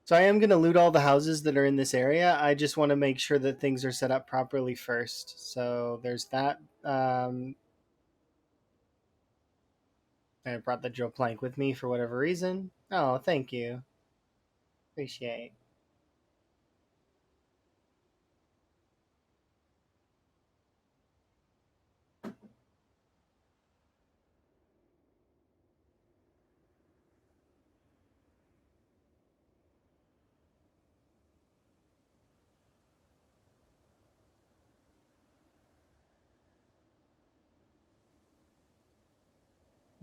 So I am going to loot all the houses that are in this area. I just want to make sure that things are set up properly first. So there's that. I brought the drill plank with me for whatever reason. Oh, thank you. Appreciate.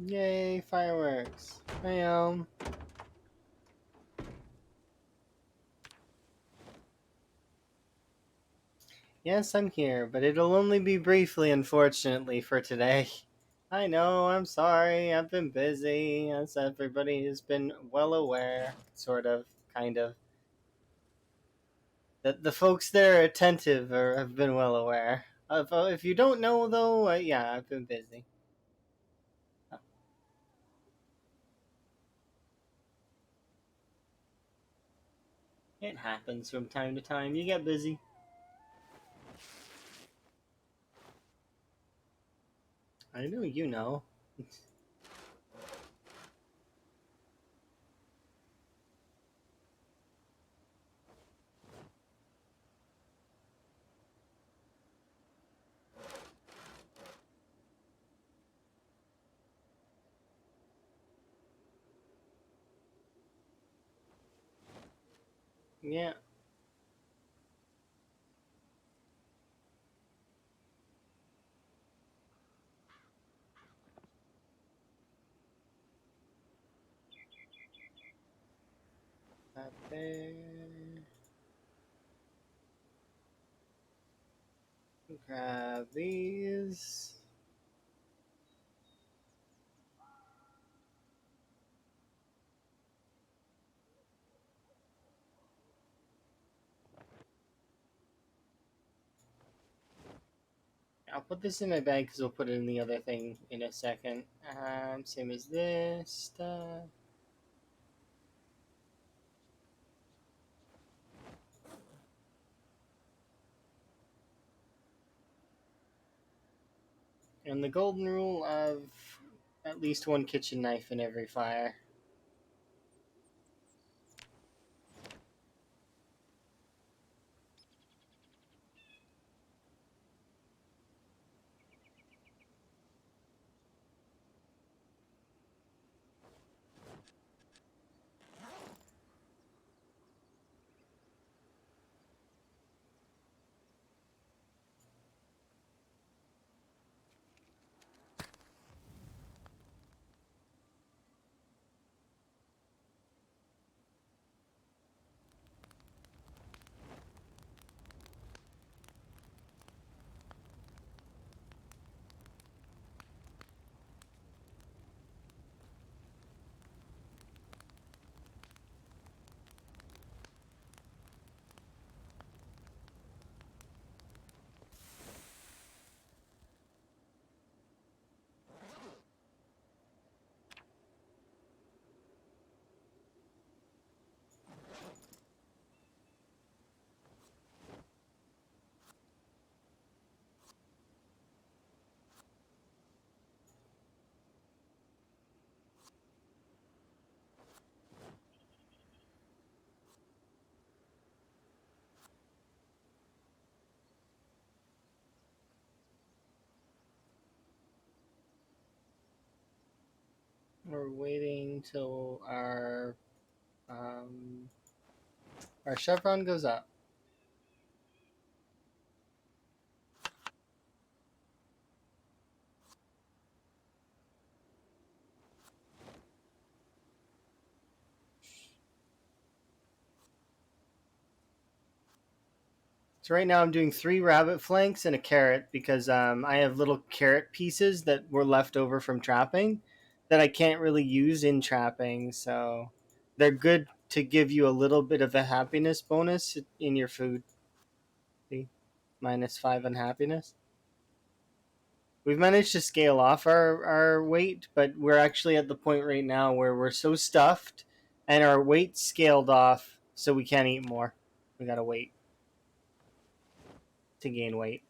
Yay, fireworks. Bam. Yes, I'm here, but it'll only be briefly, unfortunately, for today. I know, I'm sorry, I've been busy, as everybody has been well aware. Sort of, kind of. The folks that are attentive have been well aware. If you don't know, though, yeah, I've been busy. It happens from time to time. You get busy. I know you know. Yeah. Up there. Grab these. I'll put this in my bag because we'll put it in the other thing in a second. Same as this stuff. And the golden rule of at least one kitchen knife in every fire. We're waiting till um, our chevron goes up. So right now I'm doing 3 rabbit flanks and a carrot because I have little carrot pieces that were left over from trapping that I can't really use in trapping. So they're good to give you a little bit of a happiness bonus in your food. See? -5 on happiness. We've managed to scale off our weight, but we're actually at the point right now where we're so stuffed and our weight scaled off, so we can't eat more. We gotta wait to gain weight.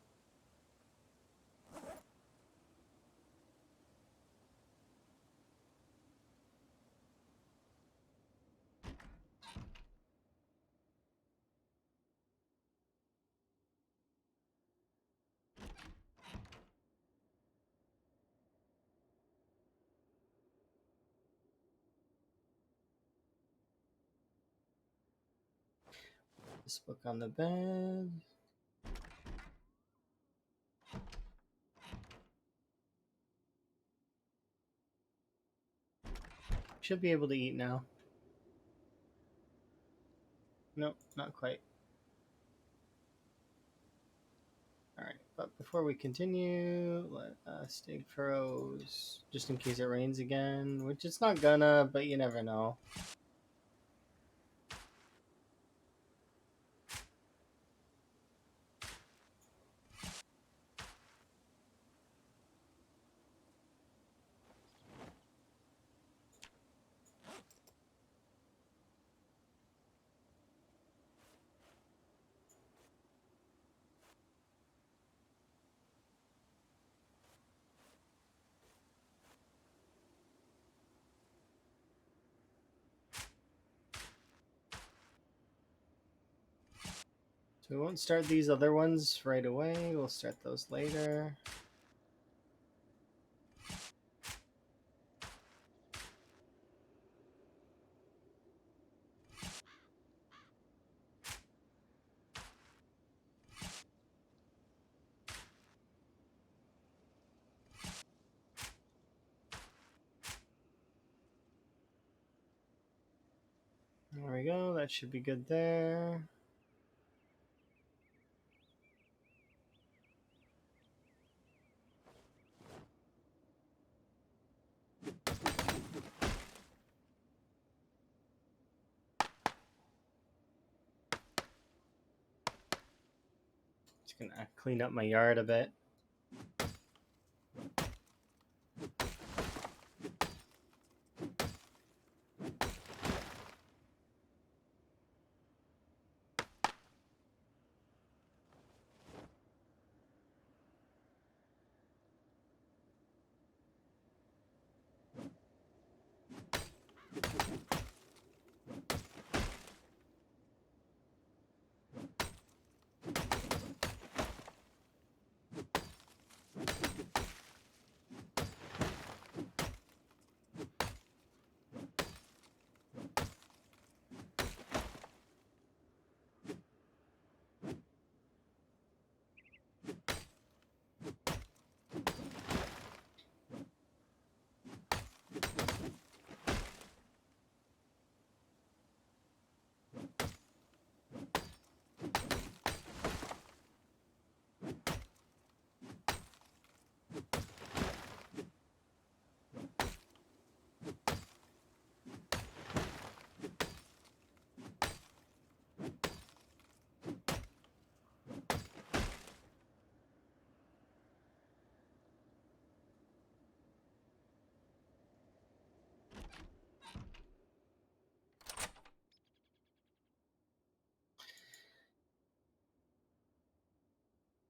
This book on the bed. Should be able to eat now. Nope, not quite. Alright, but before we continue, let us dig furrows just in case it rains again, which it's not gonna, but you never know. So we won't start these other ones right away, we'll start those later. There we go, that should be good there. Just gonna clean up my yard a bit.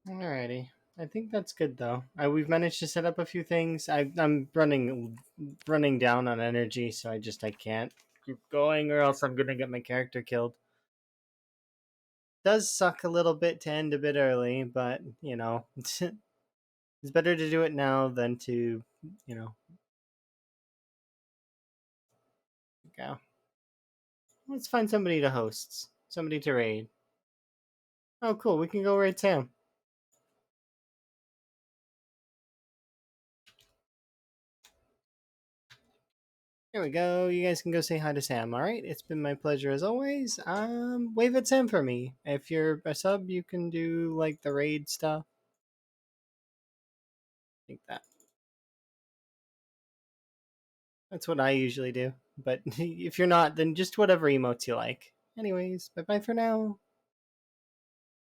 Alrighty. I think that's good though. We've managed to set up a few things. I'm running down on energy, so I can't keep going, or else I'm gonna get my character killed. Does suck a little bit to end a bit early, but you know, it's better to do it now than to, you know, go. Let's find somebody to host, somebody to raid. Oh, cool. We can go raid Sam. There we go. You guys can go say hi to Sam. All right. It's been my pleasure as always. Wave at Sam for me. If you're a sub, you can do like the raid stuff. Like that. That's what I usually do. But if you're not, then just whatever emotes you like. Anyways, bye bye for now.